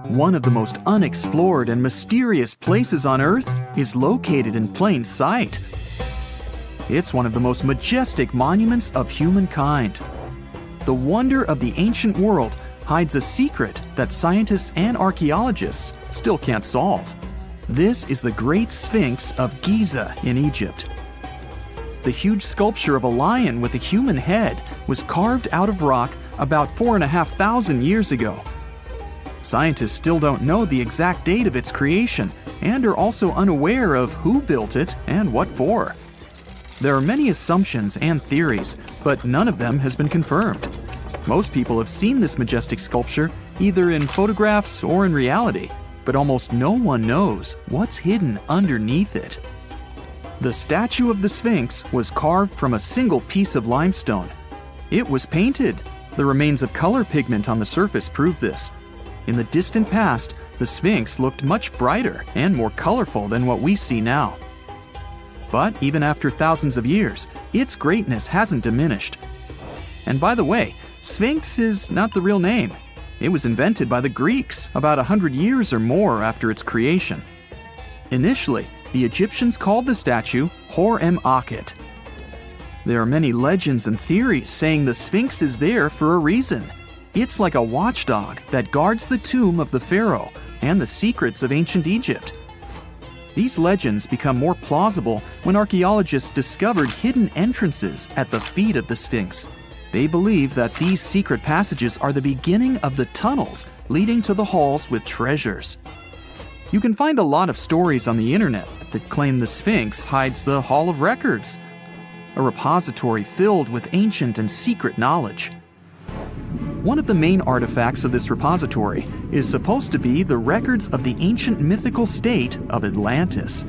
One of the most unexplored and mysterious places on Earth is located in plain sight. It's one of the most majestic monuments of humankind. The wonder of the ancient world hides a secret that scientists and archaeologists still can't solve. This is the Great Sphinx of Giza in Egypt. The huge sculpture of a lion with a human head was carved out of rock about 4,500 years ago. Scientists still don't know the exact date of its creation and are also unaware of who built it and what for. There are many assumptions and theories, but none of them has been confirmed. Most people have seen this majestic sculpture either in photographs or in reality, but almost no one knows what's hidden underneath it. The statue of the Sphinx was carved from a single piece of limestone. It was painted. The remains of color pigment on the surface prove this. In the distant past, the Sphinx looked much brighter and more colorful than what we see now. But even after thousands of years, its greatness hasn't diminished. And by the way, Sphinx is not the real name. It was invented by the Greeks about 100 years or more after its creation. Initially, the Egyptians called the statue Hor-em-Akhet. There are many legends and theories saying the Sphinx is there for a reason. It's like a watchdog that guards the tomb of the pharaoh and the secrets of ancient Egypt. These legends become more plausible when archaeologists discovered hidden entrances at the feet of the Sphinx. They believe that these secret passages are the beginning of the tunnels leading to the halls with treasures. You can find a lot of stories on the internet that claim the Sphinx hides the Hall of Records, a repository filled with ancient and secret knowledge. One of the main artifacts of this repository is supposed to be the records of the ancient mythical state of Atlantis.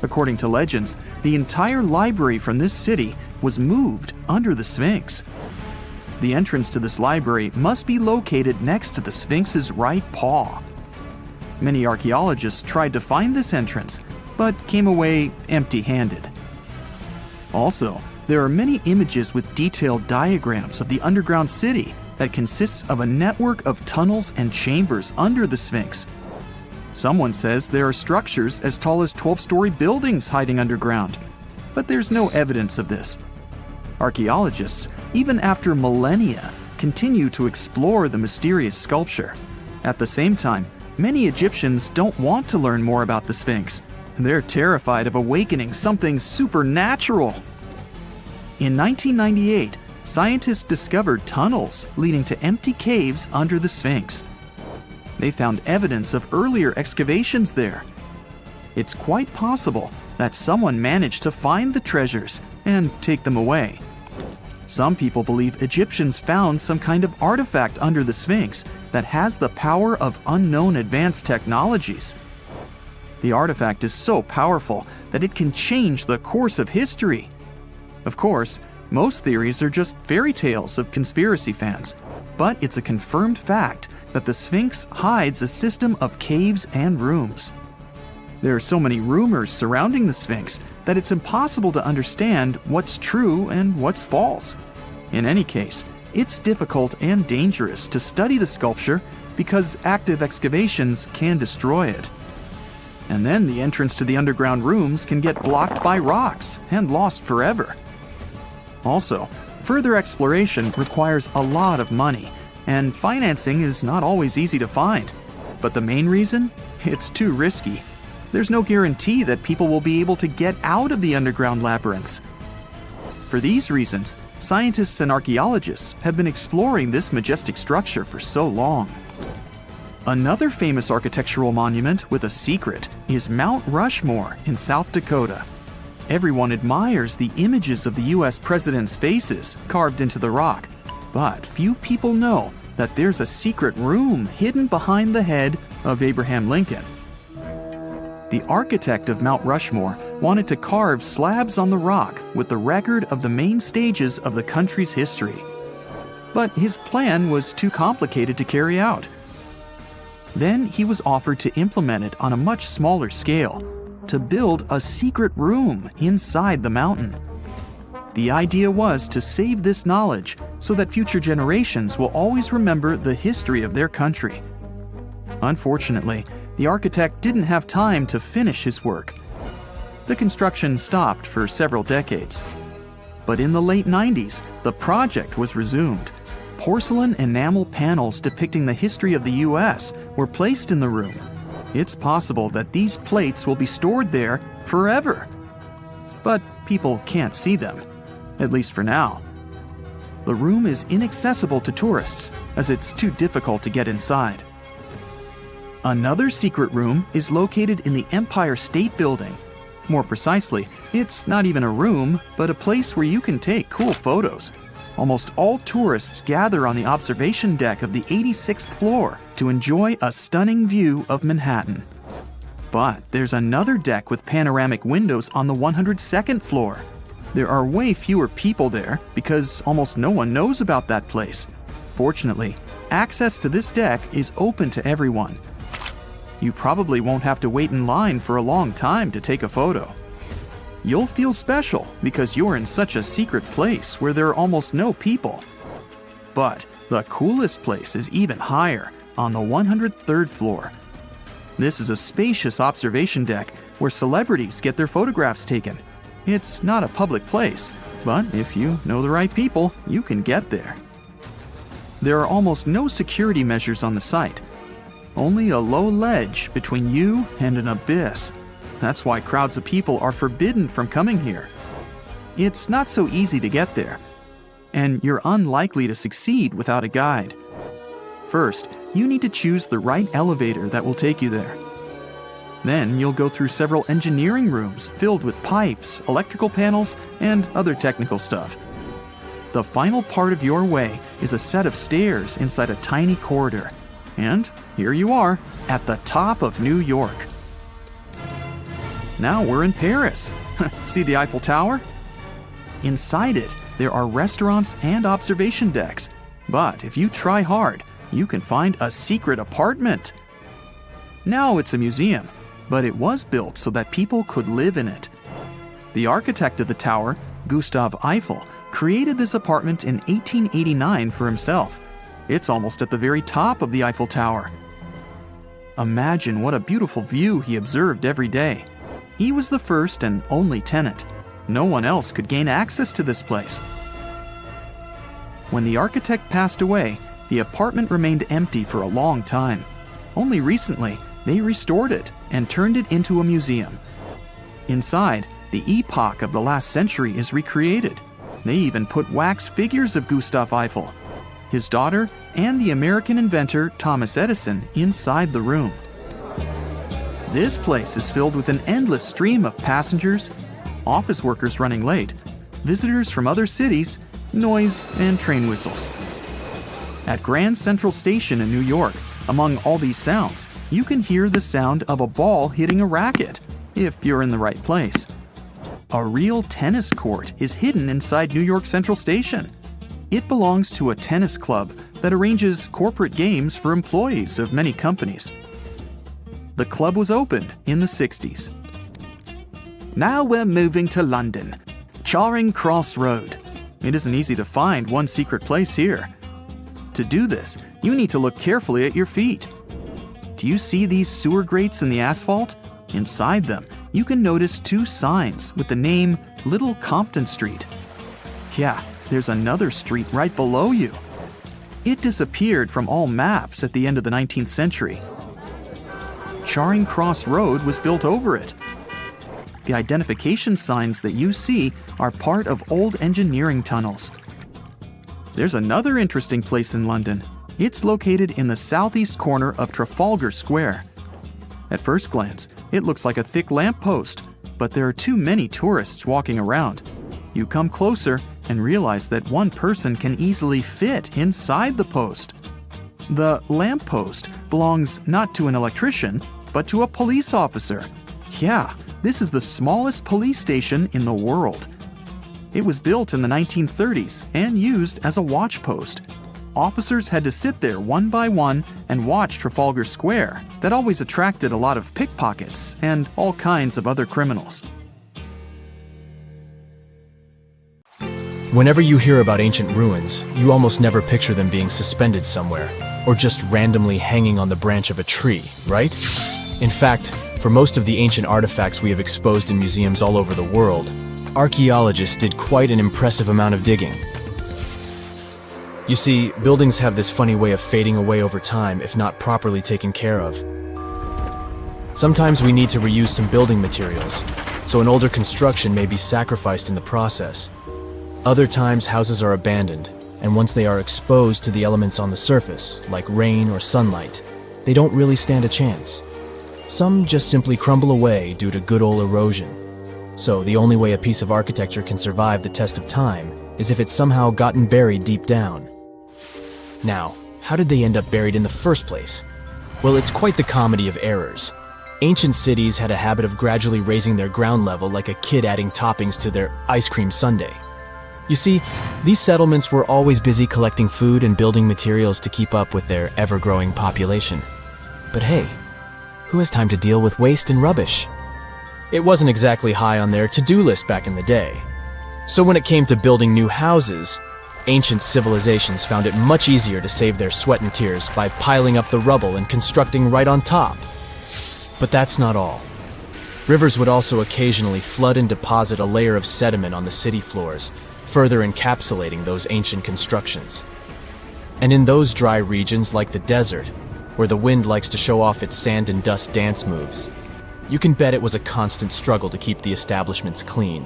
According to legends, the entire library from this city was moved under the Sphinx. The entrance to this library must be located next to the Sphinx's right paw. Many archaeologists tried to find this entrance, but came away empty-handed. Also, there are many images with detailed diagrams of the underground city that consists of a network of tunnels and chambers under the Sphinx. Someone says there are structures as tall as 12-story buildings hiding underground, but there's no evidence of this. Archaeologists, even after millennia, continue to explore the mysterious sculpture. At the same time, many Egyptians don't want to learn more about the Sphinx. They're terrified of awakening something supernatural. In 1998, scientists discovered tunnels leading to empty caves under the Sphinx. They found evidence of earlier excavations there. It's quite possible that someone managed to find the treasures and take them away. Some people believe Egyptians found some kind of artifact under the Sphinx that has the power of unknown advanced technologies. The artifact is so powerful that it can change the course of history. Of course, most theories are just fairy tales of conspiracy fans, but it's a confirmed fact that the Sphinx hides a system of caves and rooms. There are so many rumors surrounding the Sphinx that it's impossible to understand what's true and what's false. In any case, it's difficult and dangerous to study the sculpture because active excavations can destroy it. And then the entrance to the underground rooms can get blocked by rocks and lost forever. Also, further exploration requires a lot of money, and financing is not always easy to find. But the main reason? It's too risky. There's no guarantee that people will be able to get out of the underground labyrinths. For these reasons, scientists and archaeologists have been exploring this majestic structure for so long. Another famous architectural monument with a secret is Mount Rushmore in South Dakota. Everyone admires the images of the US presidents' faces carved into the rock, but few people know that there's a secret room hidden behind the head of Abraham Lincoln. The architect of Mount Rushmore wanted to carve slabs on the rock with the record of the main stages of the country's history. But his plan was too complicated to carry out. Then he was offered to implement it on a much smaller scale, to build a secret room inside the mountain. The idea was to save this knowledge so that future generations will always remember the history of their country. Unfortunately, the architect didn't have time to finish his work. The construction stopped for several decades. But in the late 90s, the project was resumed. Porcelain enamel panels depicting the history of the U.S. were placed in the room. It's possible that these plates will be stored there forever. But people can't see them, at least for now. The room is inaccessible to tourists, as it's too difficult to get inside. Another secret room is located in the Empire State Building. More precisely, it's not even a room, but a place where you can take cool photos. Almost all tourists gather on the observation deck of the 86th floor to enjoy a stunning view of Manhattan. But there's another deck with panoramic windows on the 102nd floor. There are way fewer people there because almost no one knows about that place. Fortunately, access to this deck is open to everyone. You probably won't have to wait in line for a long time to take a photo. You'll feel special because you're in such a secret place where there are almost no people. But the coolest place is even higher, on the 103rd floor. This is a spacious observation deck where celebrities get their photographs taken. It's not a public place, but if you know the right people, you can get there. There are almost no security measures on the site. Only a low ledge between you and an abyss. That's why crowds of people are forbidden from coming here. It's not so easy to get there, and you're unlikely to succeed without a guide. First, you need to choose the right elevator that will take you there. Then you'll go through several engineering rooms filled with pipes, electrical panels, and other technical stuff. The final part of your way is a set of stairs inside a tiny corridor. And here you are, at the top of New York. Now we're in Paris. See the Eiffel Tower? Inside it, there are restaurants and observation decks. But if you try hard, you can find a secret apartment. Now it's a museum, but it was built so that people could live in it. The architect of the tower, Gustav Eiffel, created this apartment in 1889 for himself. It's almost at the very top of the Eiffel Tower. Imagine what a beautiful view he observed every day. He was the first and only tenant. No one else could gain access to this place. When the architect passed away, the apartment remained empty for a long time. Only recently, they restored it and turned it into a museum. Inside, the epoch of the last century is recreated. They even put wax figures of Gustav Eiffel, his daughter, and the American inventor Thomas Edison inside the room. This place is filled with an endless stream of passengers, office workers running late, visitors from other cities, noise, and train whistles. At Grand Central Station in New York, among all these sounds, you can hear the sound of a ball hitting a racket, if you're in the right place. A real tennis court is hidden inside New York Central Station. It belongs to a tennis club that arranges corporate games for employees of many companies. The club was opened in the 60s. Now we're moving to London, Charing Cross Road. It isn't easy to find one secret place here. To do this, you need to look carefully at your feet. Do you see these sewer grates in the asphalt? Inside them, you can notice two signs with the name Little Compton Street. Yeah, there's another street right below you. It disappeared from all maps at the end of the 19th century. Charing Cross Road was built over it. The identification signs that you see are part of old engineering tunnels. There's another interesting place in London. It's located in the southeast corner of Trafalgar Square. At first glance, it looks like a thick lamppost, but there are too many tourists walking around. You come closer and realize that one person can easily fit inside the post. The lamppost belongs not to an electrician, but to a police officer. Yeah, this is the smallest police station in the world. It was built in the 1930s and used as a watch post. Officers had to sit there one by one and watch Trafalgar Square. That always attracted a lot of pickpockets and all kinds of other criminals. Whenever you hear about ancient ruins, you almost never picture them being suspended somewhere. or just randomly hanging on the branch of a tree, right? In fact, for most of the ancient artifacts we have exposed in museums all over the world, archaeologists did quite an impressive amount of digging. You see, buildings have this funny way of fading away over time if not properly taken care of. Sometimes we need to reuse some building materials, so an older construction may be sacrificed in the process. Other times, houses are abandoned, and once they are exposed to the elements on the surface, like rain or sunlight, they don't really stand a chance. Some just simply crumble away due to good old erosion. So the only way a piece of architecture can survive the test of time is if it's somehow gotten buried deep down. Now, how did they end up buried in the first place? Well, it's quite the comedy of errors. Ancient cities had a habit of gradually raising their ground level like a kid adding toppings to their ice cream sundae. You see, these settlements were always busy collecting food and building materials to keep up with their ever-growing population. But hey, who has time to deal with waste and rubbish? It wasn't exactly high on their to-do list back in the day. So when it came to building new houses, ancient civilizations found it much easier to save their sweat and tears by piling up the rubble and constructing right on top. But that's not all. Rivers would also occasionally flood and deposit a layer of sediment on the city floors, further encapsulating those ancient constructions. And in those dry regions like the desert, where the wind likes to show off its sand and dust dance moves, you can bet it was a constant struggle to keep the establishments clean.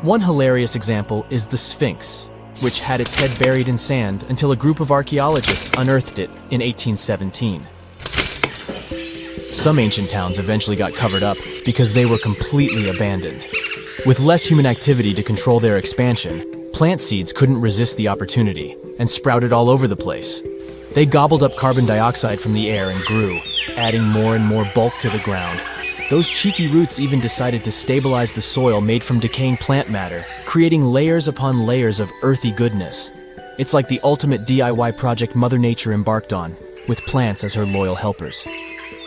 One hilarious example is the Sphinx, which had its head buried in sand until a group of archaeologists unearthed it in 1817. Some ancient towns eventually got covered up because they were completely abandoned. With less human activity to control their expansion, plant seeds couldn't resist the opportunity and sprouted all over the place. They gobbled up carbon dioxide from the air and grew, adding more and more bulk to the ground. Those cheeky roots even decided to stabilize the soil made from decaying plant matter, creating layers upon layers of earthy goodness. It's like the ultimate DIY project Mother Nature embarked on, with plants as her loyal helpers.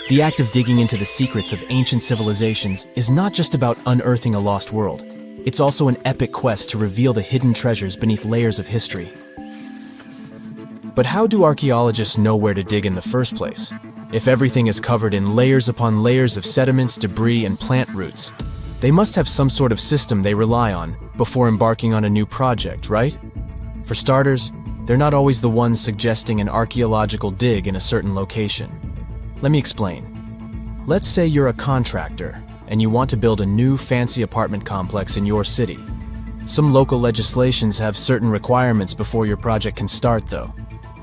The act of digging into the secrets of ancient civilizations is not just about unearthing a lost world. It's also an epic quest to reveal the hidden treasures beneath layers of history. But how do archaeologists know where to dig in the first place? If everything is covered in layers upon layers of sediments, debris, and plant roots, they must have some sort of system they rely on before embarking on a new project, right? For starters, they're not always the ones suggesting an archaeological dig in a certain location. Let me explain. Let's say you're a contractor and you want to build a new fancy apartment complex in your city. Some local legislations have certain requirements before your project can start, though.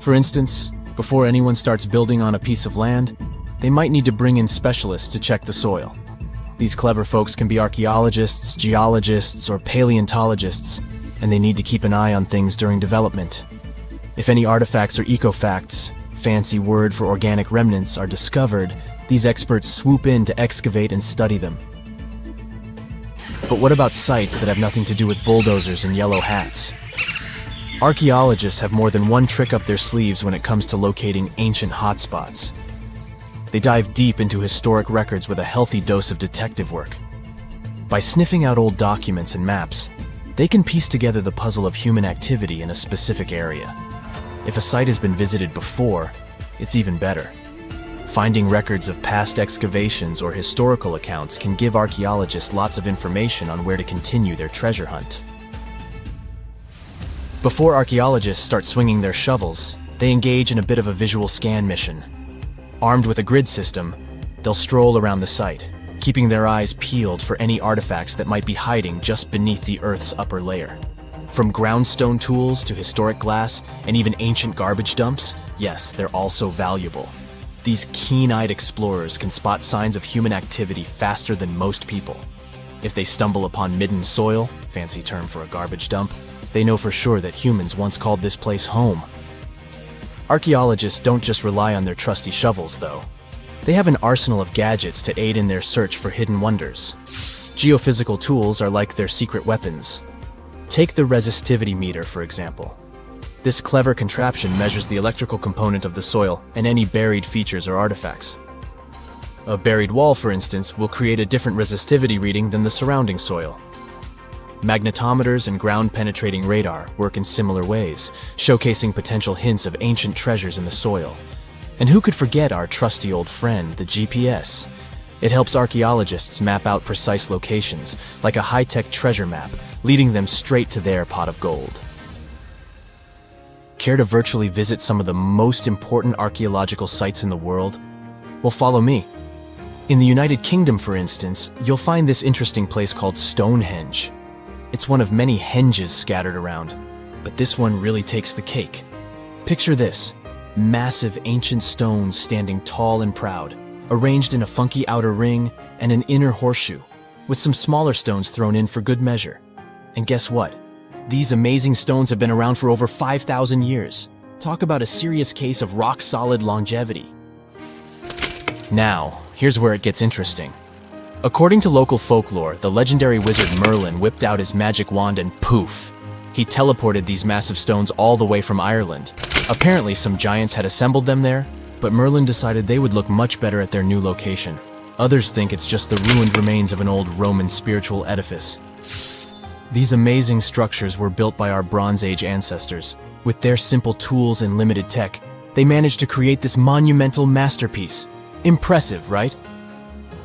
For instance, before anyone starts building on a piece of land, they might need to bring in specialists to check the soil. These clever folks can be archaeologists, geologists, or paleontologists, and they need to keep an eye on things during development. If any artifacts or ecofacts, fancy word for organic remnants, are discovered, these experts swoop in to excavate and study them. But what about sites that have nothing to do with bulldozers and yellow hats? Archaeologists have more than one trick up their sleeves when it comes to locating ancient hotspots. They dive deep into historic records with a healthy dose of detective work. By sniffing out old documents and maps, they can piece together the puzzle of human activity in a specific area. If a site has been visited before, it's even better. Finding records of past excavations or historical accounts can give archaeologists lots of information on where to continue their treasure hunt. Before archaeologists start swinging their shovels, they engage in a bit of a visual scan mission. Armed with a grid system, they'll stroll around the site, keeping their eyes peeled for any artifacts that might be hiding just beneath the Earth's upper layer. From groundstone tools to historic glass and even ancient garbage dumps, yes, they're also valuable. These keen-eyed explorers can spot signs of human activity faster than most people. If they stumble upon midden soil, fancy term for a garbage dump, they know for sure that humans once called this place home. Archaeologists don't just rely on their trusty shovels, though. They have an arsenal of gadgets to aid in their search for hidden wonders. Geophysical tools are like their secret weapons. Take the resistivity meter, for example. This clever contraption measures the electrical component of the soil and any buried features or artifacts. A buried wall, for instance, will create a different resistivity reading than the surrounding soil. Magnetometers and ground-penetrating radar work in similar ways, showcasing potential hints of ancient treasures in the soil. And who could forget our trusty old friend, the GPS? It helps archaeologists map out precise locations, like a high-tech treasure map, leading them straight to their pot of gold. Care to virtually visit some of the most important archaeological sites in the world? Well, follow me. In the United Kingdom, for instance, you'll find this interesting place called Stonehenge. It's one of many henges scattered around, but this one really takes the cake. Picture this: massive ancient stones standing tall and proud, arranged in a funky outer ring and an inner horseshoe, with some smaller stones thrown in for good measure. And guess what? These amazing stones have been around for over 5,000 years. Talk about a serious case of rock-solid longevity. Now, here's where it gets interesting. According to local folklore, the legendary wizard Merlin whipped out his magic wand and poof! He teleported these massive stones all the way from Ireland. Apparently, some giants had assembled them there, but Merlin decided they would look much better at their new location. Others think it's just the ruined remains of an old Roman spiritual edifice. These amazing structures were built by our Bronze Age ancestors. With their simple tools and limited tech, they managed to create this monumental masterpiece. Impressive, right?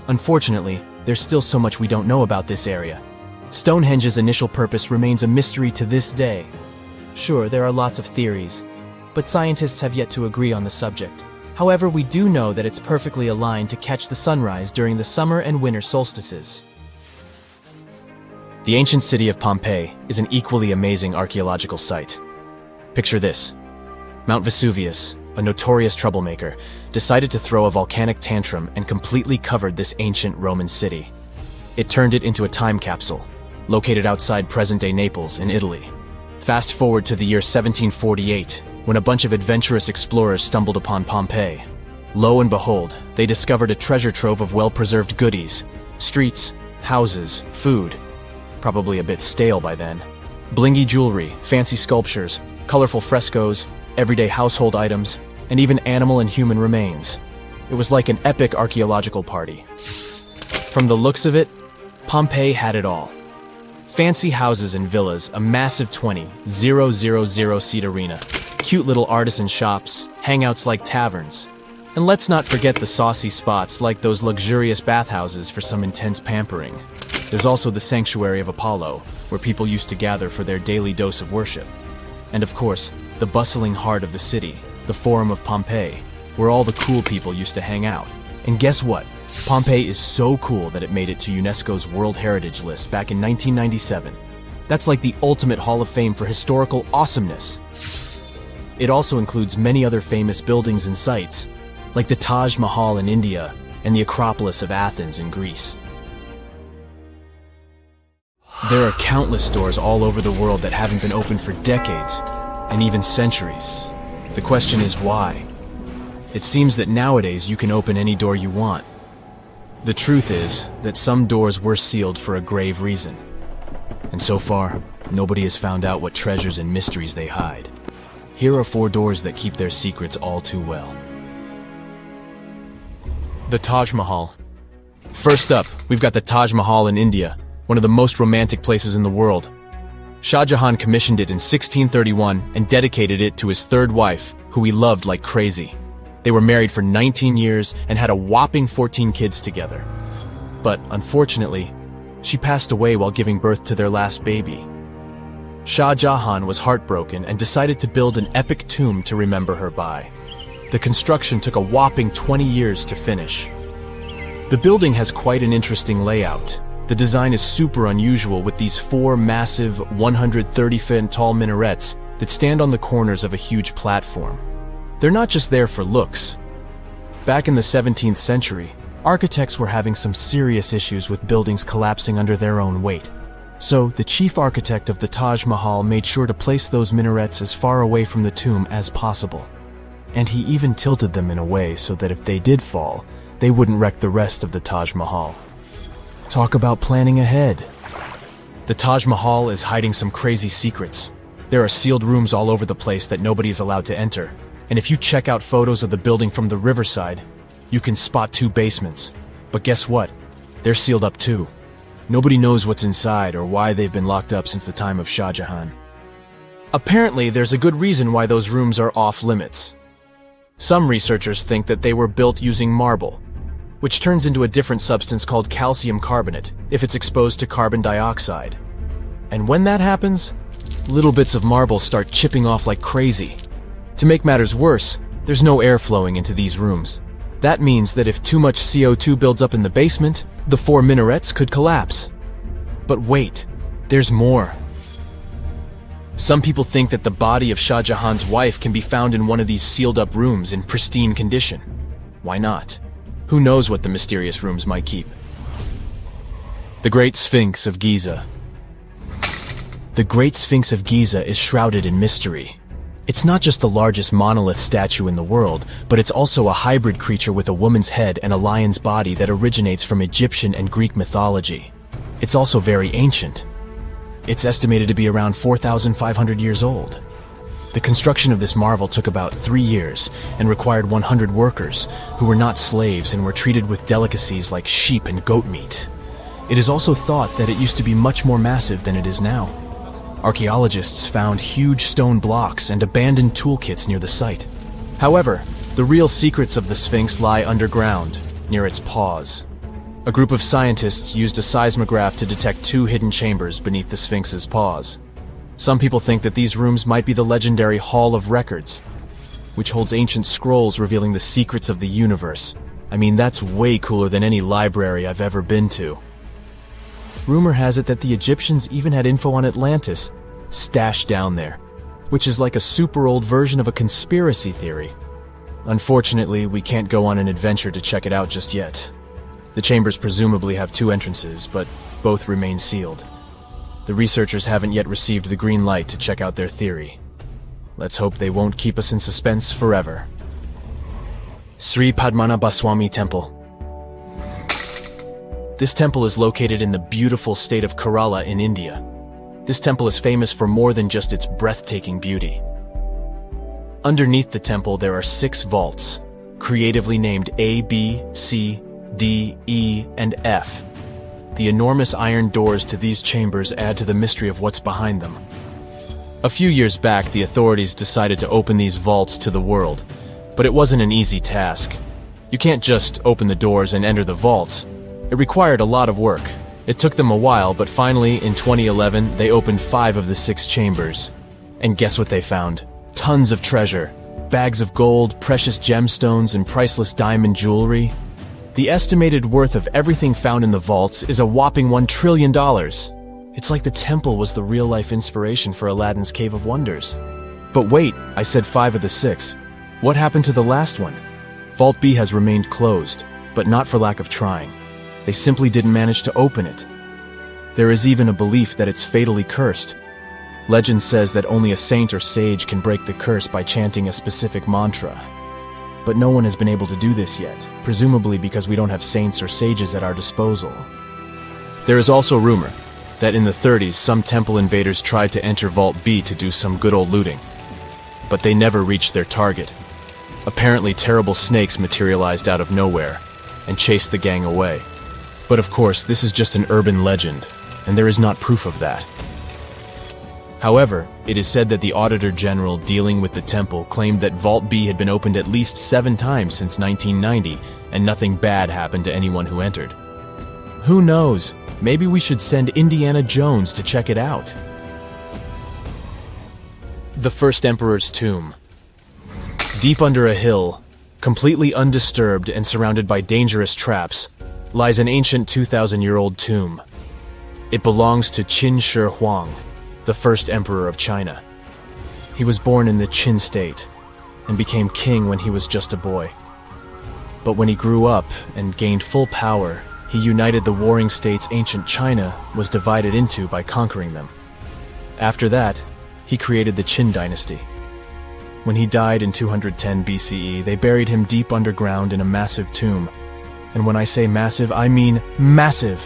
Unfortunately, there's still so much we don't know about this area. Stonehenge's initial purpose remains a mystery to this day. Sure, there are lots of theories, but scientists have yet to agree on the subject. However, we do know that it's perfectly aligned to catch the sunrise during the summer and winter solstices. The ancient city of Pompeii is an equally amazing archaeological site. Picture this: Mount Vesuvius, a notorious troublemaker, decided to throw a volcanic tantrum and completely covered this ancient Roman city. It turned it into a time capsule, located outside present-day Naples in Italy. Fast forward to the year 1748, when a bunch of adventurous explorers stumbled upon Pompeii. Lo and behold, they discovered a treasure trove of well-preserved goodies: streets, houses, food. Probably a bit stale by then. Blingy jewelry, fancy sculptures, colorful frescoes, everyday household items, and even animal and human remains. It was like an epic archaeological party. From the looks of it, Pompeii had it all. Fancy houses and villas, a massive 20,000-seat arena, cute little artisan shops, hangouts like taverns. And let's not forget the saucy spots like those luxurious bathhouses for some intense pampering. There's also the Sanctuary of Apollo, where people used to gather for their daily dose of worship. And of course, the bustling heart of the city, the Forum of Pompeii, where all the cool people used to hang out. And guess what? Pompeii is so cool that it made it to UNESCO's World Heritage List back in 1997. That's like the ultimate Hall of Fame for historical awesomeness. It also includes many other famous buildings and sites, like the Taj Mahal in India and the Acropolis of Athens in Greece. There are countless doors all over the world that haven't been opened for decades, and even centuries. The question is why? It seems that nowadays you can open any door you want. The truth is that some doors were sealed for a grave reason. And so far, nobody has found out what treasures and mysteries they hide. Here are 4 doors that keep their secrets all too well. The Taj Mahal. First up, we've got the Taj Mahal in India, one of the most romantic places in the world. Shah Jahan commissioned it in 1631 and dedicated it to his 3rd wife, who he loved like crazy. They were married for 19 years and had a whopping 14 kids together. But unfortunately, she passed away while giving birth to their last baby. Shah Jahan was heartbroken and decided to build an epic tomb to remember her by. The construction took a whopping 20 years to finish. The building has quite an interesting layout. The design is super unusual, with these 4 massive 130-foot tall minarets that stand on the corners of a huge platform. They're not just there for looks. Back in the 17th century, architects were having some serious issues with buildings collapsing under their own weight. So the chief architect of the Taj Mahal made sure to place those minarets as far away from the tomb as possible. And he even tilted them in a way so that if they did fall, they wouldn't wreck the rest of the Taj Mahal. Talk about planning ahead. The Taj Mahal is hiding some crazy secrets. There are sealed rooms all over the place that nobody is allowed to enter. And if you check out photos of the building from the riverside, you can spot 2 basements. But guess what? They're sealed up too. Nobody knows what's inside or why they've been locked up since the time of Shah Jahan. Apparently, there's a good reason why those rooms are off limits. Some researchers think that they were built using marble, which turns into a different substance called calcium carbonate if it's exposed to carbon dioxide. And when that happens, little bits of marble start chipping off like crazy. To make matters worse, there's no air flowing into these rooms. That means that if too much CO2 builds up in the basement, the 4 minarets could collapse. But wait, there's more. Some people think that the body of Shah Jahan's wife can be found in one of these sealed-up rooms in pristine condition. Why not? Who knows what the mysterious rooms might keep? The Great Sphinx of Giza. The Great Sphinx of Giza is shrouded in mystery. It's not just the largest monolith statue in the world, but it's also a hybrid creature with a woman's head and a lion's body that originates from Egyptian and Greek mythology. It's also very ancient. It's estimated to be around 4,500 years old. The construction of this marvel took about 3 years and required 100 workers who were not slaves and were treated with delicacies like sheep and goat meat. It is also thought that it used to be much more massive than it is now. Archaeologists found huge stone blocks and abandoned toolkits near the site. However, the real secrets of the Sphinx lie underground, near its paws. A group of scientists used a seismograph to detect 2 hidden chambers beneath the Sphinx's paws. Some people think that these rooms might be the legendary Hall of Records, which holds ancient scrolls revealing the secrets of the universe. I mean, that's way cooler than any library I've ever been to. Rumor has it that the Egyptians even had info on Atlantis stashed down there, which is like a super old version of a conspiracy theory. Unfortunately, we can't go on an adventure to check it out just yet. The chambers presumably have 2 entrances, but both remain sealed. The researchers haven't yet received the green light to check out their theory. Let's hope they won't keep us in suspense forever. Sri Padmanabhaswamy Temple. This temple is located in the beautiful state of Kerala in India. This temple is famous for more than just its breathtaking beauty. Underneath the temple there are 6 vaults, creatively named A, B, C, D, E, and F. The enormous iron doors to these chambers add to the mystery of what's behind them. A few years back, the authorities decided to open these vaults to the world, but it wasn't an easy task. You can't just open the doors and enter the vaults. It required a lot of work. It took them a while, but finally, in 2011, they opened 5 of the 6 chambers. And guess what they found? Tons of treasure. Bags of gold, precious gemstones, and priceless diamond jewelry. The estimated worth of everything found in the vaults is a whopping $1 trillion. It's like the temple was the real-life inspiration for Aladdin's Cave of Wonders. But wait, I said 5 of the 6. What happened to the last one? Vault B has remained closed, but not for lack of trying. They simply didn't manage to open it. There is even a belief that it's fatally cursed. Legend says that only a saint or sage can break the curse by chanting a specific mantra. But no one has been able to do this yet, presumably because we don't have saints or sages at our disposal. There is also rumor that in the 30s some temple invaders tried to enter Vault B to do some good old looting. But they never reached their target. Apparently terrible snakes materialized out of nowhere and chased the gang away. But of course, this is just an urban legend, and there is not proof of that. However, it is said that the Auditor General dealing with the temple claimed that Vault B had been opened at least 7 times since 1990, and nothing bad happened to anyone who entered. Who knows? Maybe we should send Indiana Jones to check it out. The First Emperor's Tomb. Deep under a hill, completely undisturbed and surrounded by dangerous traps, lies an ancient 2,000-year-old tomb. It belongs to Qin Shi Huang, the first emperor of China. He was born in the Qin state and became king when he was just a boy. But when he grew up and gained full power, he united the warring states ancient China was divided into by conquering them. After that, he created the Qin dynasty. When he died in 210 BCE, they buried him deep underground in a massive tomb. And when I say massive, I mean massive!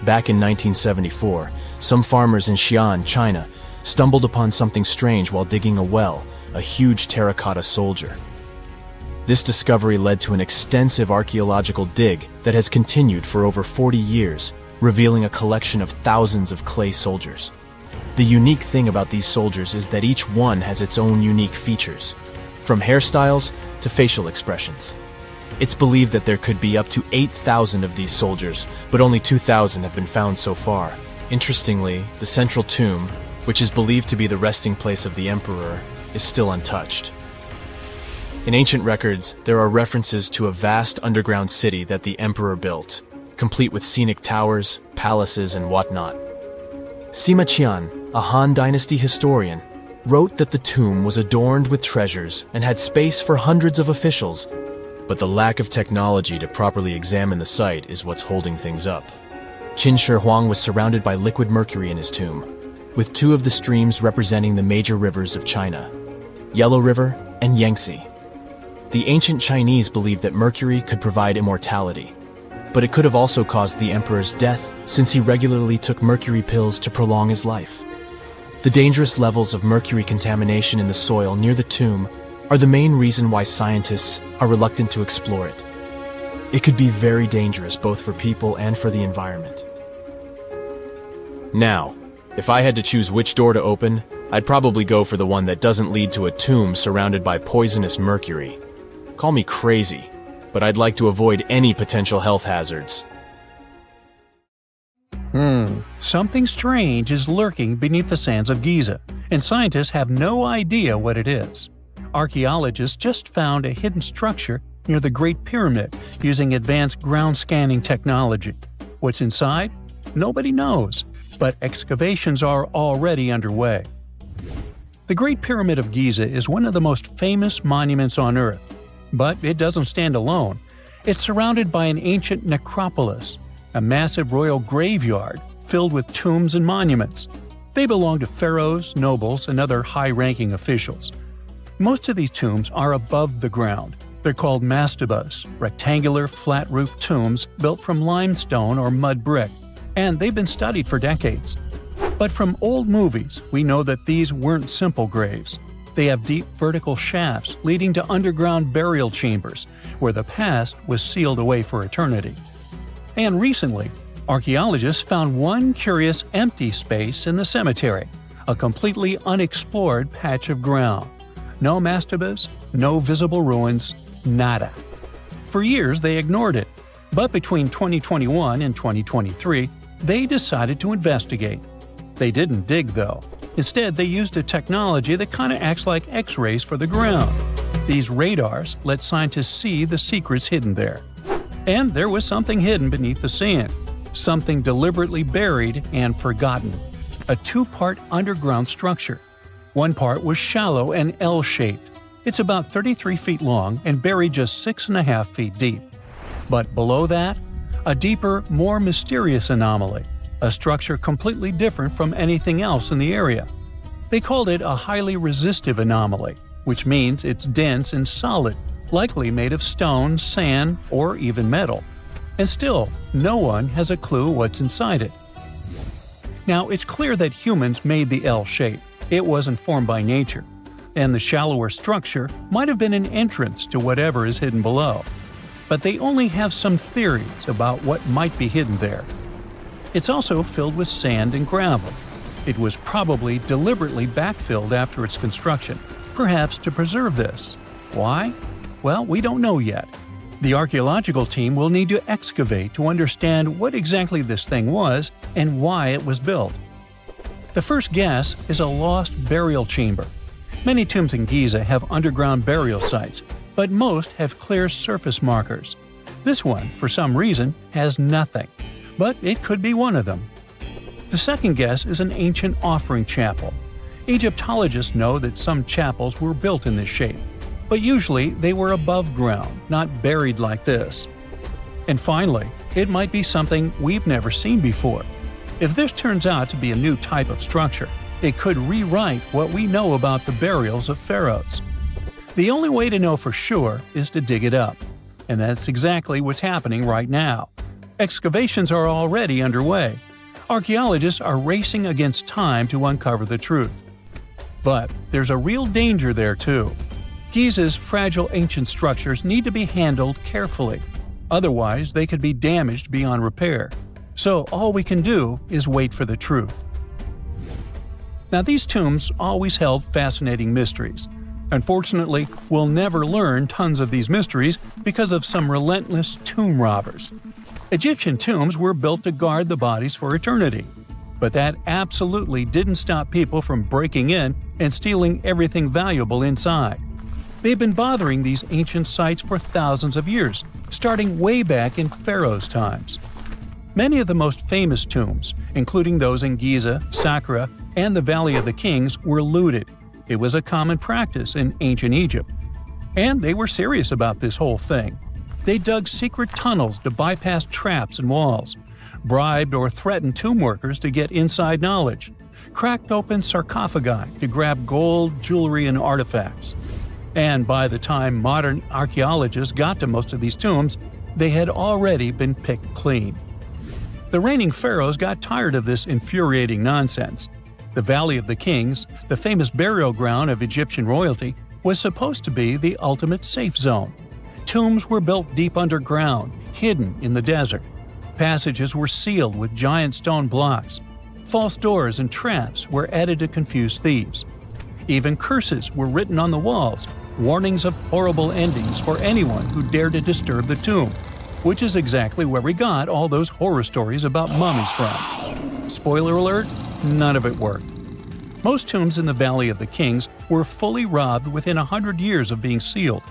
Back in 1974, some farmers in Xi'an, China, stumbled upon something strange while digging a well, a huge terracotta soldier. This discovery led to an extensive archaeological dig that has continued for over 40 years, revealing a collection of thousands of clay soldiers. The unique thing about these soldiers is that each one has its own unique features, from hairstyles to facial expressions. It's believed that there could be up to 8,000 of these soldiers, but only 2,000 have been found so far. Interestingly, the central tomb, which is believed to be the resting place of the emperor, is still untouched. In ancient records, there are references to a vast underground city that the emperor built, complete with scenic towers, palaces, and whatnot. Sima Qian, a Han Dynasty historian, wrote that the tomb was adorned with treasures and had space for hundreds of officials, but the lack of technology to properly examine the site is what's holding things up. Qin Shi Huang was surrounded by liquid mercury in his tomb, with two of the streams representing the major rivers of China, Yellow River and Yangtze. The ancient Chinese believed that mercury could provide immortality, but it could have also caused the emperor's death since he regularly took mercury pills to prolong his life. The dangerous levels of mercury contamination in the soil near the tomb are the main reason why scientists are reluctant to explore it. It could be very dangerous both for people and for the environment. Now, if I had to choose which door to open, I'd probably go for the one that doesn't lead to a tomb surrounded by poisonous mercury. Call me crazy, but I'd like to avoid any potential health hazards. Something strange is lurking beneath the sands of Giza, and scientists have no idea what it is. Archaeologists just found a hidden structure near the Great Pyramid using advanced ground scanning technology. What's inside? Nobody knows, but excavations are already underway. The Great Pyramid of Giza is one of the most famous monuments on Earth, but it doesn't stand alone. It's surrounded by an ancient necropolis, a massive royal graveyard filled with tombs and monuments. They belong to pharaohs, nobles, and other high-ranking officials. Most of these tombs are above the ground. They're called mastabas, rectangular, flat-roofed tombs built from limestone or mud brick, and they've been studied for decades. But from old movies, we know that these weren't simple graves. They have deep vertical shafts leading to underground burial chambers, where the past was sealed away for eternity. And recently, archaeologists found one curious empty space in the cemetery, a completely unexplored patch of ground. No mastabas, no visible ruins, nada. For years they ignored it, but between 2021 and 2023, they decided to investigate. They didn't dig though. Instead, they used a technology that kind of acts like X-rays for the ground. These radars let scientists see the secrets hidden there. And there was something hidden beneath the sand, something deliberately buried and forgotten. A two-part underground structure. One part was shallow and L-shaped. It's about 33 feet long and buried just 6.5 feet deep. But below that, a deeper, more mysterious anomaly, a structure completely different from anything else in the area. They called it a highly resistive anomaly, which means it's dense and solid, likely made of stone, sand, or even metal. And still, no one has a clue what's inside it. Now, it's clear that humans made the L shape. It wasn't formed by nature. And the shallower structure might have been an entrance to whatever is hidden below. But they only have some theories about what might be hidden there. It's also filled with sand and gravel. It was probably deliberately backfilled after its construction, perhaps to preserve this. Why? Well, we don't know yet. The archaeological team will need to excavate to understand what exactly this thing was and why it was built. The first guess is a lost burial chamber. Many tombs in Giza have underground burial sites, but most have clear surface markers. This one, for some reason, has nothing, but it could be one of them. The second guess is an ancient offering chapel. Egyptologists know that some chapels were built in this shape, but usually they were above ground, not buried like this. And finally, it might be something we've never seen before. If this turns out to be a new type of structure, it could rewrite what we know about the burials of pharaohs. The only way to know for sure is to dig it up, and that's exactly what's happening right now. Excavations are already underway. Archaeologists are racing against time to uncover the truth. But there's a real danger there too. Giza's fragile ancient structures need to be handled carefully. Otherwise, they could be damaged beyond repair. So all we can do is wait for the truth. Now, these tombs always held fascinating mysteries. Unfortunately, we'll never learn tons of these mysteries because of some relentless tomb robbers. Egyptian tombs were built to guard the bodies for eternity. But that absolutely didn't stop people from breaking in and stealing everything valuable inside. They've been bothering these ancient sites for thousands of years, starting way back in Pharaoh's times. Many of the most famous tombs, including those in Giza, Saqqara, and the Valley of the Kings, were looted. It was a common practice in ancient Egypt. And they were serious about this whole thing. They dug secret tunnels to bypass traps and walls, bribed or threatened tomb workers to get inside knowledge, cracked open sarcophagi to grab gold, jewelry, and artifacts. And by the time modern archaeologists got to most of these tombs, they had already been picked clean. The reigning pharaohs got tired of this infuriating nonsense. The Valley of the Kings, the famous burial ground of Egyptian royalty, was supposed to be the ultimate safe zone. Tombs were built deep underground, hidden in the desert. Passages were sealed with giant stone blocks. False doors and traps were added to confuse thieves. Even curses were written on the walls, warnings of horrible endings for anyone who dared to disturb the tomb, which is exactly where we got all those horror stories about mummies from. Spoiler alert, none of it worked. Most tombs in the Valley of the Kings were fully robbed within 100 years of being sealed.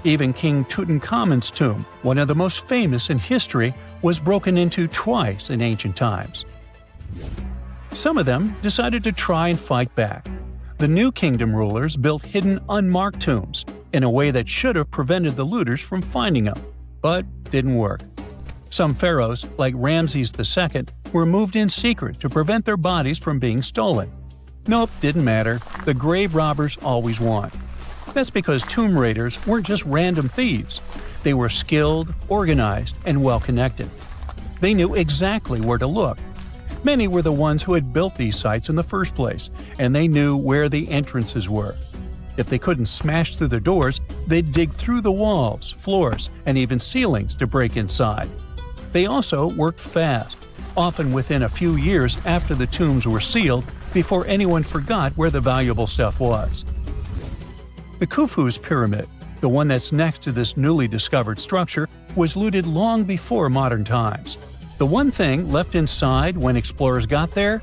Even King Tutankhamun's tomb, one of the most famous in history, was broken into twice in ancient times. Some of them decided to try and fight back. The New Kingdom rulers built hidden unmarked tombs in a way that should have prevented the looters from finding them, but didn't work. Some pharaohs, like Ramses II, were moved in secret to prevent their bodies from being stolen. Nope, didn't matter. The grave robbers always won. That's because tomb raiders weren't just random thieves. They were skilled, organized, and well-connected. They knew exactly where to look. Many were the ones who had built these sites in the first place, and they knew where the entrances were. If they couldn't smash through the doors, they'd dig through the walls, floors, and even ceilings to break inside. They also worked fast, often within a few years after the tombs were sealed, before anyone forgot where the valuable stuff was. The Khufu's pyramid, the one that's next to this newly discovered structure, was looted long before modern times. The one thing left inside when explorers got there?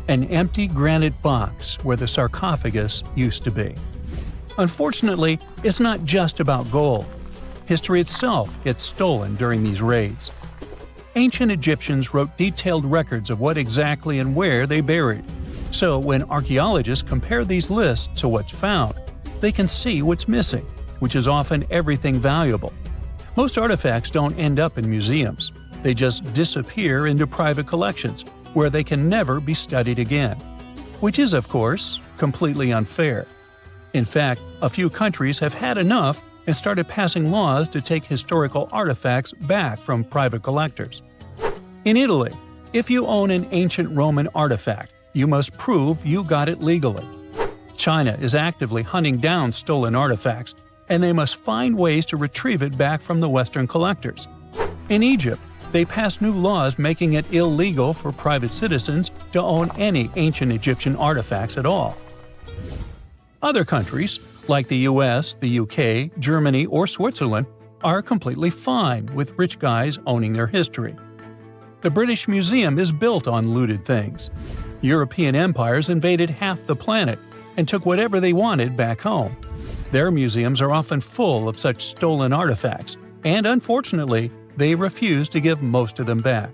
An empty granite box where the sarcophagus used to be. Unfortunately, it's not just about gold. History itself gets stolen during these raids. Ancient Egyptians wrote detailed records of what exactly and where they buried. So when archaeologists compare these lists to what's found, they can see what's missing, which is often everything valuable. Most artifacts don't end up in museums. They just disappear into private collections, where they can never be studied again. Which is, of course, completely unfair. In fact, a few countries have had enough and started passing laws to take historical artifacts back from private collectors. In Italy, if you own an ancient Roman artifact, you must prove you got it legally. China is actively hunting down stolen artifacts, and they must find ways to retrieve it back from the Western collectors. In Egypt, they passed new laws making it illegal for private citizens to own any ancient Egyptian artifacts at all. Other countries, like the US, the UK, Germany, or Switzerland, are completely fine with rich guys owning their history. The British Museum is built on looted things. European empires invaded half the planet and took whatever they wanted back home. Their museums are often full of such stolen artifacts, and unfortunately, they refuse to give most of them back.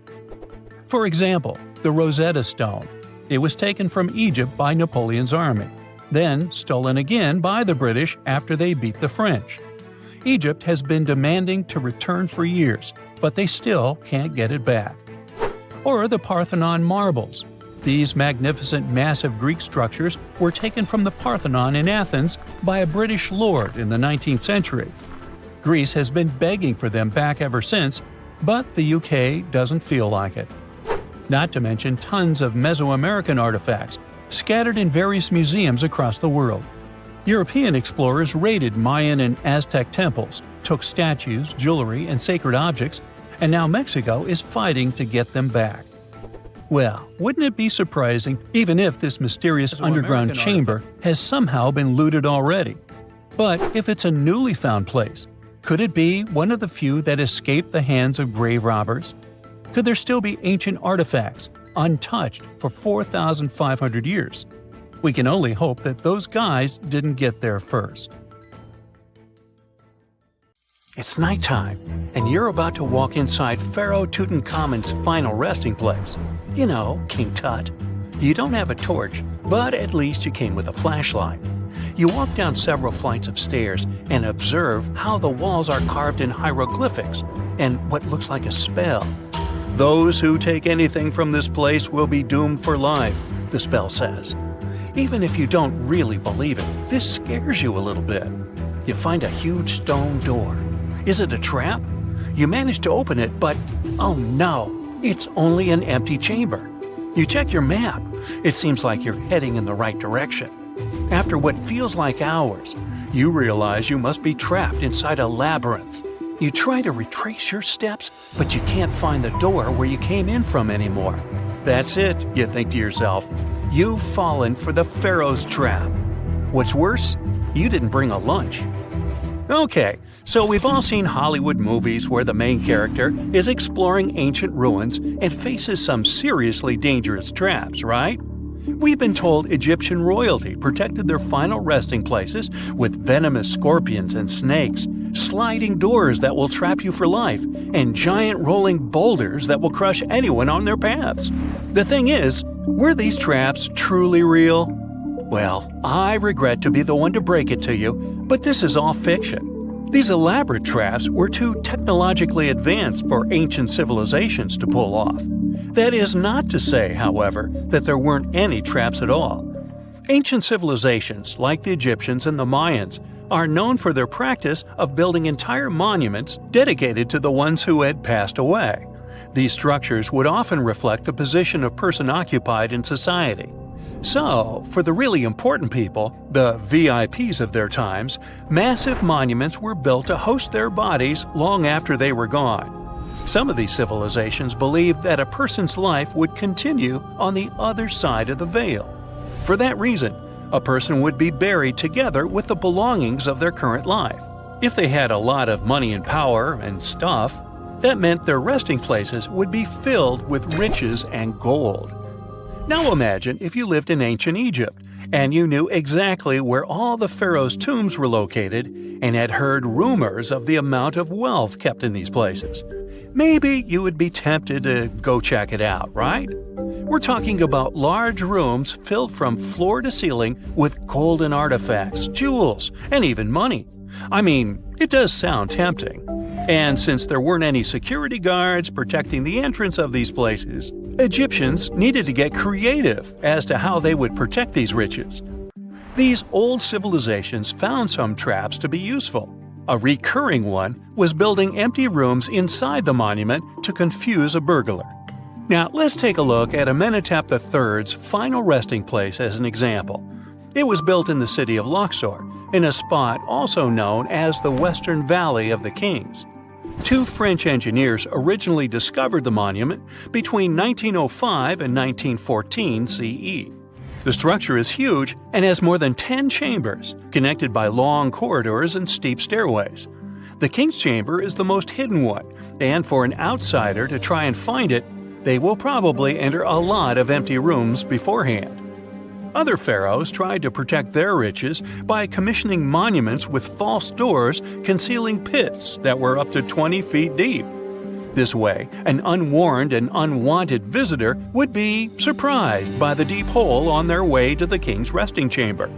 For example, the Rosetta Stone. It was taken from Egypt by Napoleon's army, then stolen again by the British after they beat the French. Egypt has been demanding to return for years, but they still can't get it back. Or the Parthenon marbles. These magnificent massive Greek structures were taken from the Parthenon in Athens by a British lord in the 19th century. Greece has been begging for them back ever since, but the UK doesn't feel like it. Not to mention tons of Mesoamerican artifacts scattered in various museums across the world. European explorers raided Mayan and Aztec temples, took statues, jewelry, and sacred objects, and now Mexico is fighting to get them back. Well, wouldn't it be surprising even if this mysterious underground chamber has somehow been looted already? But if it's a newly found place, could it be one of the few that escaped the hands of grave robbers? Could there still be ancient artifacts, untouched for 4,500 years? We can only hope that those guys didn't get there first. It's nighttime, and you're about to walk inside Pharaoh Tutankhamun's final resting place. You know, King Tut. You don't have a torch, but at least you came with a flashlight. You walk down several flights of stairs and observe how the walls are carved in hieroglyphics and what looks like a spell. Those who take anything from this place will be doomed for life, the spell says. Even if you don't really believe it, this scares you a little bit. You find a huge stone door. Is it a trap? You manage to open it, but oh no, it's only an empty chamber. You check your map. It seems like you're heading in the right direction. After what feels like hours, you realize you must be trapped inside a labyrinth. You try to retrace your steps, but you can't find the door where you came in from anymore. That's it, you think to yourself. You've fallen for the Pharaoh's trap. What's worse, you didn't bring a lunch. Okay, so we've all seen Hollywood movies where the main character is exploring ancient ruins and faces some seriously dangerous traps, right? We've been told Egyptian royalty protected their final resting places with venomous scorpions and snakes, sliding doors that will trap you for life, and giant rolling boulders that will crush anyone on their paths. The thing is, were these traps truly real? Well, I regret to be the one to break it to you, but this is all fiction. These elaborate traps were too technologically advanced for ancient civilizations to pull off. That is not to say, however, that there weren't any traps at all. Ancient civilizations, like the Egyptians and the Mayans, are known for their practice of building entire monuments dedicated to the ones who had passed away. These structures would often reflect the position of person occupied in society. So, for the really important people, the VIPs of their times, massive monuments were built to host their bodies long after they were gone. Some of these civilizations believed that a person's life would continue on the other side of the veil. For that reason, a person would be buried together with the belongings of their current life. If they had a lot of money and power and stuff, that meant their resting places would be filled with riches and gold. Now imagine if you lived in ancient Egypt and you knew exactly where all the pharaohs' tombs were located and had heard rumors of the amount of wealth kept in these places. Maybe you would be tempted to go check it out, right? We're talking about large rooms filled from floor to ceiling with golden artifacts, jewels, and even money. I mean, it does sound tempting. And since there weren't any security guards protecting the entrance of these places, Egyptians needed to get creative as to how they would protect these riches. These old civilizations found some traps to be useful. A recurring one was building empty rooms inside the monument to confuse a burglar. Now, let's take a look at Amenhotep III's final resting place as an example. It was built in the city of Luxor, in a spot also known as the Western Valley of the Kings. Two French engineers originally discovered the monument between 1905 and 1914 CE. The structure is huge and has more than 10 chambers, connected by long corridors and steep stairways. The King's Chamber is the most hidden one, and for an outsider to try and find it, they will probably enter a lot of empty rooms beforehand. Other pharaohs tried to protect their riches by commissioning monuments with false doors concealing pits that were up to 20 feet deep. This way, an unwarned and unwanted visitor would be surprised by the deep hole on their way to the king's resting chamber.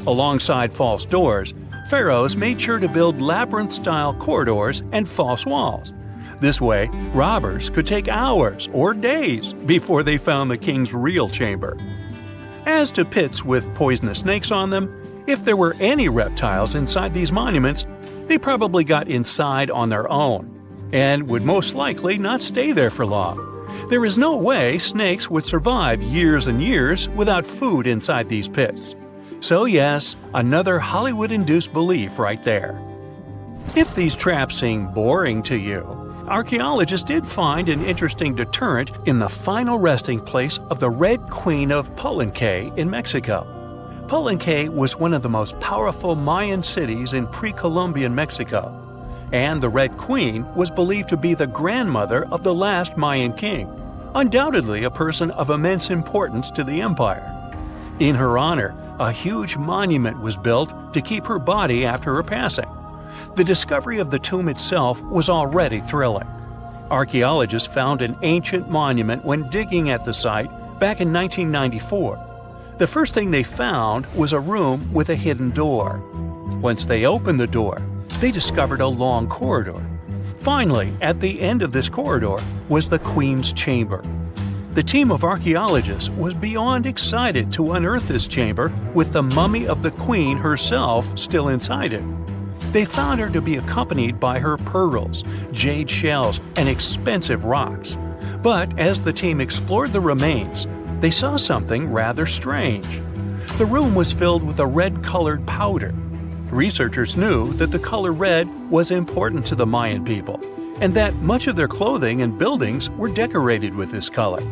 Alongside false doors, pharaohs made sure to build labyrinth-style corridors and false walls. This way, robbers could take hours or days before they found the king's real chamber. As to pits with poisonous snakes on them, if there were any reptiles inside these monuments, they probably got inside on their own and would most likely not stay there for long. There is no way snakes would survive years and years without food inside these pits. So yes, another Hollywood-induced belief right there. If these traps seem boring to you, Archaeologists did find an interesting deterrent in the final resting place of the Red Queen of Palenque in Mexico. Palenque was one of the most powerful Mayan cities in pre-Columbian Mexico, and the Red Queen was believed to be the grandmother of the last Mayan king, undoubtedly a person of immense importance to the empire. In her honor, a huge monument was built to keep her body after her passing. The discovery of the tomb itself was already thrilling. Archaeologists found an ancient monument when digging at the site back in 1994. The first thing they found was a room with a hidden door. Once they opened the door, they discovered a long corridor. Finally, at the end of this corridor was the Queen's chamber. The team of archaeologists was beyond excited to unearth this chamber with the mummy of the Queen herself still inside it. They found her to be accompanied by her pearls, jade shells, and expensive rocks. But as the team explored the remains, they saw something rather strange. The room was filled with a red-colored powder. Researchers knew that the color red was important to the Mayan people, and that much of their clothing and buildings were decorated with this color.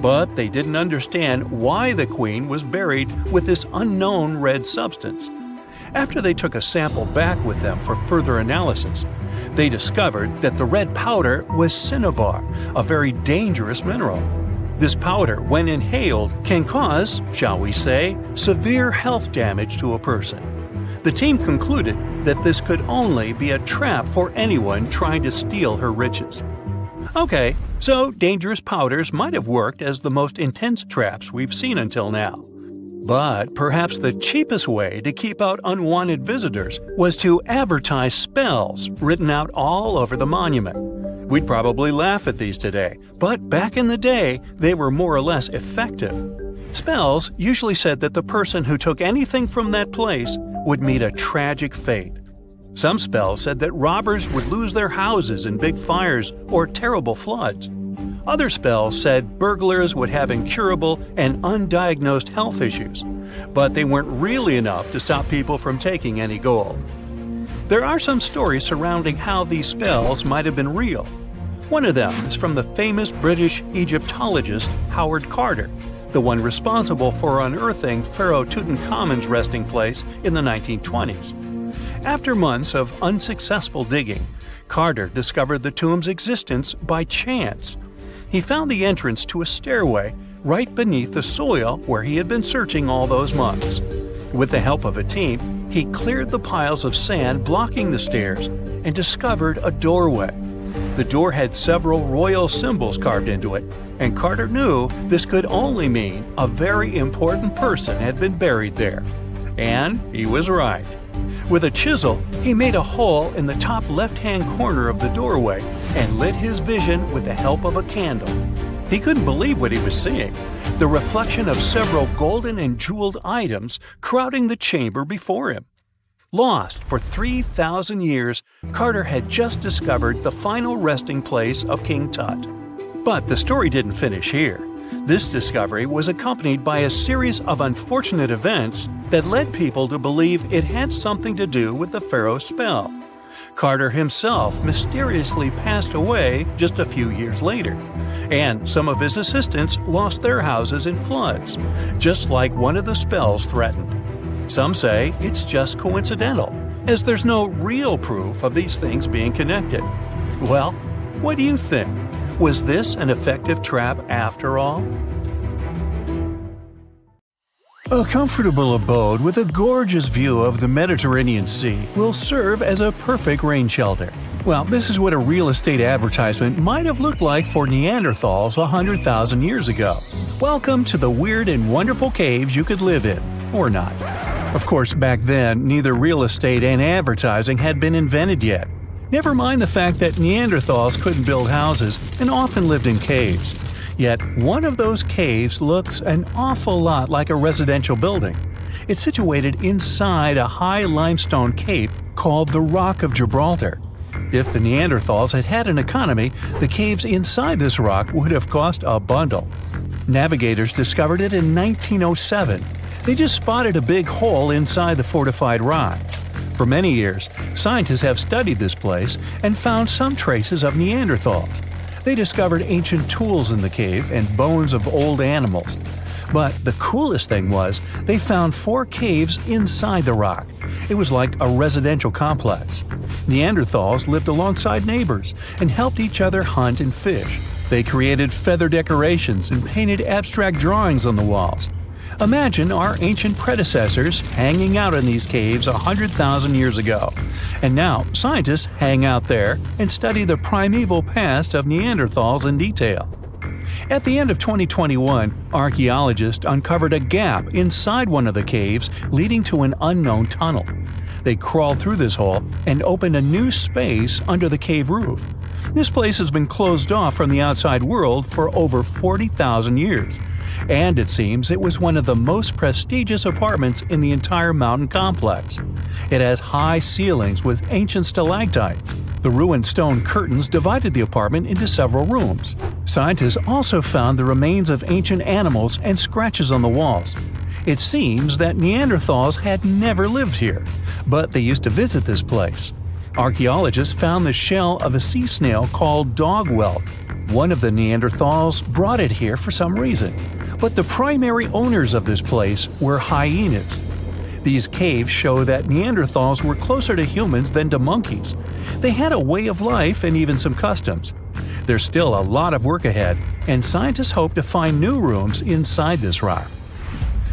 But they didn't understand why the Queen was buried with this unknown red substance. After they took a sample back with them for further analysis, they discovered that the red powder was cinnabar, a very dangerous mineral. This powder, when inhaled, can cause, shall we say, severe health damage to a person. The team concluded that this could only be a trap for anyone trying to steal her riches. Okay, so dangerous powders might have worked as the most intense traps we've seen until now. But perhaps the cheapest way to keep out unwanted visitors was to advertise spells written out all over the monument. We'd probably laugh at these today, but back in the day, they were more or less effective. Spells usually said that the person who took anything from that place would meet a tragic fate. Some spells said that robbers would lose their houses in big fires or terrible floods. Other spells said burglars would have incurable and undiagnosed health issues, but they weren't really enough to stop people from taking any gold. There are some stories surrounding how these spells might have been real. One of them is from the famous British Egyptologist Howard Carter, the one responsible for unearthing Pharaoh Tutankhamun's resting place in the 1920s. After months of unsuccessful digging, Carter discovered the tomb's existence by chance. He found the entrance to a stairway right beneath the soil where he had been searching all those months. With the help of a team, he cleared the piles of sand blocking the stairs and discovered a doorway. The door had several royal symbols carved into it, and Carter knew this could only mean a very important person had been buried there. And he was right. With a chisel, he made a hole in the top left-hand corner of the doorway and lit his vision with the help of a candle. He couldn't believe what he was seeing, the reflection of several golden and jeweled items crowding the chamber before him. Lost for 3,000 years, Carter had just discovered the final resting place of King Tut. But the story didn't finish here. This discovery was accompanied by a series of unfortunate events that led people to believe it had something to do with the pharaoh's spell. Carter himself mysteriously passed away just a few years later, and some of his assistants lost their houses in floods, just like one of the spells threatened. Some say it's just coincidental, as there's no real proof of these things being connected. Well, what do you think? Was this an effective trap after all? A comfortable abode with a gorgeous view of the Mediterranean Sea will serve as a perfect rain shelter. Well, this is what a real estate advertisement might have looked like for Neanderthals 100,000 years ago. Welcome to the weird and wonderful caves you could live in, or not. Of course, back then, neither real estate and advertising had been invented yet. Never mind the fact that Neanderthals couldn't build houses and often lived in caves. Yet, one of those caves looks an awful lot like a residential building. It's situated inside a high limestone cape called the Rock of Gibraltar. If the Neanderthals had had an economy, the caves inside this rock would have cost a bundle. Navigators discovered it in 1907. They just spotted a big hole inside the fortified rock. For many years, scientists have studied this place and found some traces of Neanderthals. They discovered ancient tools in the cave and bones of old animals. But the coolest thing was, they found 4 caves inside the rock. It was like a residential complex. Neanderthals lived alongside neighbors and helped each other hunt and fish. They created feather decorations and painted abstract drawings on the walls. Imagine our ancient predecessors hanging out in these caves 100,000 years ago. And now, scientists hang out there and study the primeval past of Neanderthals in detail. At the end of 2021, archaeologists uncovered a gap inside one of the caves leading to an unknown tunnel. They crawled through this hole and opened a new space under the cave roof. This place has been closed off from the outside world for over 40,000 years. And it seems it was one of the most prestigious apartments in the entire mountain complex. It has high ceilings with ancient stalactites. The ruined stone curtains divided the apartment into several rooms. Scientists also found the remains of ancient animals and scratches on the walls. It seems that Neanderthals had never lived here, but they used to visit this place. Archaeologists found the shell of a sea snail called dog whelk. One of the Neanderthals brought it here for some reason, but the primary owners of this place were hyenas. These caves show that Neanderthals were closer to humans than to monkeys. They had a way of life and even some customs. There's still a lot of work ahead, and scientists hope to find new rooms inside this rock.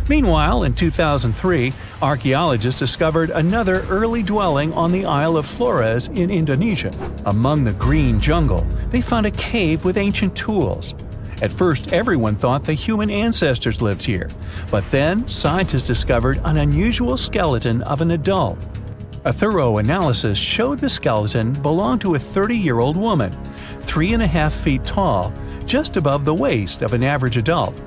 Meanwhile, in 2003, archaeologists discovered another early dwelling on the Isle of Flores in Indonesia. Among the green jungle, they found a cave with ancient tools. At first, everyone thought the human ancestors lived here, but then scientists discovered an unusual skeleton of an adult. A thorough analysis showed the skeleton belonged to a 30-year-old woman, 3.5 feet tall, just above the waist of an average adult.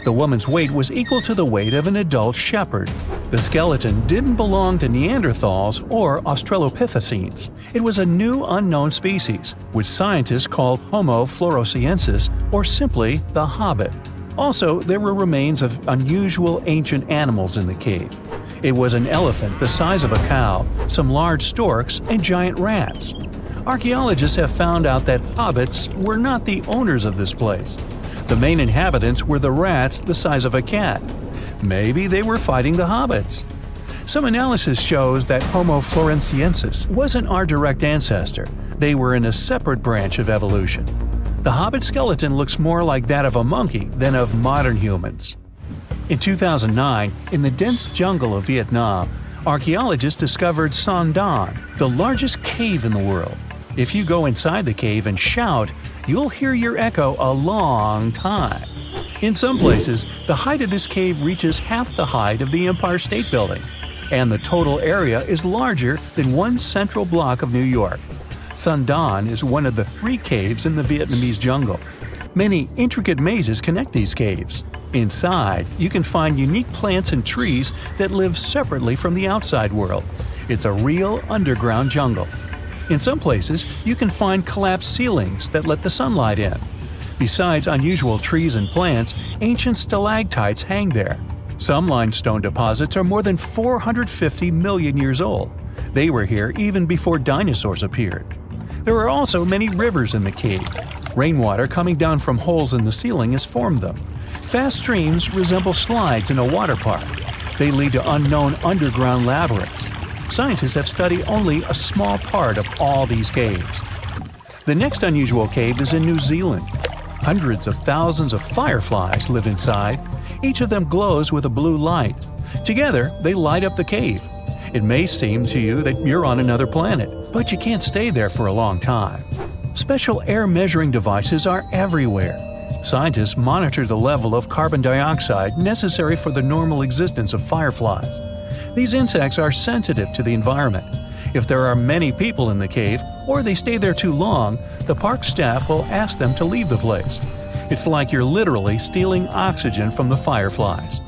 The woman's weight was equal to the weight of an adult shepherd. The skeleton didn't belong to Neanderthals or Australopithecines. It was a new unknown species, which scientists called Homo floresiensis, or simply the Hobbit. Also, there were remains of unusual ancient animals in the cave. It was an elephant the size of a cow, some large storks, and giant rats. Archaeologists have found out that hobbits were not the owners of this place. The main inhabitants were the rats the size of a cat. Maybe they were fighting the hobbits. Some analysis shows that Homo floresiensis wasn't our direct ancestor. They were in a separate branch of evolution. The hobbit skeleton looks more like that of a monkey than of modern humans. In 2009, in the dense jungle of Vietnam, archaeologists discovered Son Don, the largest cave in the world. If you go inside the cave and shout, you'll hear your echo a long time. In some places, the height of this cave reaches half the height of the Empire State Building, and the total area is larger than one central block of New York. Son Don is one of the 3 caves in the Vietnamese jungle. Many intricate mazes connect these caves. Inside, you can find unique plants and trees that live separately from the outside world. It's a real underground jungle. In some places, you can find collapsed ceilings that let the sunlight in. Besides unusual trees and plants, ancient stalactites hang there. Some limestone deposits are more than 450 million years old. They were here even before dinosaurs appeared. There are also many rivers in the cave. Rainwater coming down from holes in the ceiling has formed them. Fast streams resemble slides in a water park. They lead to unknown underground labyrinths. Scientists have studied only a small part of all these caves. The next unusual cave is in New Zealand. Hundreds of thousands of fireflies live inside. Each of them glows with a blue light. Together, they light up the cave. It may seem to you that you're on another planet, but you can't stay there for a long time. Special air measuring devices are everywhere. Scientists monitor the level of carbon dioxide necessary for the normal existence of fireflies. These insects are sensitive to the environment. If there are many people in the cave, or they stay there too long, the park staff will ask them to leave the place. It's like you're literally stealing oxygen from the fireflies.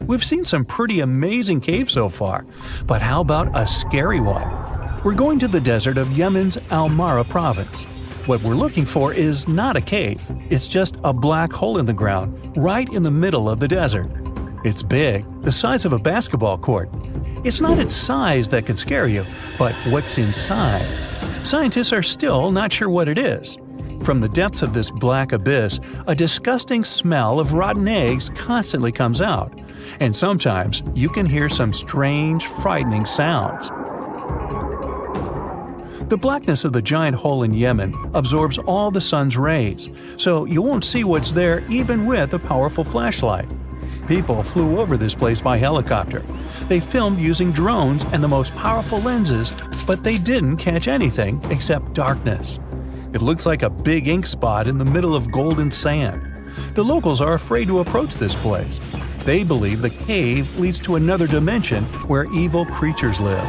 We've seen some pretty amazing caves so far, but how about a scary one? We're going to the desert of Yemen's Al-Mara province. What we're looking for is not a cave, it's just a black hole in the ground, right in the middle of the desert. It's big, the size of a basketball court. It's not its size that could scare you, but what's inside. Scientists are still not sure what it is. From the depths of this black abyss, a disgusting smell of rotten eggs constantly comes out, and sometimes you can hear some strange, frightening sounds. The blackness of the giant hole in Yemen absorbs all the sun's rays, so you won't see what's there even with a powerful flashlight. People flew over this place by helicopter. They filmed using drones and the most powerful lenses, but they didn't catch anything except darkness. It looks like a big ink spot in the middle of golden sand. The locals are afraid to approach this place. They believe the cave leads to another dimension where evil creatures live.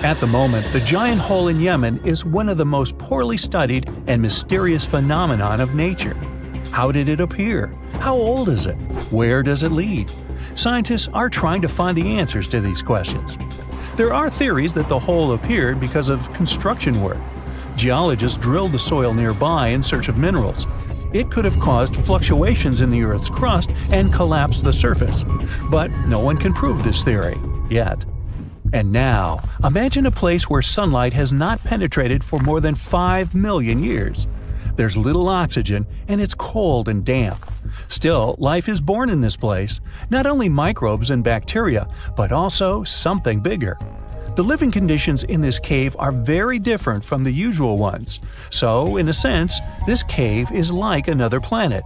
At the moment, the giant hole in Yemen is one of the most poorly studied and mysterious phenomenon of nature. How did it appear? How old is it? Where does it lead? Scientists are trying to find the answers to these questions. There are theories that the hole appeared because of construction work. Geologists drilled the soil nearby in search of minerals. It could have caused fluctuations in the Earth's crust and collapsed the surface. But no one can prove this theory, yet. And now, imagine a place where sunlight has not penetrated for more than 5 million years. There's little oxygen, and it's cold and damp. Still, life is born in this place, not only microbes and bacteria, but also something bigger. The living conditions in this cave are very different from the usual ones, so, in a sense, this cave is like another planet.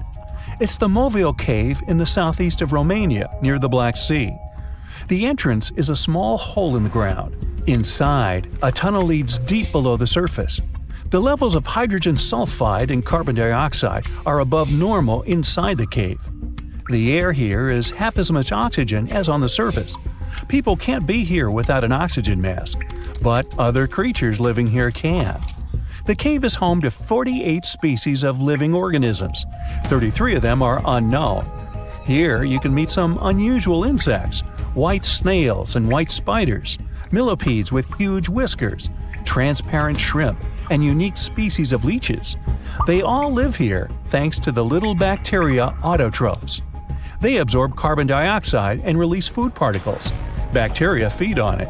It's the Movil Cave in the southeast of Romania, near the Black Sea. The entrance is a small hole in the ground. Inside, a tunnel leads deep below the surface. The levels of hydrogen sulfide and carbon dioxide are above normal inside the cave. The air here is half as much oxygen as on the surface. People can't be here without an oxygen mask, but other creatures living here can. The cave is home to 48 species of living organisms. 33 of them are unknown. Here you can meet some unusual insects, white snails and white spiders, millipedes with huge whiskers, transparent shrimp, and unique species of leeches. They all live here thanks to the little bacteria autotrophs. They absorb carbon dioxide and release food particles. Bacteria feed on it.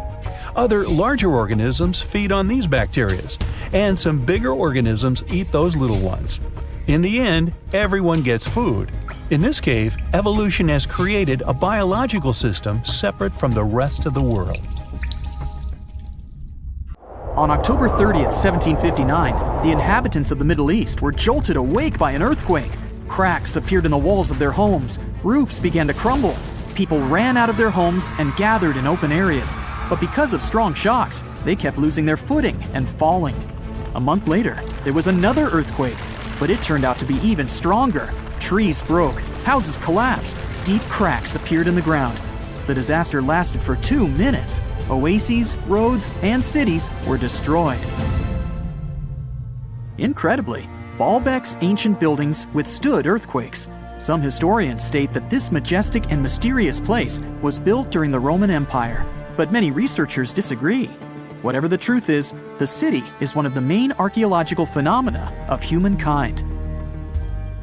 Other larger organisms feed on these bacteria, and some bigger organisms eat those little ones. In the end, everyone gets food. In this cave, evolution has created a biological system separate from the rest of the world. On October 30th, 1759, the inhabitants of the Middle East were jolted awake by an earthquake. Cracks appeared in the walls of their homes, roofs began to crumble. People ran out of their homes and gathered in open areas. But because of strong shocks, they kept losing their footing and falling. A month later, there was another earthquake, but it turned out to be even stronger. Trees broke, houses collapsed, deep cracks appeared in the ground. The disaster lasted for 2 minutes. Oases, roads, and cities were destroyed. Incredibly, Baalbek's ancient buildings withstood earthquakes. Some historians state that this majestic and mysterious place was built during the Roman Empire, but many researchers disagree. Whatever the truth is, the city is one of the main archaeological phenomena of humankind.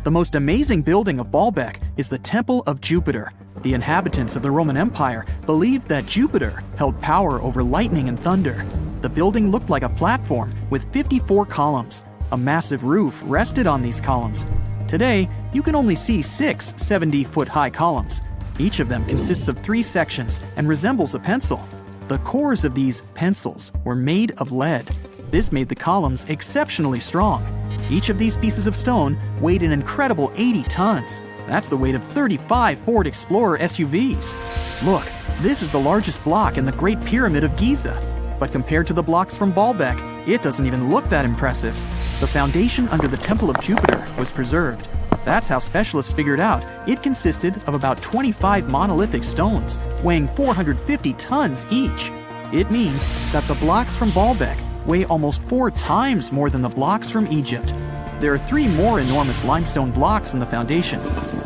The most amazing building of Baalbek is the Temple of Jupiter. The inhabitants of the Roman Empire believed that Jupiter held power over lightning and thunder. The building looked like a platform with 54 columns. A massive roof rested on these columns. Today, you can only see 6 70-foot-high columns. Each of them consists of 3 sections and resembles a pencil. The cores of these pencils were made of lead. This made the columns exceptionally strong. Each of these pieces of stone weighed an incredible 80 tons. That's the weight of 35 Ford Explorer SUVs. Look, this is the largest block in the Great Pyramid of Giza. But compared to the blocks from Baalbek, it doesn't even look that impressive. The foundation under the Temple of Jupiter was preserved. That's how specialists figured out it consisted of about 25 monolithic stones, weighing 450 tons each. It means that the blocks from Baalbek weigh almost 4 times more than the blocks from Egypt. There are 3 more enormous limestone blocks in the foundation.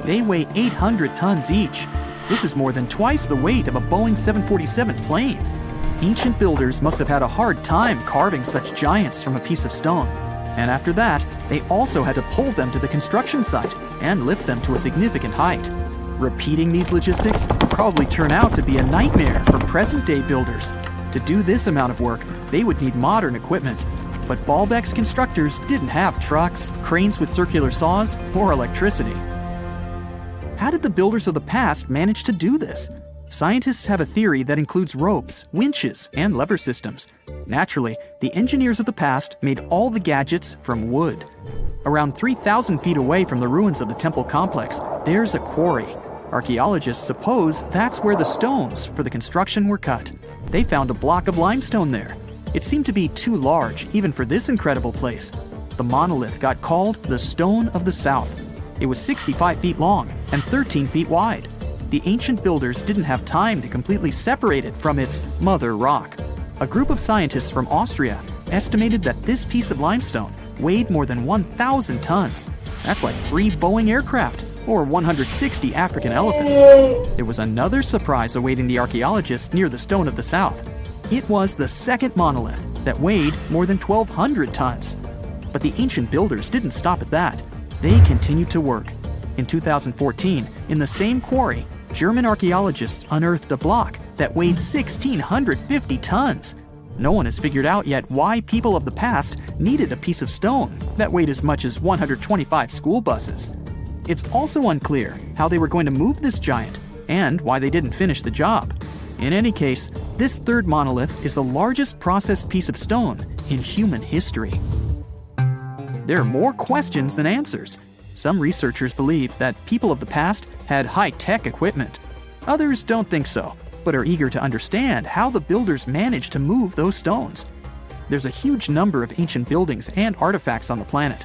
They weigh 800 tons each. This is more than twice the weight of a Boeing 747 plane. Ancient builders must have had a hard time carving such giants from a piece of stone. And after that, they also had to pull them to the construction site and lift them to a significant height. Repeating these logistics would probably turn out to be a nightmare for present-day builders. To do this amount of work, they would need modern equipment. But Baalbek's constructors didn't have trucks, cranes with circular saws, or electricity. How did the builders of the past manage to do this? Scientists have a theory that includes ropes, winches, and lever systems. Naturally, the engineers of the past made all the gadgets from wood. Around 3,000 feet away from the ruins of the temple complex, there's a quarry. Archaeologists suppose that's where the stones for the construction were cut. They found a block of limestone there. It seemed to be too large even for this incredible place. The monolith got called the Stone of the South. It was 65 feet long and 13 feet wide. The ancient builders didn't have time to completely separate it from its mother rock. A group of scientists from Austria estimated that this piece of limestone weighed more than 1,000 tons. That's like 3 Boeing aircraft or 160 African elephants. There was another surprise awaiting the archaeologists near the Stone of the South. It was the second monolith that weighed more than 1,200 tons. But the ancient builders didn't stop at that. They continued to work. In 2014, in the same quarry, German archaeologists unearthed a block that weighed 1,650 tons. No one has figured out yet why people of the past needed a piece of stone that weighed as much as 125 school buses. It's also unclear how they were going to move this giant and why they didn't finish the job. In any case, this third monolith is the largest processed piece of stone in human history. There are more questions than answers. Some researchers believe that people of the past had high-tech equipment. Others don't think so, but are eager to understand how the builders managed to move those stones. There's a huge number of ancient buildings and artifacts on the planet.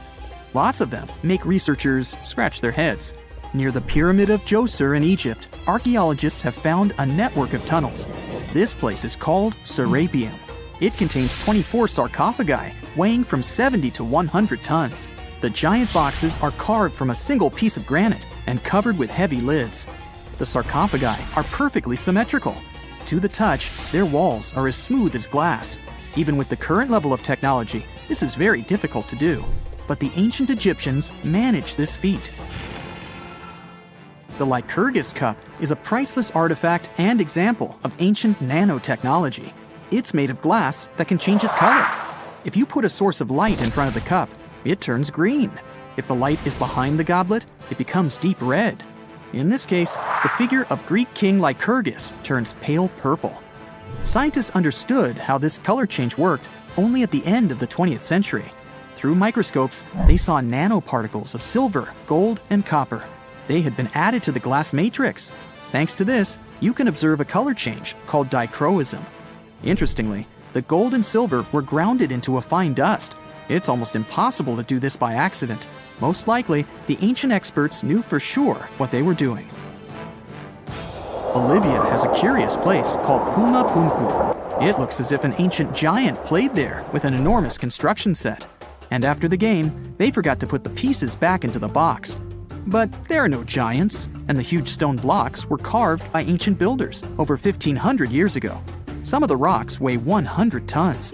Lots of them make researchers scratch their heads. Near the Pyramid of Djoser in Egypt, archaeologists have found a network of tunnels. This place is called Serapeum. It contains 24 sarcophagi weighing from 70 to 100 tons. The giant boxes are carved from a single piece of granite and covered with heavy lids. The sarcophagi are perfectly symmetrical. To the touch, their walls are as smooth as glass. Even with the current level of technology, this is very difficult to do. But the ancient Egyptians managed this feat. The Lycurgus cup is a priceless artifact and example of ancient nanotechnology. It's made of glass that can change its color. If you put a source of light in front of the cup, it turns green. If the light is behind the goblet, it becomes deep red. In this case, the figure of Greek king Lycurgus turns pale purple. Scientists understood how this color change worked only at the end of the 20th century. Through microscopes, they saw nanoparticles of silver, gold, and copper. They had been added to the glass matrix. Thanks to this, you can observe a color change called dichroism. Interestingly, the gold and silver were grounded into a fine dust. It's almost impossible to do this by accident. Most likely, the ancient experts knew for sure what they were doing. Bolivia has a curious place called Puma Punku. It looks as if an ancient giant played there with an enormous construction set. And after the game, they forgot to put the pieces back into the box. But there are no giants, and the huge stone blocks were carved by ancient builders over 1,500 years ago. Some of the rocks weigh 100 tons.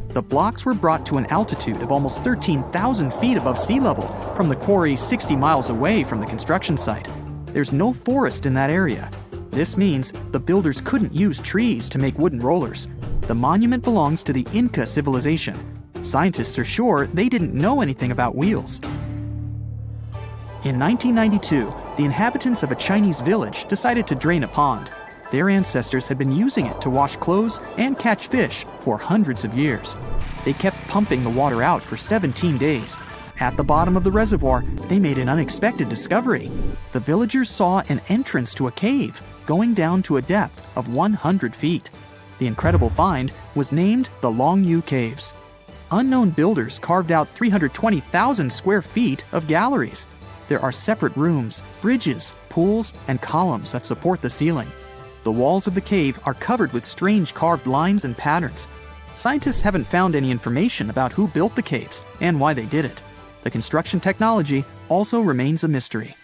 The blocks were brought to an altitude of almost 13,000 feet above sea level from the quarry 60 miles away from the construction site. There's no forest in that area. This means the builders couldn't use trees to make wooden rollers. The monument belongs to the Inca civilization. Scientists are sure they didn't know anything about wheels. In 1992, the inhabitants of a Chinese village decided to drain a pond. Their ancestors had been using it to wash clothes and catch fish for hundreds of years. They kept pumping the water out for 17 days. At the bottom of the reservoir, they made an unexpected discovery. The villagers saw an entrance to a cave going down to a depth of 100 feet. The incredible find was named the Longyu Caves. Unknown builders carved out 320,000 square feet of galleries. There are separate rooms, bridges, pools, and columns that support the ceiling. The walls of the cave are covered with strange carved lines and patterns. Scientists haven't found any information about who built the caves and why they did it. The construction technology also remains a mystery.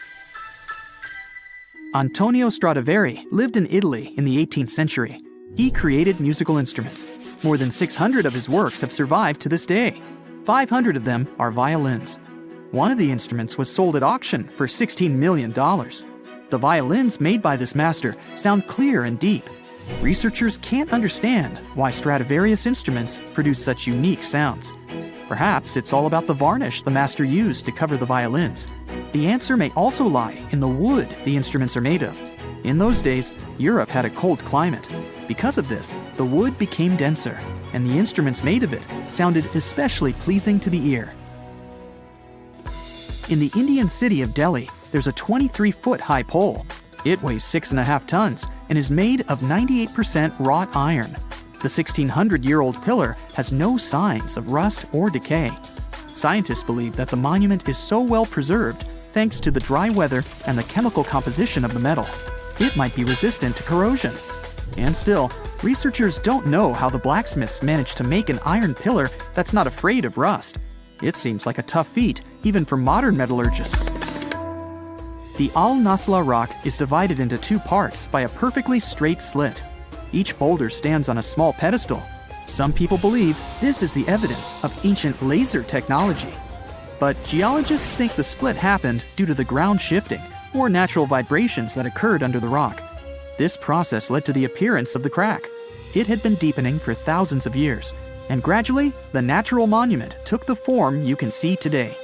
Antonio Stradivari lived in Italy in the 18th century. He created musical instruments. More than 600 of his works have survived to this day. 500 of them are violins. One of the instruments was sold at auction for $16 million. The violins made by this master sound clear and deep. Researchers can't understand why Stradivarius instruments produce such unique sounds. Perhaps it's all about the varnish the master used to cover the violins. The answer may also lie in the wood the instruments are made of. In those days, Europe had a cold climate. Because of this, the wood became denser, and the instruments made of it sounded especially pleasing to the ear. In the Indian city of Delhi, there's a 23-foot-high pole. It weighs 6.5 tons and is made of 98% wrought iron. The 1,600-year-old pillar has no signs of rust or decay. Scientists believe that the monument is so well preserved thanks to the dry weather and the chemical composition of the metal. It might be resistant to corrosion. And still, researchers don't know how the blacksmiths managed to make an iron pillar that's not afraid of rust. It seems like a tough feat, even for modern metallurgists. The Al-Nasla rock is divided into two parts by a perfectly straight slit. Each boulder stands on a small pedestal. Some people believe this is the evidence of ancient laser technology. But geologists think the split happened due to the ground shifting or natural vibrations that occurred under the rock. This process led to the appearance of the crack. It had been deepening for thousands of years, and gradually, the natural monument took the form you can see today.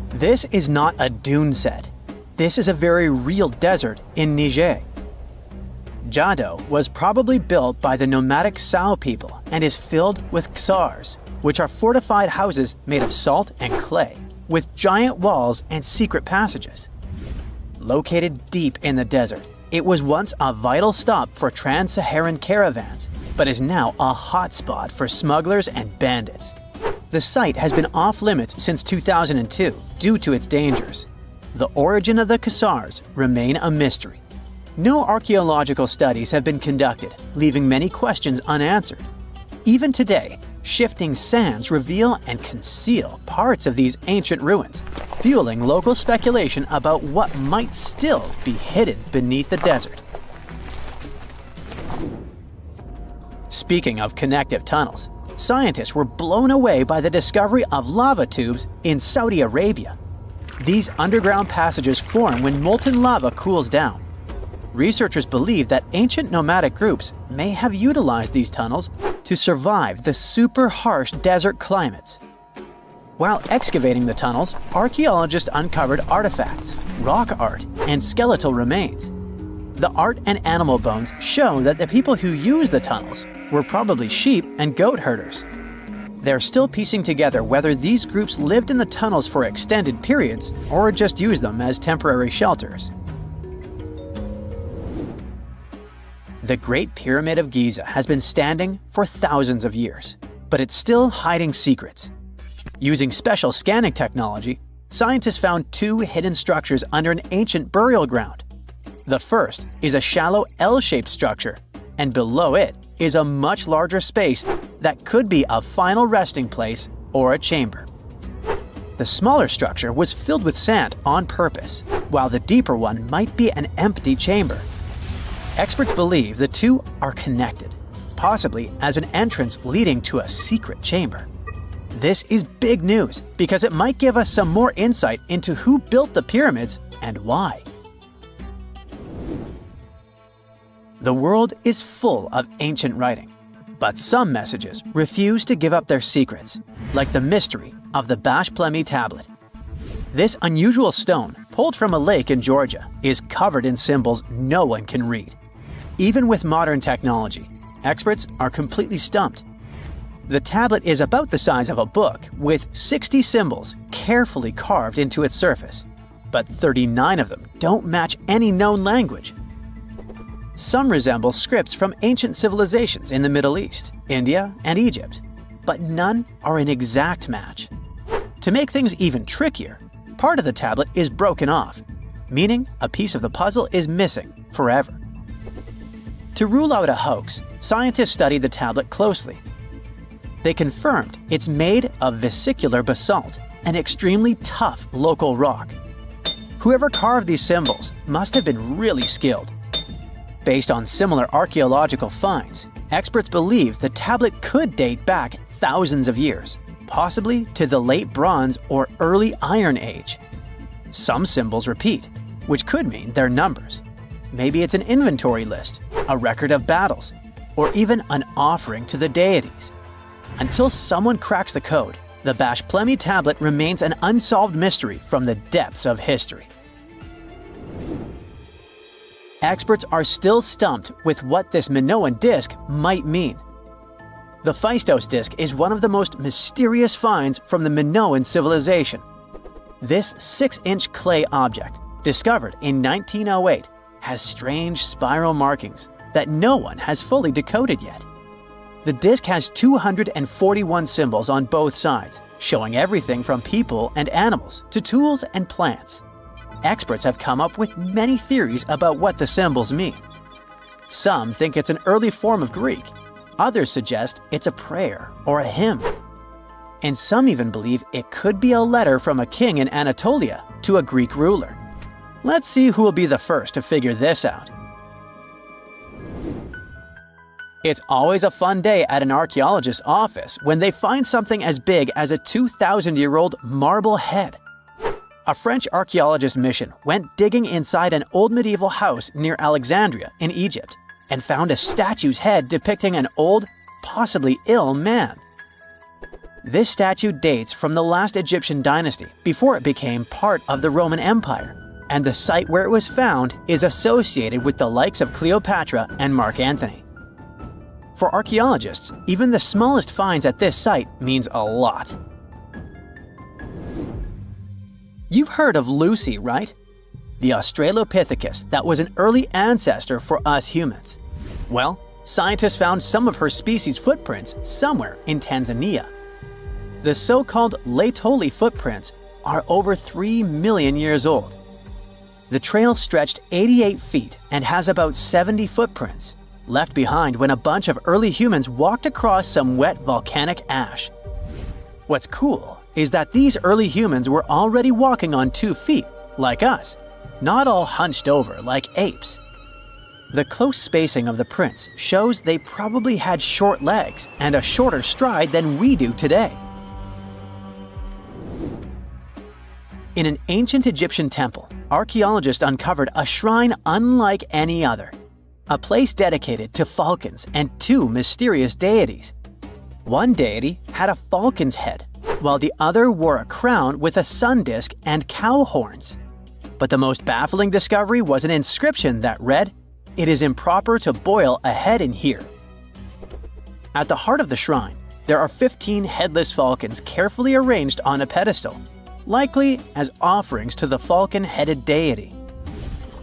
This is not a dune set. This is a very real desert in Niger. Jado was probably built by the nomadic Sao people and is filled with ksars, which are fortified houses made of salt and clay, with giant walls and secret passages. Located deep in the desert, it was once a vital stop for trans-Saharan caravans, but is now a hotspot for smugglers and bandits. The site has been off-limits since 2002 due to its dangers. The origin of the ksars remain a mystery. No archaeological studies have been conducted, leaving many questions unanswered. Even today, shifting sands reveal and conceal parts of these ancient ruins, fueling local speculation about what might still be hidden beneath the desert. Speaking of connective tunnels, scientists were blown away by the discovery of lava tubes in Saudi Arabia. These underground passages form when molten lava cools down. Researchers believe that ancient nomadic groups may have utilized these tunnels to survive the super harsh desert climates. While excavating the tunnels, archaeologists uncovered artifacts, rock art, and skeletal remains. The art and animal bones show that the people who used the tunnels were probably sheep and goat herders. They're still piecing together whether these groups lived in the tunnels for extended periods or just used them as temporary shelters. The Great Pyramid of Giza has been standing for thousands of years, but it's still hiding secrets. Using special scanning technology, scientists found two hidden structures under an ancient burial ground. The first is a shallow L-shaped structure, and below it is a much larger space that could be a final resting place or a chamber. The smaller structure was filled with sand on purpose, while the deeper one might be an empty chamber. Experts believe the two are connected, possibly as an entrance leading to a secret chamber. This is big news because it might give us some more insight into who built the pyramids and why. The world is full of ancient writing, but some messages refuse to give up their secrets, like the mystery of the Bash Plemi tablet. This unusual stone, pulled from a lake in Georgia, is covered in symbols no one can read. Even with modern technology, experts are completely stumped. The tablet is about the size of a book, with 60 symbols carefully carved into its surface, but 39 of them don't match any known language. Some resemble scripts from ancient civilizations in the Middle East, India, and Egypt, but none are an exact match. To make things even trickier, part of the tablet is broken off, meaning a piece of the puzzle is missing forever. To rule out a hoax, scientists studied the tablet closely. They confirmed it's made of vesicular basalt, an extremely tough local rock. Whoever carved these symbols must have been really skilled. Based on similar archaeological finds, experts believe the tablet could date back thousands of years, possibly to the Late Bronze or Early Iron Age. Some symbols repeat, which could mean their numbers. Maybe it's an inventory list, a record of battles, or even an offering to the deities. Until someone cracks the code, the Bashplemi tablet remains an unsolved mystery from the depths of history. Experts are still stumped with what this Minoan disc might mean. The Phaistos disc is one of the most mysterious finds from the Minoan civilization. This 6-inch clay object, discovered in 1908, has strange spiral markings that no one has fully decoded yet. The disc has 241 symbols on both sides, showing everything from people and animals to tools and plants. Experts have come up with many theories about what the symbols mean. Some think it's an early form of Greek. Others suggest it's a prayer or a hymn. And some even believe it could be a letter from a king in Anatolia to a Greek ruler. Let's see who will be the first to figure this out. It's always a fun day at an archaeologist's office when they find something as big as a 2,000-year-old marble head. A French archaeologist mission went digging inside an old medieval house near Alexandria in Egypt and found a statue's head depicting an old, possibly ill man. This statue dates from the last Egyptian dynasty before it became part of the Roman Empire, and the site where it was found is associated with the likes of Cleopatra and Mark Antony. For archaeologists, even the smallest finds at this site means a lot. You've heard of Lucy, right? The Australopithecus that was an early ancestor for us humans. Well, scientists found some of her species' footprints somewhere in Tanzania. The so-called Laetoli footprints are over 3 million years old. The trail stretched 88 feet and has about 70 footprints, left behind when a bunch of early humans walked across some wet volcanic ash. What's cool is that these early humans were already walking on 2 feet, like us, not all hunched over like apes. The close spacing of the prints shows they probably had short legs and a shorter stride than we do today. In an ancient Egyptian temple, archaeologists uncovered a shrine unlike any other, a place dedicated to falcons and 2 mysterious deities. One deity had a falcon's head, while the other wore a crown with a sun disk and cow horns. But the most baffling discovery was an inscription that read, "It is improper to boil a head in here." At the heart of the shrine, there are 15 headless falcons carefully arranged on a pedestal, likely as offerings to the falcon-headed deity.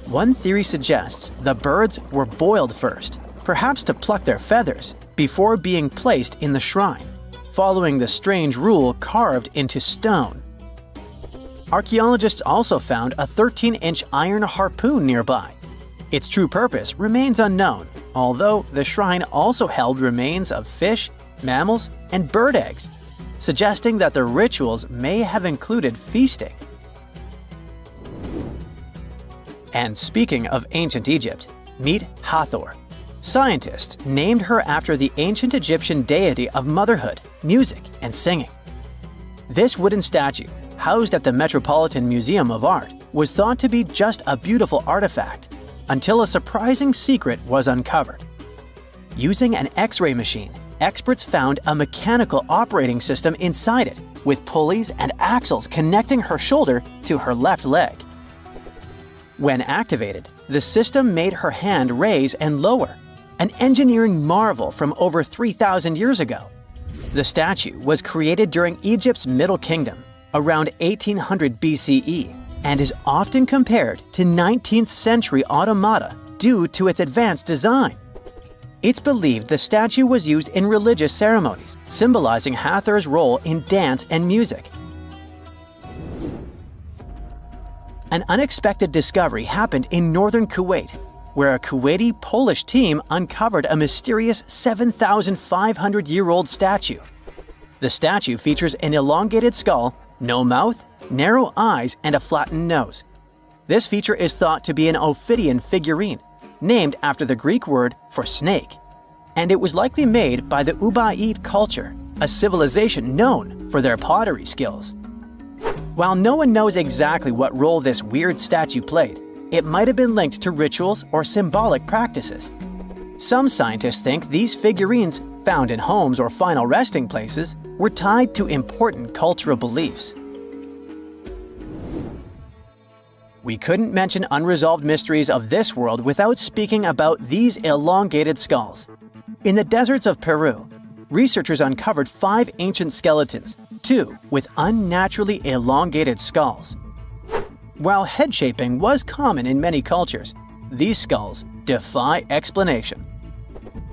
One theory suggests the birds were boiled first, perhaps to pluck their feathers, before being placed in the shrine, following the strange rule carved into stone. Archaeologists also found a 13-inch iron harpoon nearby. Its true purpose remains unknown, although the shrine also held remains of fish, mammals, and bird eggs, suggesting that the rituals may have included feasting. And speaking of ancient Egypt, meet Hathor. Scientists named her after the ancient Egyptian deity of motherhood, music, and singing. This wooden statue, housed at the Metropolitan Museum of Art, was thought to be just a beautiful artifact, until a surprising secret was uncovered. Using an X-ray machine, experts found a mechanical operating system inside it, with pulleys and axles connecting her shoulder to her left leg. When activated, the system made her hand raise and lower, an engineering marvel from over 3,000 years ago. The statue was created during Egypt's Middle Kingdom, around 1800 BCE, and is often compared to 19th century automata due to its advanced design. It's believed the statue was used in religious ceremonies, symbolizing Hathor's role in dance and music. An unexpected discovery happened in northern Kuwait, where a Kuwaiti-Polish team uncovered a mysterious 7,500-year-old statue. The statue features an elongated skull, no mouth, narrow eyes, and a flattened nose. This feature is thought to be an Ophidian figurine, named after the Greek word for snake, and it was likely made by the Ubaid culture, a civilization known for their pottery skills. While no one knows exactly what role this weird statue played, it might have been linked to rituals or symbolic practices. Some scientists think these figurines, found in homes or final resting places, were tied to important cultural beliefs. We couldn't mention unresolved mysteries of this world without speaking about these elongated skulls. In the deserts of Peru, researchers uncovered 5 ancient skeletons, 2 with unnaturally elongated skulls. While head shaping was common in many cultures, these skulls defy explanation.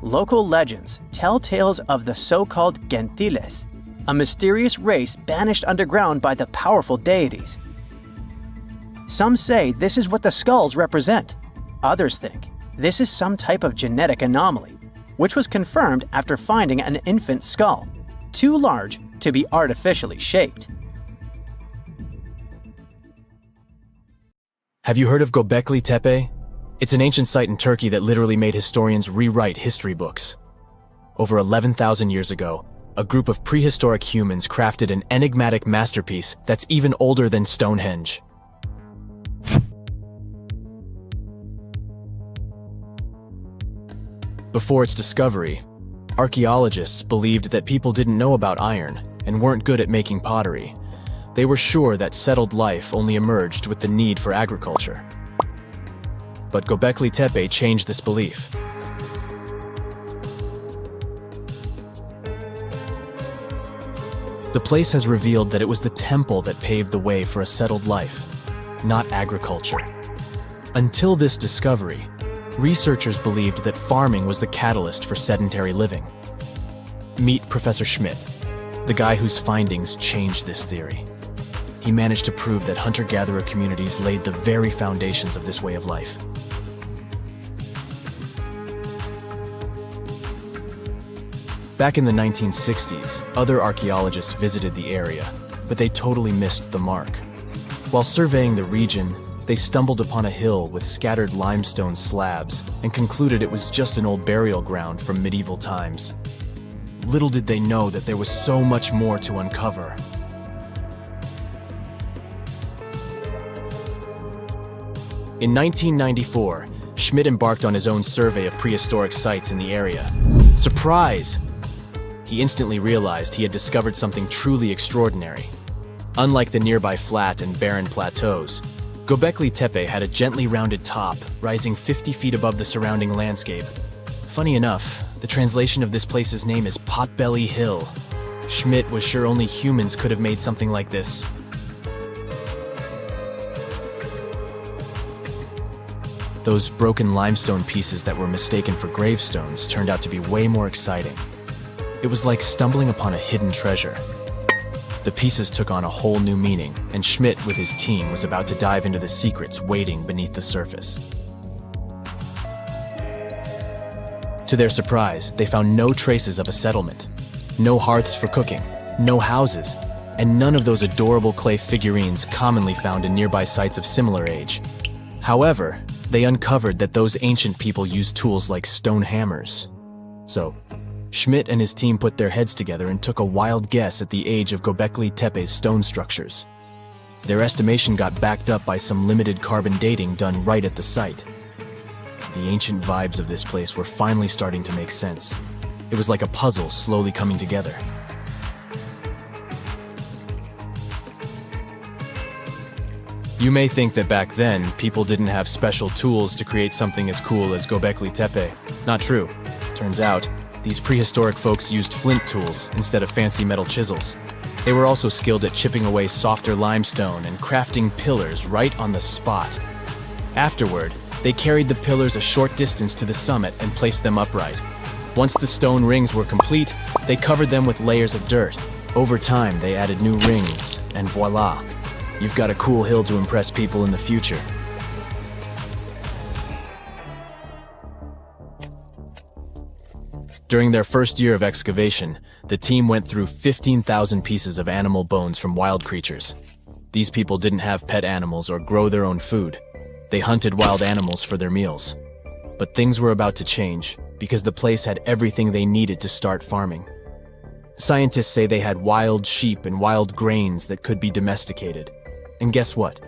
Local legends tell tales of the so-called gentiles, a mysterious race banished underground by the powerful deities. Some say this is what the skulls represent. Others think this is some type of genetic anomaly, which was confirmed after finding an infant skull, too large to be artificially shaped. Have you heard of Göbekli Tepe? It's an ancient site in Turkey that literally made historians rewrite history books. Over 11,000 years ago, a group of prehistoric humans crafted an enigmatic masterpiece that's even older than Stonehenge. Before its discovery, archaeologists believed that people didn't know about iron and weren't good at making pottery. They were sure that settled life only emerged with the need for agriculture. But Göbekli Tepe changed this belief. The place has revealed that it was the temple that paved the way for a settled life, not agriculture. Until this discovery, researchers believed that farming was the catalyst for sedentary living. Meet Professor Schmidt, the guy whose findings changed this theory. He managed to prove that hunter-gatherer communities laid the very foundations of this way of life. Back in the 1960s, other archaeologists visited the area, but they totally missed the mark. While surveying the region, they stumbled upon a hill with scattered limestone slabs and concluded it was just an old burial ground from medieval times. Little did they know that there was so much more to uncover. In 1994, Schmidt embarked on his own survey of prehistoric sites in the area. Surprise! He instantly realized he had discovered something truly extraordinary. Unlike the nearby flat and barren plateaus, Göbekli Tepe had a gently rounded top, rising 50 feet above the surrounding landscape. Funny enough, the translation of this place's name is Potbelly Hill. Schmidt was sure only humans could have made something like this. Those broken limestone pieces that were mistaken for gravestones turned out to be way more exciting. It was like stumbling upon a hidden treasure. The pieces took on a whole new meaning, and Schmidt with his team was about to dive into the secrets waiting beneath the surface. To their surprise, they found no traces of a settlement, no hearths for cooking, no houses, and none of those adorable clay figurines commonly found in nearby sites of similar age. However, they uncovered that those ancient people used tools like stone hammers. So, Schmidt and his team put their heads together and took a wild guess at the age of Göbekli Tepe's stone structures. Their estimation got backed up by some limited carbon dating done right at the site. The ancient vibes of this place were finally starting to make sense. It was like a puzzle slowly coming together. You may think that back then, people didn't have special tools to create something as cool as Göbekli Tepe. Not true. Turns out, these prehistoric folks used flint tools instead of fancy metal chisels. They were also skilled at chipping away softer limestone and crafting pillars right on the spot. Afterward, they carried the pillars a short distance to the summit and placed them upright. Once the stone rings were complete, they covered them with layers of dirt. Over time, they added new rings, and voila! You've got a cool hill to impress people in the future. During their first year of excavation, the team went through 15,000 pieces of animal bones from wild creatures. These people didn't have pet animals or grow their own food. They hunted wild animals for their meals. But things were about to change, because the place had everything they needed to start farming. Scientists say they had wild sheep and wild grains that could be domesticated. And guess what?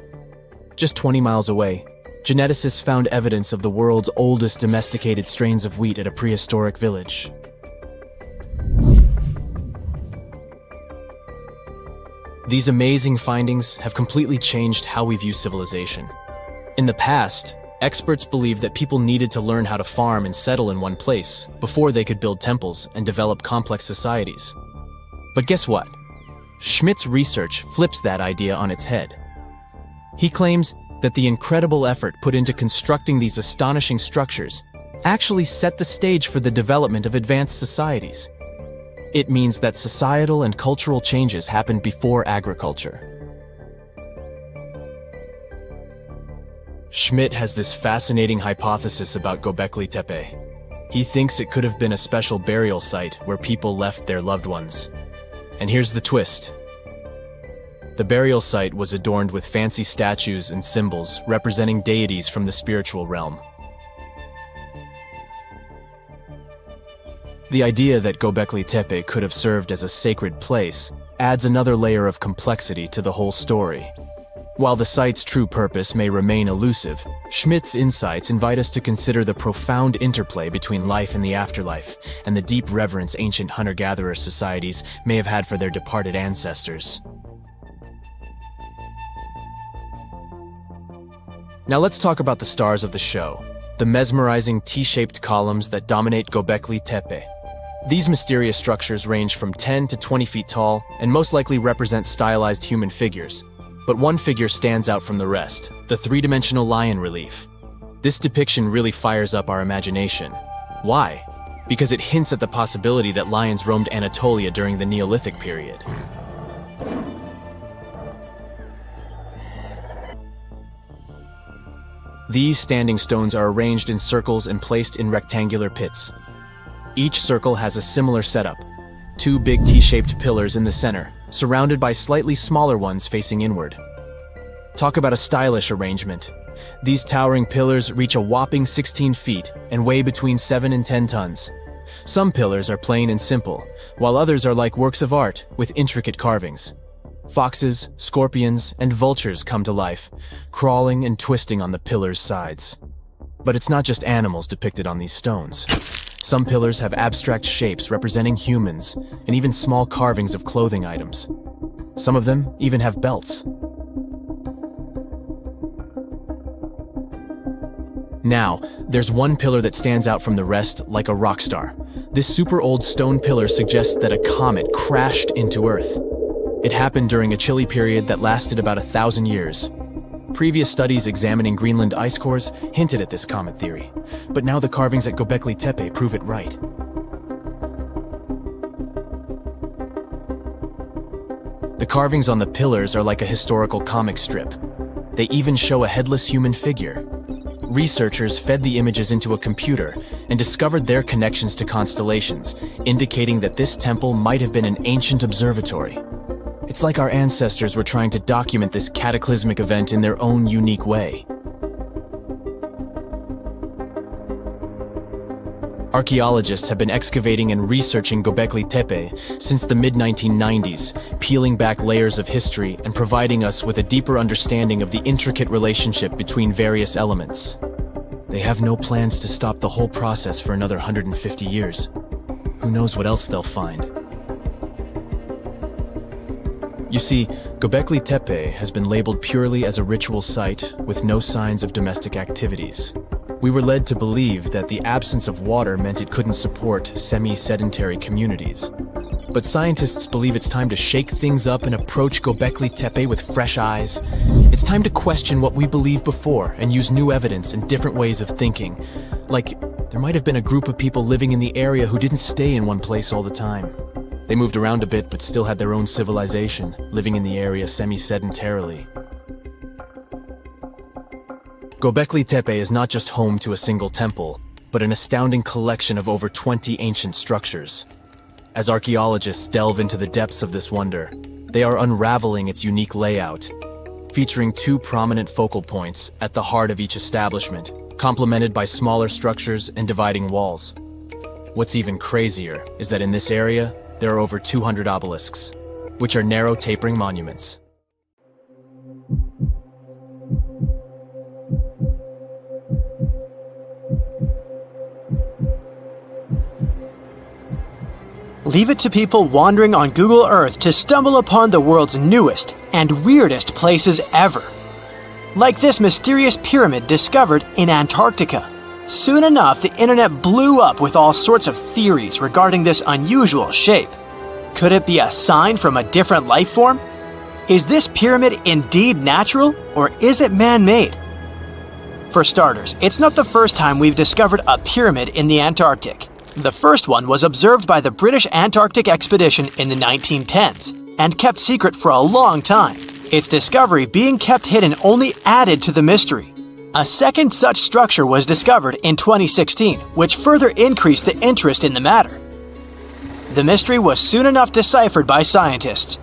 Just 20 miles away, geneticists found evidence of the world's oldest domesticated strains of wheat at a prehistoric village. These amazing findings have completely changed how we view civilization. In the past, experts believed that people needed to learn how to farm and settle in one place before they could build temples and develop complex societies. But guess what? Schmidt's research flips that idea on its head. He claims that the incredible effort put into constructing these astonishing structures actually set the stage for the development of advanced societies. It means that societal and cultural changes happened before agriculture. Schmidt has this fascinating hypothesis about Göbekli Tepe. He thinks it could have been a special burial site where people left their loved ones. And here's the twist. The burial site was adorned with fancy statues and symbols representing deities from the spiritual realm. The idea that Göbekli Tepe could have served as a sacred place adds another layer of complexity to the whole story. While the site's true purpose may remain elusive, Schmidt's insights invite us to consider the profound interplay between life and the afterlife, and the deep reverence ancient hunter-gatherer societies may have had for their departed ancestors. Now let's talk about the stars of the show, the mesmerizing T-shaped columns that dominate Göbekli Tepe. These mysterious structures range from 10 to 20 feet tall and most likely represent stylized human figures. But one figure stands out from the rest, the three-dimensional lion relief. This depiction really fires up our imagination. Why? Because it hints at the possibility that lions roamed Anatolia during the Neolithic period. These standing stones are arranged in circles and placed in rectangular pits. Each circle has a similar setup. Two big T-shaped pillars in the center, surrounded by slightly smaller ones facing inward. Talk about a stylish arrangement. These towering pillars reach a whopping 16 feet and weigh between 7 and 10 tons. Some pillars are plain and simple, while others are like works of art with intricate carvings. Foxes, scorpions, and vultures come to life, crawling and twisting on the pillars' sides. But it's not just animals depicted on these stones. Some pillars have abstract shapes representing humans, and even small carvings of clothing items. Some of them even have belts. Now, there's one pillar that stands out from the rest like a rock star. This super old stone pillar suggests that a comet crashed into Earth. It happened during a chilly period that lasted about 1,000 years. Previous studies examining Greenland ice cores hinted at this comet theory, but now the carvings at Göbekli Tepe prove it right. The carvings on the pillars are like a historical comic strip. They even show a headless human figure. Researchers fed the images into a computer and discovered their connections to constellations, indicating that this temple might have been an ancient observatory. It's like our ancestors were trying to document this cataclysmic event in their own unique way. Archaeologists have been excavating and researching Göbekli Tepe since the mid-1990s, peeling back layers of history and providing us with a deeper understanding of the intricate relationship between various elements. They have no plans to stop the whole process for another 150 years. Who knows what else they'll find? You see, Göbekli Tepe has been labeled purely as a ritual site with no signs of domestic activities. We were led to believe that the absence of water meant it couldn't support semi-sedentary communities. But scientists believe it's time to shake things up and approach Göbekli Tepe with fresh eyes. It's time to question what we believed before and use new evidence and different ways of thinking. Like, there might have been a group of people living in the area who didn't stay in one place all the time. They moved around a bit but still had their own civilization, living in the area semi-sedentarily. Göbekli Tepe is not just home to a single temple, but an astounding collection of over 20 ancient structures. As archaeologists delve into the depths of this wonder, they are unraveling its unique layout, featuring two prominent focal points at the heart of each establishment, complemented by smaller structures and dividing walls. What's even crazier is that in this area, there are over 200 obelisks, which are narrow tapering monuments. Leave it to people wandering on Google Earth to stumble upon the world's newest and weirdest places ever. Like this mysterious pyramid discovered in Antarctica. Soon enough, the internet blew up with all sorts of theories regarding this unusual shape. Could it be a sign from a different life form? Is this pyramid indeed natural, or is it man-made? For starters, it's not the first time we've discovered a pyramid in the Antarctic. The first one was observed by the British Antarctic expedition in the 1910s and kept secret for a long time. Its discovery being kept hidden only added to the mystery. A second such structure was discovered in 2016, which further increased the interest in the matter. The mystery was soon enough deciphered by scientists.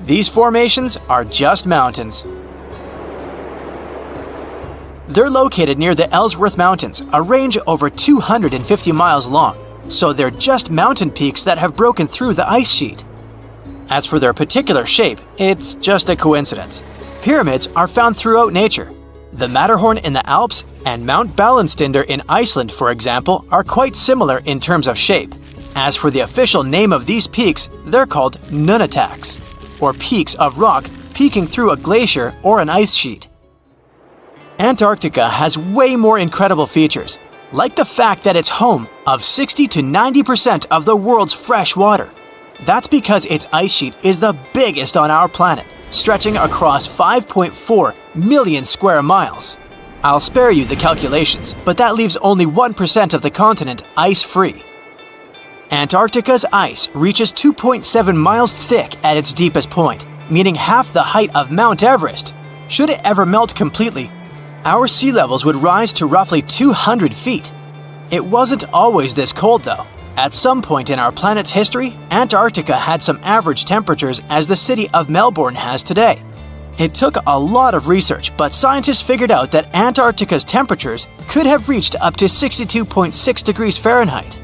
These formations are just mountains. They're located near the Ellsworth Mountains, a range over 250 miles long. So they're just mountain peaks that have broken through the ice sheet. As for their particular shape, it's just a coincidence. Pyramids are found throughout nature. The Matterhorn in the Alps and Mount Ballenstinder in Iceland, for example, are quite similar in terms of shape. As for the official name of these peaks, they're called nunataks, or peaks of rock peeking through a glacier or an ice sheet. Antarctica has way more incredible features, like the fact that it's home of 60 to 90% of the world's fresh water. That's because its ice sheet is the biggest on our planet, stretching across 5.4 million square miles. I'll spare you the calculations, but that leaves only 1% of the continent ice-free. Antarctica's ice reaches 2.7 miles thick at its deepest point, meaning half the height of Mount Everest. Should it ever melt completely, our sea levels would rise to roughly 200 feet. It wasn't always this cold, though. At some point in our planet's history, Antarctica had some average temperatures as the city of Melbourne has today. It took a lot of research, but scientists figured out that Antarctica's temperatures could have reached up to 62.6 degrees Fahrenheit.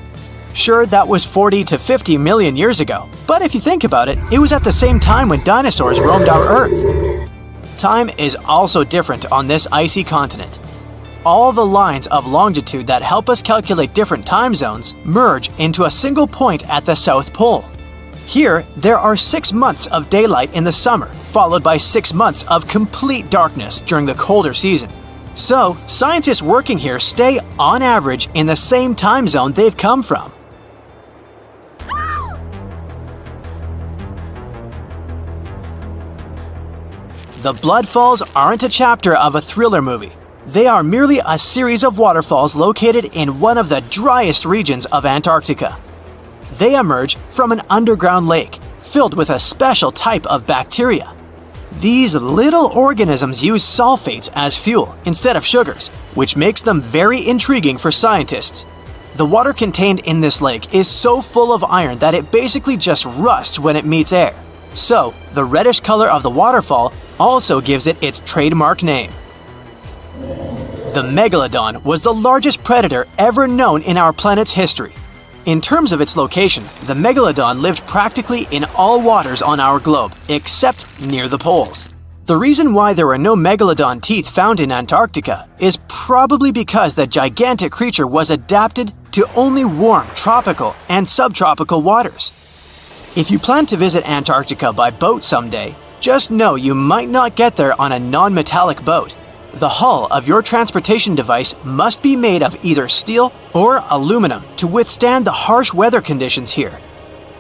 Sure, that was 40 to 50 million years ago, but if you think about it, it was at the same time when dinosaurs roamed our Earth. Time is also different on this icy continent. All the lines of longitude that help us calculate different time zones merge into a single point at the South Pole. Here, there are 6 months of daylight in the summer, followed by 6 months of complete darkness during the colder season. So, scientists working here stay, on average, in the same time zone they've come from. The Blood Falls aren't a chapter of a thriller movie. They are merely a series of waterfalls located in one of the driest regions of Antarctica. They emerge from an underground lake filled with a special type of bacteria. These little organisms use sulfates as fuel instead of sugars, which makes them very intriguing for scientists. The water contained in this lake is so full of iron that it basically just rusts when it meets air. So, the reddish color of the waterfall also gives it its trademark name. The megalodon was the largest predator ever known in our planet's history. In terms of its location, the megalodon lived practically in all waters on our globe, except near the poles. The reason why there were no megalodon teeth found in Antarctica is probably because the gigantic creature was adapted to only warm tropical and subtropical waters. If you plan to visit Antarctica by boat someday, just know you might not get there on a non-metallic boat. The hull of your transportation device must be made of either steel or aluminum to withstand the harsh weather conditions here.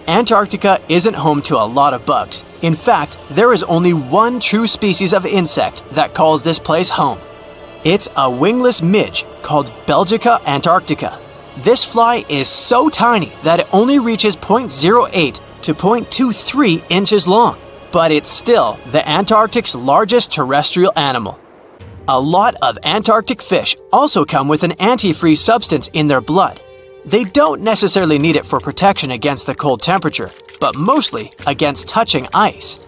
Antarctica isn't home to a lot of bugs. In fact, there is only one true species of insect that calls this place home. It's a wingless midge called Belgica antarctica. This fly is so tiny that it only reaches 0.08 to 0.23 inches long, but it's still the Antarctic's largest terrestrial animal. A lot of Antarctic fish also come with an antifreeze substance in their blood. They don't necessarily need it for protection against the cold temperature, but mostly against touching ice.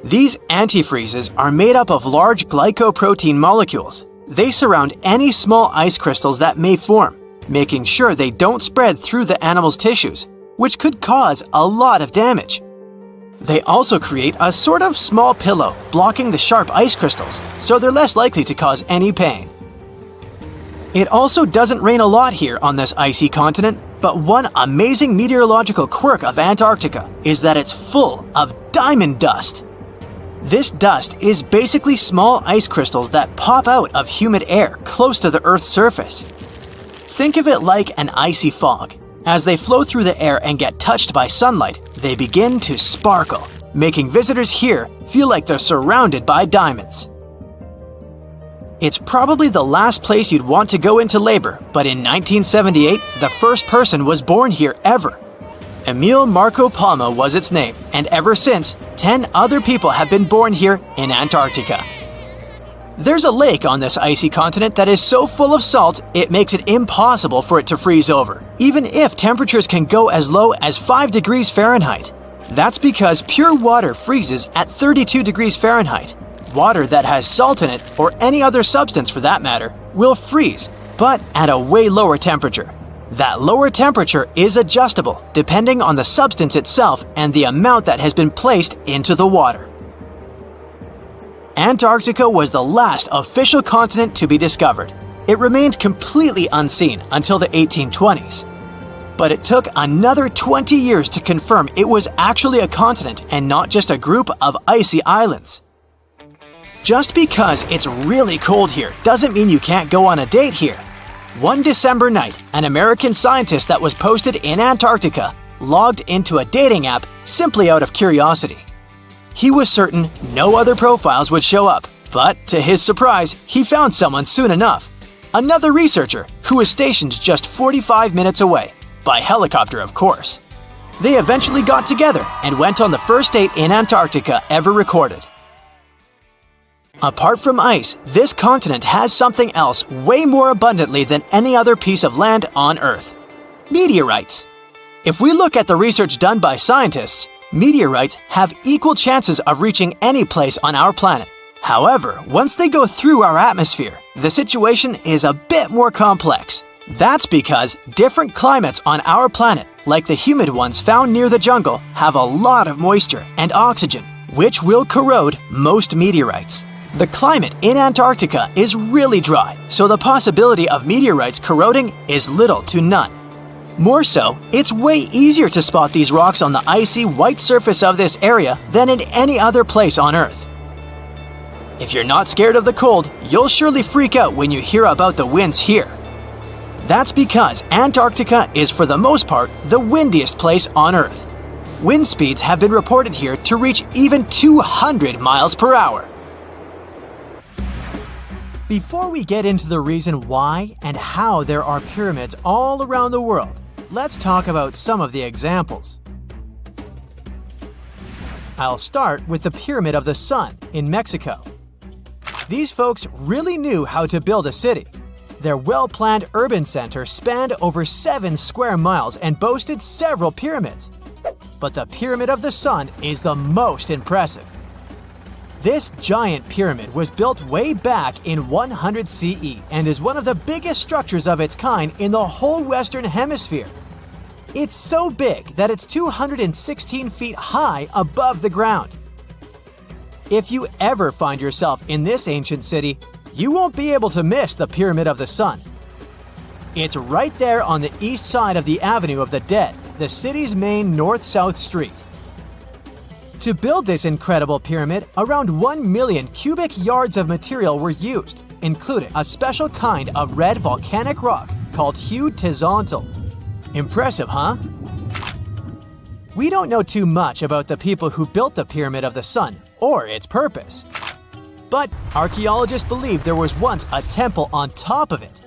These antifreezes are made up of large glycoprotein molecules. They surround any small ice crystals that may form, making sure they don't spread through the animal's tissues. which could cause a lot of damage. They also create a sort of small pillow blocking the sharp ice crystals, so they're less likely to cause any pain. It also doesn't rain a lot here on this icy continent, but one amazing meteorological quirk of Antarctica is that it's full of diamond dust. This dust is basically small ice crystals that pop out of humid air close to the Earth's surface. Think of it like an icy fog. As they flow through the air and get touched by sunlight, they begin to sparkle, making visitors here feel like they're surrounded by diamonds. It's probably the last place you'd want to go into labor, but in 1978, the first person was born here ever. Emil Marco Palma was its name, and ever since, 10 other people have been born here in Antarctica. There's a lake on this icy continent that is so full of salt, it makes it impossible for it to freeze over, even if temperatures can go as low as 5 degrees Fahrenheit. That's because pure water freezes at 32 degrees Fahrenheit. Water that has salt in it, or any other substance for that matter, will freeze, but at a way lower temperature. That lower temperature is adjustable depending on the substance itself and the amount that has been placed into the water. Antarctica was the last official continent to be discovered. It remained completely unseen until the 1820s. But it took another 20 years to confirm it was actually a continent and not just a group of icy islands. Just because it's really cold here doesn't mean you can't go on a date here. One December night, an American scientist that was posted in Antarctica logged into a dating app simply out of curiosity. He was certain no other profiles would show up, but to his surprise, he found someone soon enough. Another researcher who was stationed just 45 minutes away, by helicopter of course. They eventually got together and went on the first date in Antarctica ever recorded. Apart from ice, this continent has something else way more abundantly than any other piece of land on Earth: meteorites. If we look at the research done by scientists, meteorites have equal chances of reaching any place on our planet. However, once they go through our atmosphere, the situation is a bit more complex. That's because different climates on our planet, like the humid ones found near the jungle, have a lot of moisture and oxygen, which will corrode most meteorites. The climate in Antarctica is really dry, so the possibility of meteorites corroding is little to none. More so, it's way easier to spot these rocks on the icy white surface of this area than in any other place on Earth. If you're not scared of the cold, you'll surely freak out when you hear about the winds here. That's because Antarctica is for the most part the windiest place on Earth. Wind speeds have been reported here to reach even 200 miles per hour. Before we get into the reason why and how there are pyramids all around the world, let's talk about some of the examples. I'll start with the Pyramid of the Sun in Mexico. These folks really knew how to build a city. Their well-planned urban center spanned over 7 square miles and boasted several pyramids. But the Pyramid of the Sun is the most impressive. This giant pyramid was built way back in 100 CE and is one of the biggest structures of its kind in the whole Western Hemisphere. It's so big that it's 216 feet high above the ground. If you ever find yourself in this ancient city, you won't be able to miss the Pyramid of the Sun. It's right there on the east side of the Avenue of the Dead, the city's main north-south street. To build this incredible pyramid, around 1 million cubic yards of material were used, including a special kind of red volcanic rock called Huitzilopochtli. Impressive, huh? We don't know too much about the people who built the Pyramid of the Sun or its purpose. But archaeologists believe there was once a temple on top of it.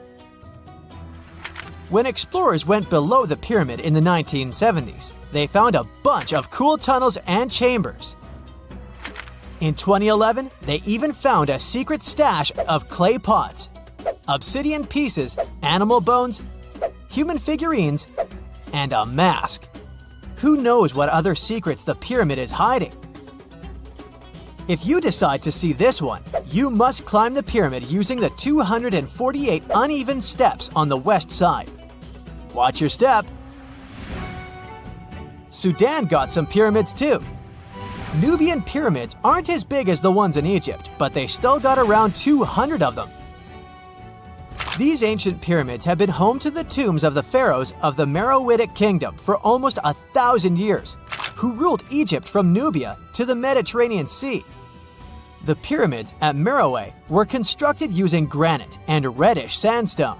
When explorers went below the pyramid in the 1970s, they found a bunch of cool tunnels and chambers. In 2011, they even found a secret stash of clay pots, obsidian pieces, animal bones, human figurines, and a mask. Who knows what other secrets the pyramid is hiding? If you decide to see this one, you must climb the pyramid using the 248 uneven steps on the west side. Watch your step. Sudan got some pyramids too. Nubian pyramids aren't as big as the ones in Egypt, but they still got around 200 of them. These ancient pyramids have been home to the tombs of the pharaohs of the Meroitic Kingdom for almost 1,000 years, who ruled Egypt from Nubia to the Mediterranean Sea. The pyramids at Meroe were constructed using granite and reddish sandstone.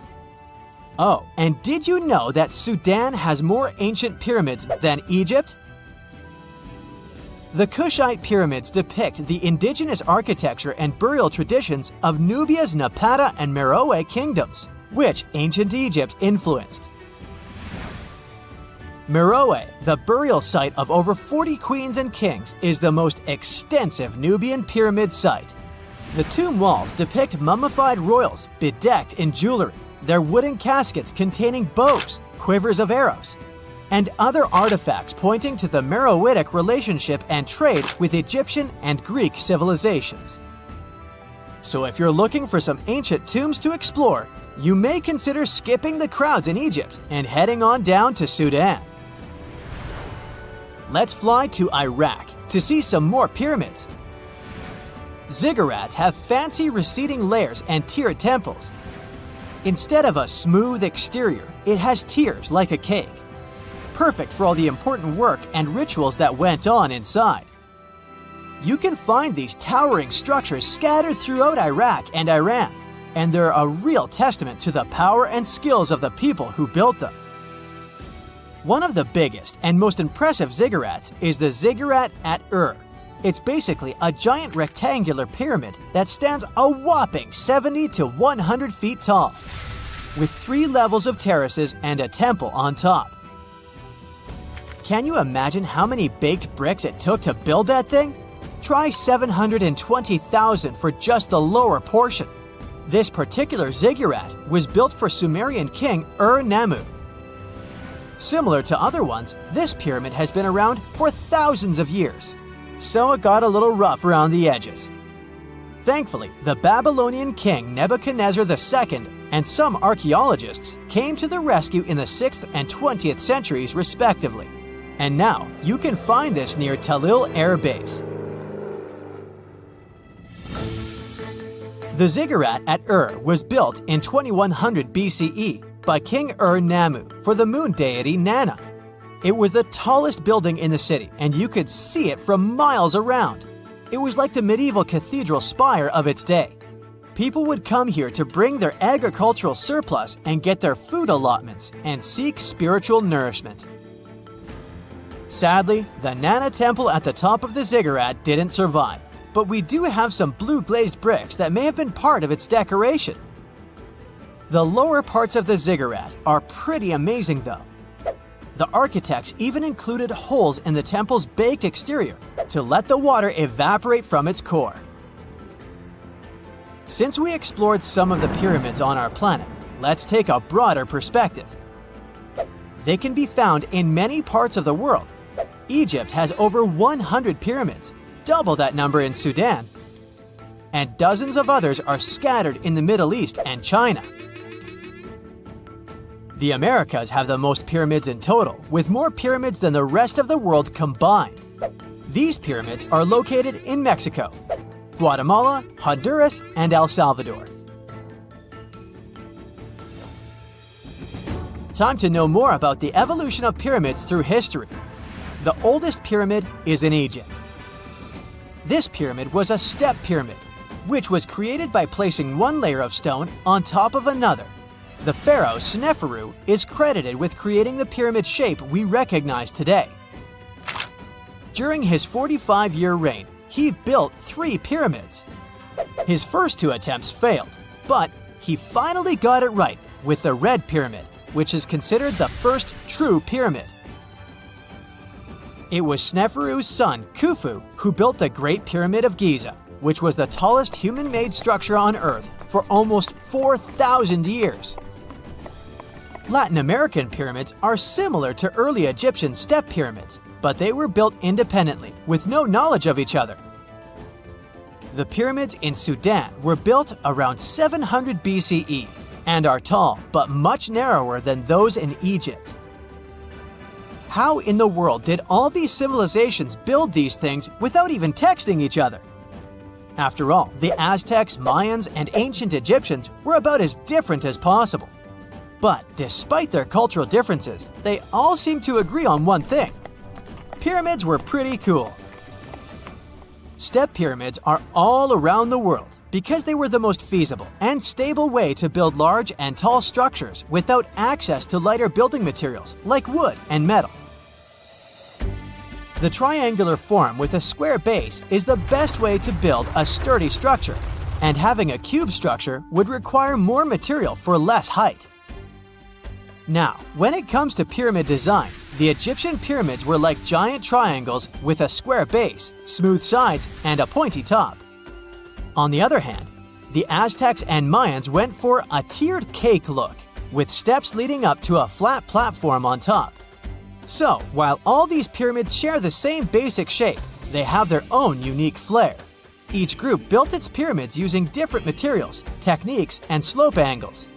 Oh, and did you know that Sudan has more ancient pyramids than Egypt? The Kushite pyramids depict the indigenous architecture and burial traditions of Nubia's Napata and Meroe kingdoms, which ancient Egypt influenced. Meroe, the burial site of over 40 queens and kings, is the most extensive Nubian pyramid site. The tomb walls depict mummified royals bedecked in jewelry, their wooden caskets containing bows, quivers of arrows, and other artifacts pointing to the Meroitic relationship and trade with Egyptian and Greek civilizations. So if you're looking for some ancient tombs to explore, you may consider skipping the crowds in Egypt and heading on down to Sudan. Let's fly to Iraq to see some more pyramids. Ziggurats have fancy receding layers and tiered temples. Instead of a smooth exterior, it has tiers like a cake. Perfect for all the important work and rituals that went on inside. You can find these towering structures scattered throughout Iraq and Iran, and they're a real testament to the power and skills of the people who built them. One of the biggest and most impressive ziggurats is the ziggurat at Ur. It's basically a giant rectangular pyramid that stands a whopping 70 to 100 feet tall, with 3 levels of terraces and a temple on top. Can you imagine how many baked bricks it took to build that thing? Try 720,000 for just the lower portion. This particular ziggurat was built for Sumerian king Ur-Nammu. Similar to other ones, this pyramid has been around for thousands of years, so it got a little rough around the edges. Thankfully, the Babylonian king Nebuchadnezzar II and some archaeologists came to the rescue in the 6th and 20th centuries respectively, and now you can find this near Talil Air Base. The ziggurat at Ur was built in 2100 BCE by King Ur-Nammu for the moon deity Nana. It was the tallest building in the city, and you could see it from miles around. It was like the medieval cathedral spire of its day. People would come here to bring their agricultural surplus and get their food allotments and seek spiritual nourishment. Sadly, the Nana temple at the top of the ziggurat didn't survive, but we do have some blue glazed bricks that may have been part of its decoration. The lower parts of the ziggurat are pretty amazing though. The architects even included holes in the temple's baked exterior to let the water evaporate from its core. Since we explored some of the pyramids on our planet, let's take a broader perspective. They can be found in many parts of the world. Egypt has over 100 pyramids, double that number in Sudan, and dozens of others are scattered in the Middle East and China. The Americas have the most pyramids in total, with more pyramids than the rest of the world combined. These pyramids are located in Mexico, Guatemala, Honduras, and El Salvador. Time to know more about the evolution of pyramids through history. The oldest pyramid is in Egypt. This pyramid was a step pyramid, which was created by placing one layer of stone on top of another. The pharaoh Sneferu is credited with creating the pyramid shape we recognize today. During his 45-year reign, he built 3 pyramids. His first 2 attempts failed, but he finally got it right with the Red Pyramid, which is considered the first true pyramid. It was Sneferu's son, Khufu, who built the Great Pyramid of Giza, which was the tallest human-made structure on Earth for almost 4,000 years. Latin American pyramids are similar to early Egyptian step pyramids, but they were built independently, with no knowledge of each other. The pyramids in Sudan were built around 700 BCE and are tall but much narrower than those in Egypt. How in the world did all these civilizations build these things without even texting each other? After all, the Aztecs, Mayans, and ancient Egyptians were about as different as possible. But despite their cultural differences, they all seem to agree on one thing. Pyramids were pretty cool. Step pyramids are all around the world because they were the most feasible and stable way to build large and tall structures without access to lighter building materials like wood and metal. The triangular form with a square base is the best way to build a sturdy structure, and having a cube structure would require more material for less height. Now, when it comes to pyramid design, the Egyptian pyramids were like giant triangles with a square base, smooth sides, and a pointy top. On the other hand, the Aztecs and Mayans went for a tiered cake look, with steps leading up to a flat platform on top. So, while all these pyramids share the same basic shape, they have their own unique flair. Each group built its pyramids using different materials, techniques, and slope angles.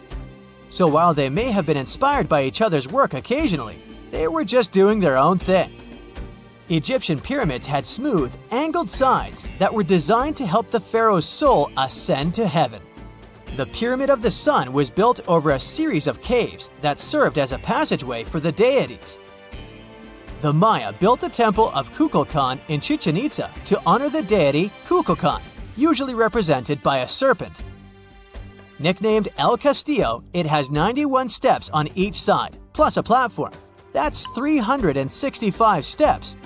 So while they may have been inspired by each other's work occasionally, they were just doing their own thing. Egyptian pyramids had smooth, angled sides that were designed to help the pharaoh's soul ascend to heaven. The Pyramid of the Sun was built over a series of caves that served as a passageway for the deities. The Maya built the temple of Kukulkan in Chichen Itza to honor the deity Kukulkan, usually represented by a serpent. Nicknamed El Castillo, it has 91 steps on each side, plus a platform. That's 365 steps,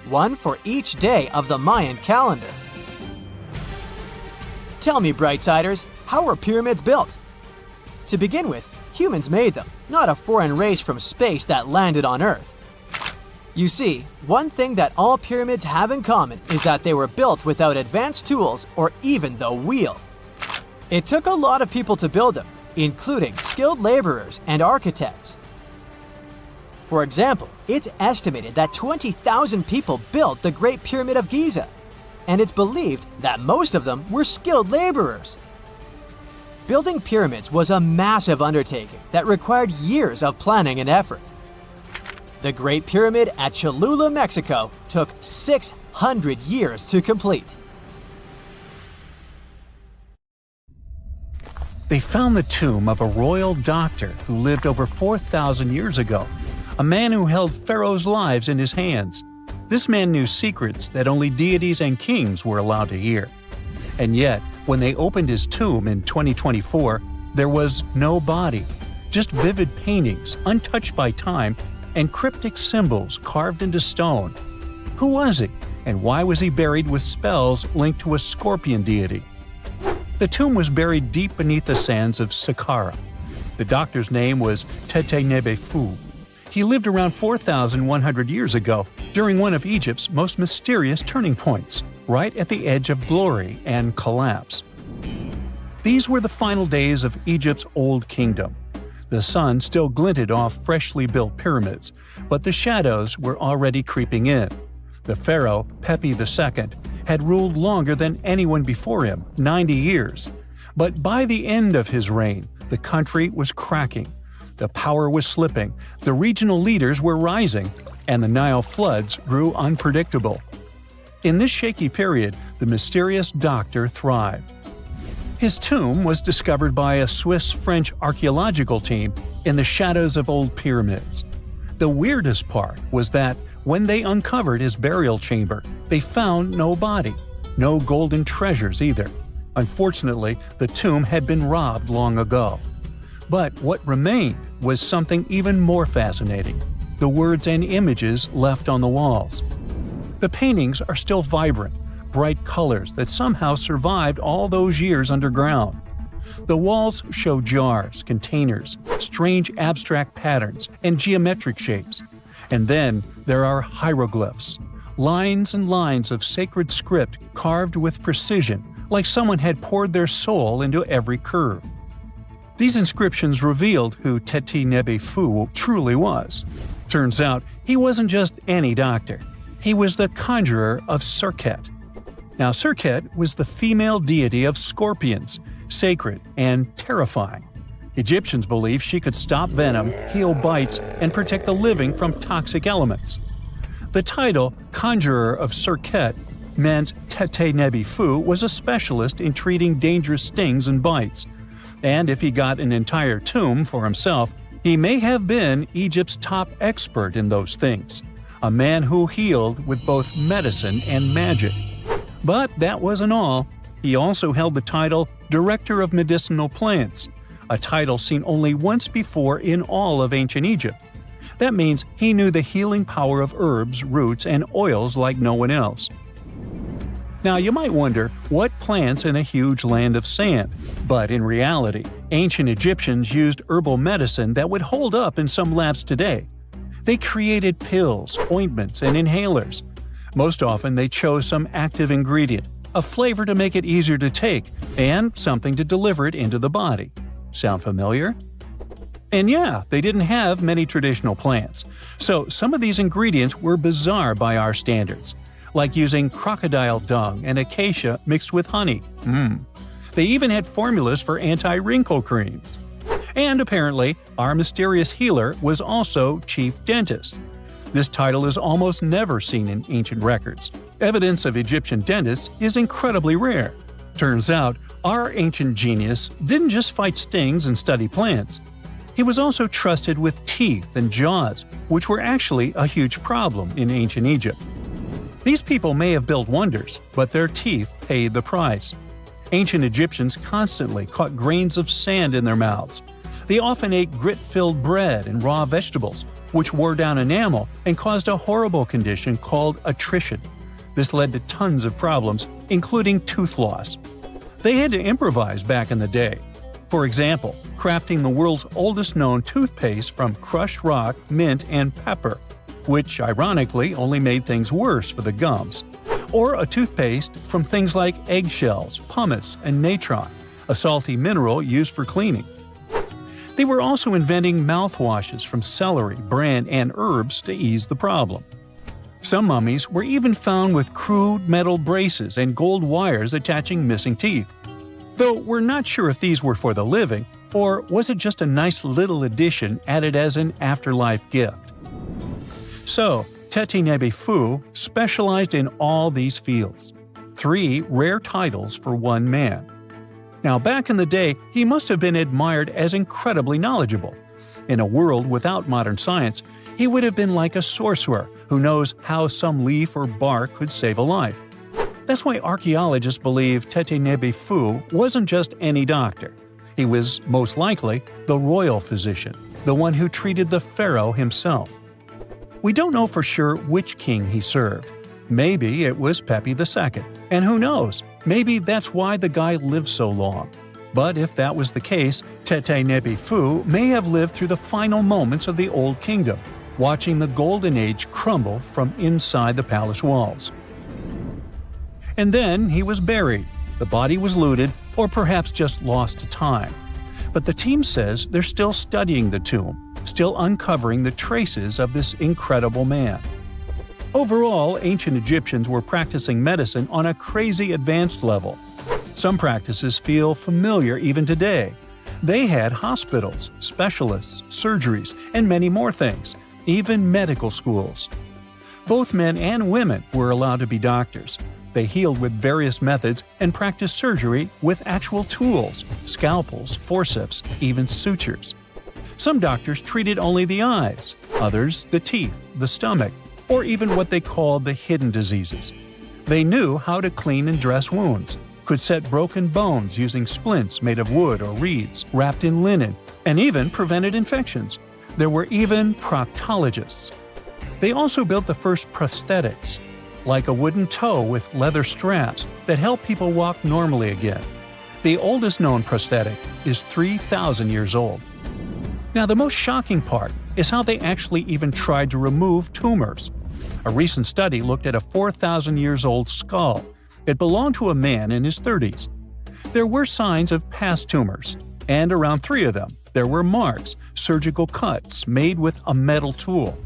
one for each day of the Mayan calendar. Tell me, Brightsiders, how were pyramids built? To begin with, humans made them, not a foreign race from space that landed on Earth. You see, one thing that all pyramids have in common is that they were built without advanced tools or even the wheel. It took a lot of people to build them, including skilled laborers and architects. For example, it's estimated that 20,000 people built the Great Pyramid of Giza, and it's believed that most of them were skilled laborers. Building pyramids was a massive undertaking that required years of planning and effort. The Great Pyramid at Cholula, Mexico, took 600 years to complete. They found the tomb of a royal doctor who lived over 4,000 years ago, a man who held pharaohs' lives in his hands. This man knew secrets that only deities and kings were allowed to hear. And yet, when they opened his tomb in 2024, there was no body, just vivid paintings, untouched by time, and cryptic symbols carved into stone. Who was he, and why was he buried with spells linked to a scorpion deity? The tomb was buried deep beneath the sands of Saqqara. The doctor's name was Tete Nebefu. He lived around 4,100 years ago, during one of Egypt's most mysterious turning points, right at the edge of glory and collapse. These were the final days of Egypt's Old Kingdom. The sun still glinted off freshly built pyramids, but the shadows were already creeping in. The pharaoh, Pepi II, had ruled longer than anyone before him, 90 years. But by the end of his reign, the country was cracking. The power was slipping, the regional leaders were rising, and the Nile floods grew unpredictable. In this shaky period, the mysterious doctor thrived. His tomb was discovered by a Swiss-French archaeological team in the shadows of old pyramids. The weirdest part was that when they uncovered his burial chamber, they found no body, no golden treasures either. Unfortunately, the tomb had been robbed long ago. But what remained was something even more fascinating: the words and images left on the walls. The paintings are still vibrant, bright colors that somehow survived all those years underground. The walls show jars, containers, strange abstract patterns, and geometric shapes. And then there are hieroglyphs, lines and lines of sacred script carved with precision, like someone had poured their soul into every curve. These inscriptions revealed who Teti Nebefu truly was. Turns out, he wasn't just any doctor. He was the conjurer of Serket. Now, Serket was the female deity of scorpions, sacred and terrifying. Egyptians believed she could stop venom, heal bites, and protect the living from toxic elements. The title, Conjurer of Serket, meant Tete Nebi-Fu was a specialist in treating dangerous stings and bites. And if he got an entire tomb for himself, he may have been Egypt's top expert in those things, a man who healed with both medicine and magic. But that wasn't all. He also held the title Director of Medicinal Plants, a title seen only once before in all of ancient Egypt. That means he knew the healing power of herbs, roots, and oils like no one else. Now you might wonder, what plants in a huge land of sand? But in reality, ancient Egyptians used herbal medicine that would hold up in some labs today. They created pills, ointments, and inhalers. Most often they chose some active ingredient, a flavor to make it easier to take, and something to deliver it into the body. Sound familiar? And yeah, they didn't have many traditional plants, so some of these ingredients were bizarre by our standards, like using crocodile dung and acacia mixed with honey. They even had formulas for anti-wrinkle creams. And apparently, our mysterious healer was also chief dentist. This title is almost never seen in ancient records. Evidence of Egyptian dentists is incredibly rare. Turns out, our ancient genius didn't just fight stings and study plants. He was also trusted with teeth and jaws, which were actually a huge problem in ancient Egypt. These people may have built wonders, but their teeth paid the price. Ancient Egyptians constantly caught grains of sand in their mouths. They often ate grit-filled bread and raw vegetables, which wore down enamel and caused a horrible condition called attrition. This led to tons of problems, including tooth loss. They had to improvise back in the day. For example, crafting the world's oldest known toothpaste from crushed rock, mint, and pepper, which ironically only made things worse for the gums. Or a toothpaste from things like eggshells, pumice, and natron, a salty mineral used for cleaning. They were also inventing mouthwashes from celery, bran, and herbs to ease the problem. Some mummies were even found with crude metal braces and gold wires attaching missing teeth. Though we're not sure if these were for the living, or was it just a nice little addition added as an afterlife gift. So, Tete Nebi-Fu specialized in all these fields. 3 rare titles for one man. Now back in the day, he must have been admired as incredibly knowledgeable. In a world without modern science, he would have been like a sorcerer who knows how some leaf or bark could save a life. That's why archaeologists believe Tete Nebi-Fu wasn't just any doctor. He was, most likely, the royal physician, the one who treated the pharaoh himself. We don't know for sure which king he served. Maybe it was Pepi II, and who knows, maybe that's why the guy lived so long. But if that was the case, Tete Nebi-Fu may have lived through the final moments of the Old Kingdom, watching the Golden Age crumble from inside the palace walls. And then he was buried. The body was looted, or perhaps just lost to time. But the team says they're still studying the tomb, still uncovering the traces of this incredible man. Overall, ancient Egyptians were practicing medicine on a crazy advanced level. Some practices feel familiar even today. They had hospitals, specialists, surgeries, and many more things, even medical schools. Both men and women were allowed to be doctors. They healed with various methods and practiced surgery with actual tools, scalpels, forceps, even sutures. Some doctors treated only the eyes, others the teeth, the stomach, or even what they called the hidden diseases. They knew how to clean and dress wounds, could set broken bones using splints made of wood or reeds wrapped in linen, and even prevented infections. There were even proctologists. They also built the first prosthetics, like a wooden toe with leather straps that help people walk normally again. The oldest known prosthetic is 3,000 years old. Now, the most shocking part is how they actually even tried to remove tumors. A recent study looked at a 4,000 years old skull. It belonged to a man in his 30s. There were signs of past tumors, and around 3 of them, there were marks, surgical cuts made with a metal tool.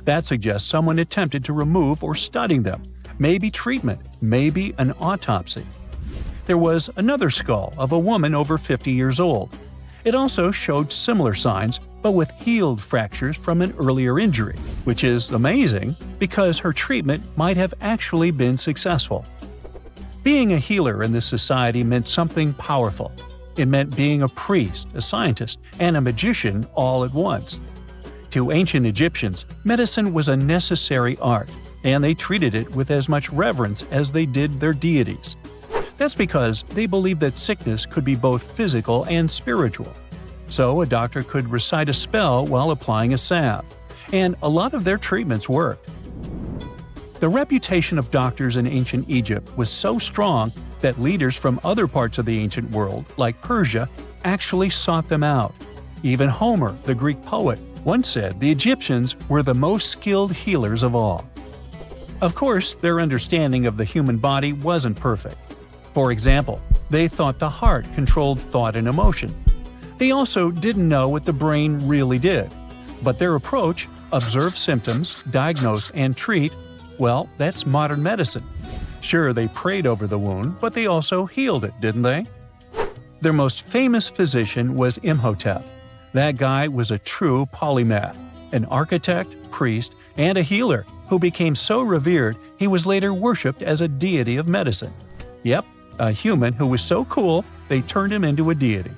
That suggests someone attempted to remove or study them, maybe treatment, maybe an autopsy. There was another skull of a woman over 50 years old. It also showed similar signs, but with healed fractures from an earlier injury, which is amazing because her treatment might have actually been successful. Being a healer in this society meant something powerful. It meant being a priest, a scientist, and a magician all at once. To ancient Egyptians, medicine was a necessary art, and they treated it with as much reverence as they did their deities. That's because they believed that sickness could be both physical and spiritual. So a doctor could recite a spell while applying a salve, and a lot of their treatments worked. The reputation of doctors in ancient Egypt was so strong that leaders from other parts of the ancient world, like Persia, actually sought them out. Even Homer, the Greek poet, once said the Egyptians were the most skilled healers of all. Of course, their understanding of the human body wasn't perfect. For example, they thought the heart controlled thought and emotion. They also didn't know what the brain really did. But their approach, observe symptoms, diagnose, and treat, well, that's modern medicine. Sure, they prayed over the wound, but they also healed it, didn't they? Their most famous physician was Imhotep. That guy was a true polymath, an architect, priest, and a healer who became so revered he was later worshipped as a deity of medicine. Yep, a human who was so cool they turned him into a deity.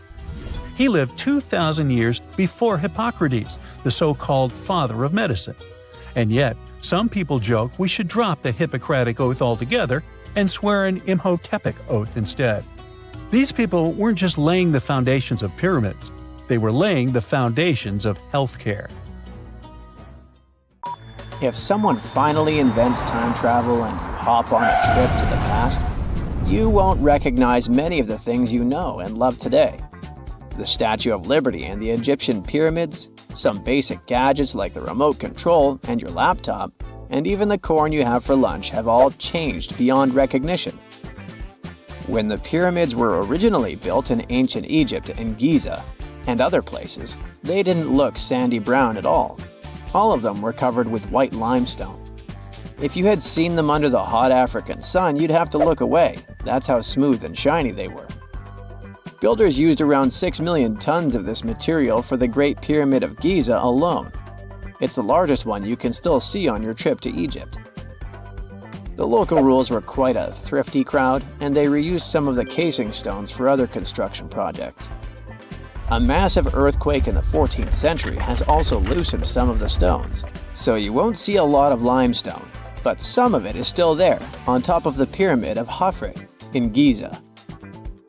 He lived 2,000 years before Hippocrates, the so-called father of medicine. And yet, some people joke we should drop the Hippocratic Oath altogether and swear an Imhotepic Oath instead. These people weren't just laying the foundations of pyramids, they were laying the foundations of healthcare. If someone finally invents time travel and you hop on a trip to the past, you won't recognize many of the things you know and love today. The Statue of Liberty and the Egyptian pyramids, some basic gadgets like the remote control and your laptop, and even the corn you have for lunch have all changed beyond recognition. When the pyramids were originally built in ancient Egypt and Giza and other places, they didn't look sandy brown at all. All of them were covered with white limestone. If you had seen them under the hot African sun, you'd have to look away. That's how smooth and shiny they were. Builders used around 6 million tons of this material for the Great Pyramid of Giza alone. It's the largest one you can still see on your trip to Egypt. The local rules were quite a thrifty crowd, and they reused some of the casing stones for other construction projects. A massive earthquake in the 14th century has also loosened some of the stones, so you won't see a lot of limestone, but some of it is still there, on top of the Pyramid of Khafre in Giza.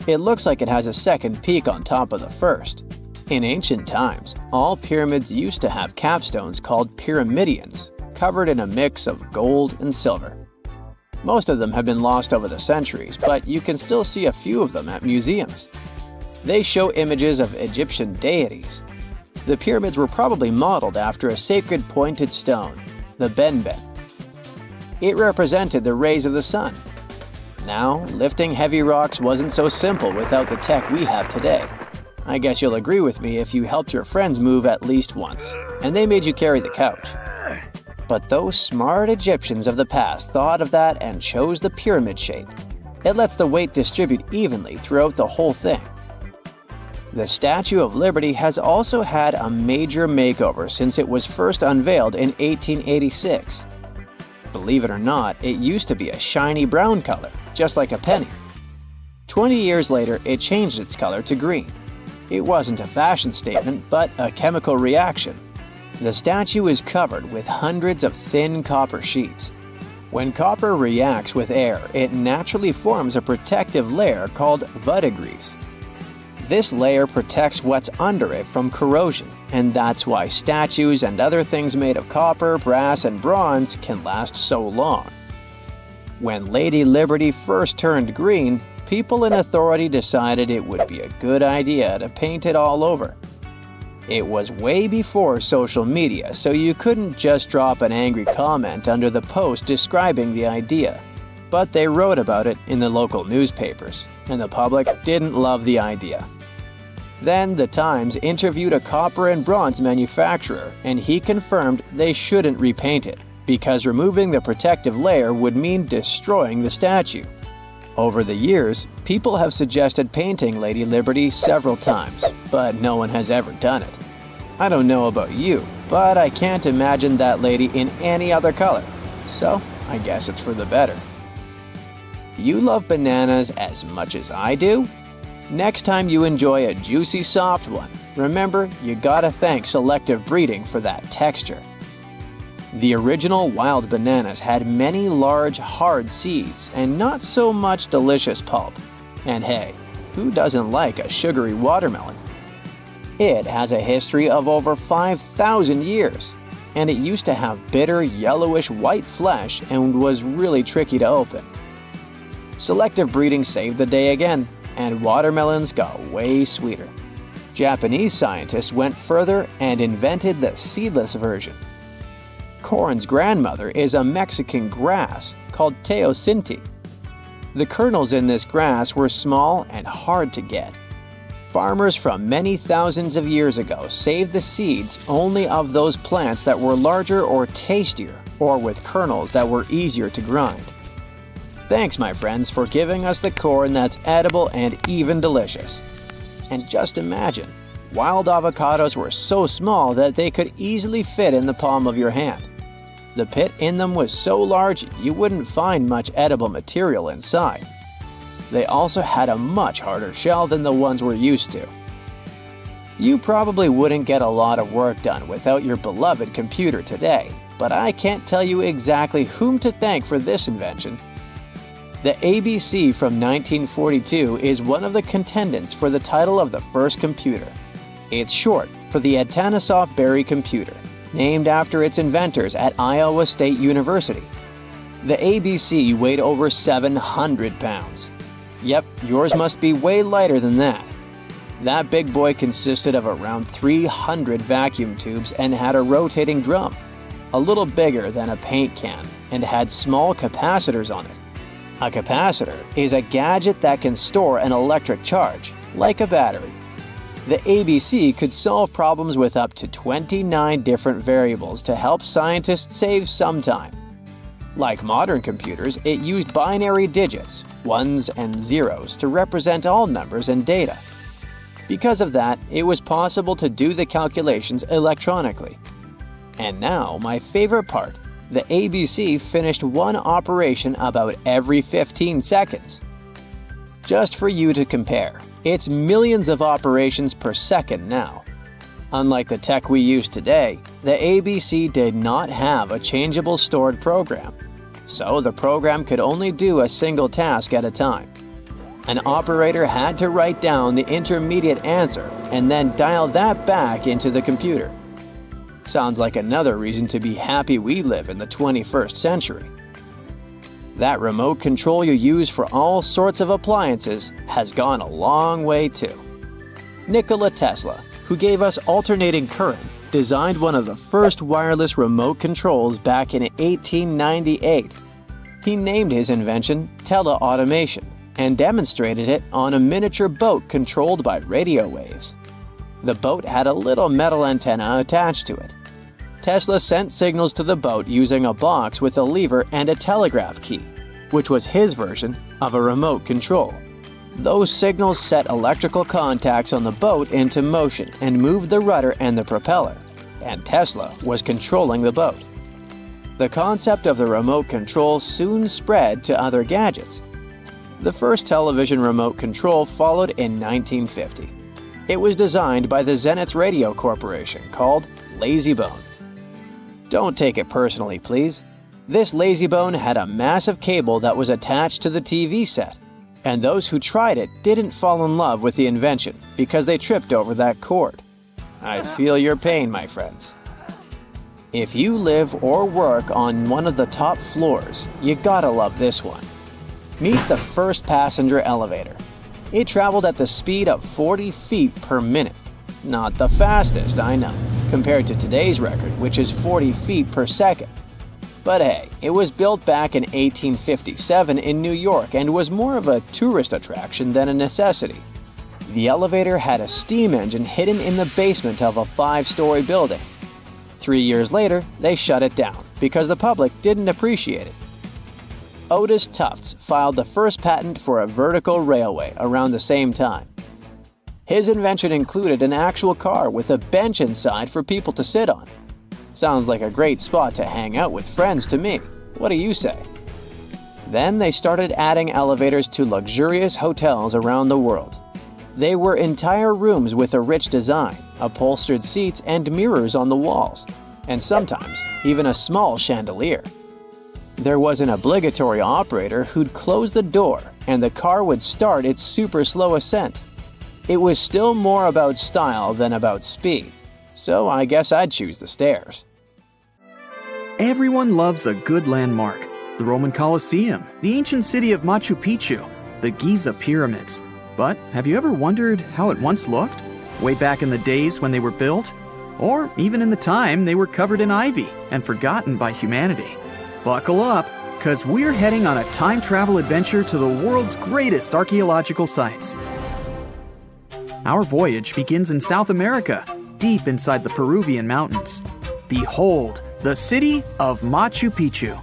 It looks like it has a second peak on top of the first. In ancient times, all pyramids used to have capstones called pyramidions, covered in a mix of gold and silver. Most of them have been lost over the centuries, but you can still see a few of them at museums. They show images of Egyptian deities. The pyramids were probably modeled after a sacred pointed stone, the benben. It represented the rays of the sun. Now, lifting heavy rocks wasn't so simple without the tech we have today. I guess you'll agree with me if you helped your friends move at least once, and they made you carry the couch. But those smart Egyptians of the past thought of that and chose the pyramid shape. It lets the weight distribute evenly throughout the whole thing. The Statue of Liberty has also had a major makeover since it was first unveiled in 1886. Believe it or not, it used to be a shiny brown color, just like a penny. 20 years later, it changed its color to green. It wasn't a fashion statement, but a chemical reaction. The statue is covered with hundreds of thin copper sheets. When copper reacts with air, it naturally forms a protective layer called verdigris. This layer protects what's under it from corrosion, and that's why statues and other things made of copper, brass, and bronze can last so long. When Lady Liberty first turned green, people in authority decided it would be a good idea to paint it all over. It was way before social media, so you couldn't just drop an angry comment under the post describing the idea. But they wrote about it in the local newspapers, and the public didn't love the idea. Then the Times interviewed a copper and bronze manufacturer, and he confirmed they shouldn't repaint it, because removing the protective layer would mean destroying the statue. Over the years, people have suggested painting Lady Liberty several times, but no one has ever done it. I don't know about you, but I can't imagine that lady in any other color, so I guess it's for the better. You love bananas as much as I do? Next time you enjoy a juicy soft one, remember you gotta thank selective breeding for that texture. The original wild bananas had many large, hard seeds and not so much delicious pulp. And hey, who doesn't like a sugary watermelon? It has a history of over 5,000 years, and it used to have bitter, yellowish white flesh and was really tricky to open. Selective breeding saved the day again, and watermelons got way sweeter. Japanese scientists went further and invented the seedless version. Corn's grandmother is a Mexican grass called teosinte. The kernels in this grass were small and hard to get. Farmers from many thousands of years ago saved the seeds only of those plants that were larger or tastier, or with kernels that were easier to grind. Thanks, my friends, for giving us the corn that's edible and even delicious. And just imagine, wild avocados were so small that they could easily fit in the palm of your hand. The pit in them was so large you wouldn't find much edible material inside. They also had a much harder shell than the ones we're used to. You probably wouldn't get a lot of work done without your beloved computer today, but I can't tell you exactly whom to thank for this invention. The ABC from 1942 is one of the contendants for the title of the first computer. It's short for the Atanasoff Berry computer, named after its inventors at Iowa State University. The ABC weighed over 700 pounds. Yep, yours must be way lighter than that. That big boy consisted of around 300 vacuum tubes and had a rotating drum, a little bigger than a paint can, and had small capacitors on it. A capacitor is a gadget that can store an electric charge, like a battery. The ABC could solve problems with up to 29 different variables to help scientists save some time. Like modern computers, it used binary digits, ones and zeros, to represent all numbers and data. Because of that, it was possible to do the calculations electronically. And now, my favorite part, the ABC finished one operation about every 15 seconds. Just for you to compare, it's millions of operations per second now. Unlike the tech we use today, the ABC did not have a changeable stored program, so the program could only do a single task at a time. An operator had to write down the intermediate answer and then dial that back into the computer. Sounds like another reason to be happy we live in the 21st century. That remote control you use for all sorts of appliances has gone a long way too. Nikola Tesla, who gave us alternating current, designed one of the first wireless remote controls back in 1898. He named his invention teleautomation and demonstrated it on a miniature boat controlled by radio waves. The boat had a little metal antenna attached to it. Tesla sent signals to the boat using a box with a lever and a telegraph key, which was his version of a remote control. Those signals set electrical contacts on the boat into motion and moved the rudder and the propeller, and Tesla was controlling the boat. The concept of the remote control soon spread to other gadgets. The first television remote control followed in 1950. It was designed by the Zenith Radio Corporation called LazyBone. Don't take it personally, please. This LazyBone had a massive cable that was attached to the TV set, and those who tried it didn't fall in love with the invention because they tripped over that cord. I feel your pain, my friends. If you live or work on one of the top floors, you gotta love this one. Meet the first passenger elevator. It traveled at the speed of 40 feet per minute. Not the fastest, I know, compared to today's record, which is 40 feet per second. But hey, it was built back in 1857 in New York and was more of a tourist attraction than a necessity. The elevator had a steam engine hidden in the basement of a 5-story building. 3 years later, they shut it down because the public didn't appreciate it. Otis Tufts filed the first patent for a vertical railway around the same time. His invention included an actual car with a bench inside for people to sit on. Sounds like a great spot to hang out with friends to me. What do you say? Then they started adding elevators to luxurious hotels around the world. They were entire rooms with a rich design, upholstered seats and mirrors on the walls, and sometimes even a small chandelier. There was an obligatory operator who'd close the door and the car would start its super slow ascent. It was still more about style than about speed, so I guess I'd choose the stairs. Everyone loves a good landmark. The Roman Colosseum, the ancient city of Machu Picchu, the Giza pyramids. But have you ever wondered how it once looked? Way back in the days when they were built? Or even in the time they were covered in ivy and forgotten by humanity? Buckle up, because we're heading on a time travel adventure to the world's greatest archaeological sites. Our voyage begins in South America, deep inside the Peruvian mountains. Behold, the city of Machu Picchu.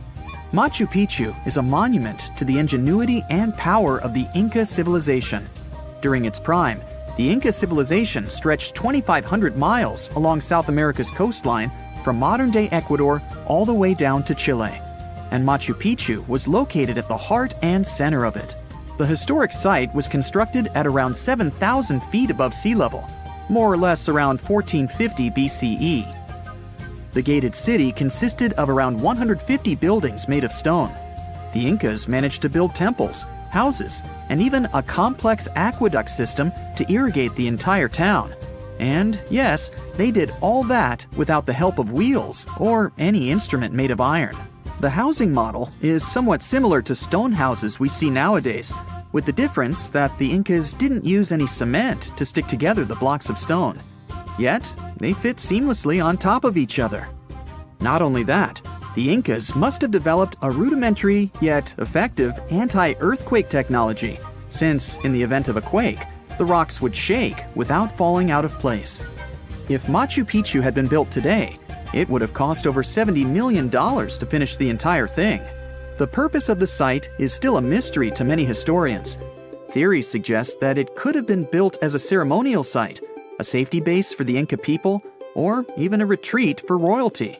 Machu Picchu is a monument to the ingenuity and power of the Inca civilization. During its prime, the Inca civilization stretched 2,500 miles along South America's coastline from modern-day Ecuador all the way down to Chile. And Machu Picchu was located at the heart and center of it. The historic site was constructed at around 7,000 feet above sea level, more or less around 1450 BCE. The gated city consisted of around 150 buildings made of stone. The Incas managed to build temples, houses, and even a complex aqueduct system to irrigate the entire town. And yes, they did all that without the help of wheels or any instrument made of iron. The housing model is somewhat similar to stone houses we see nowadays, with the difference that the Incas didn't use any cement to stick together the blocks of stone. Yet, they fit seamlessly on top of each other. Not only that, the Incas must have developed a rudimentary yet effective anti-earthquake technology, since, in the event of a quake, the rocks would shake without falling out of place. If Machu Picchu had been built today, it would have cost over $70 million to finish the entire thing. The purpose of the site is still a mystery to many historians. Theories suggest that it could have been built as a ceremonial site, a safety base for the Inca people, or even a retreat for royalty.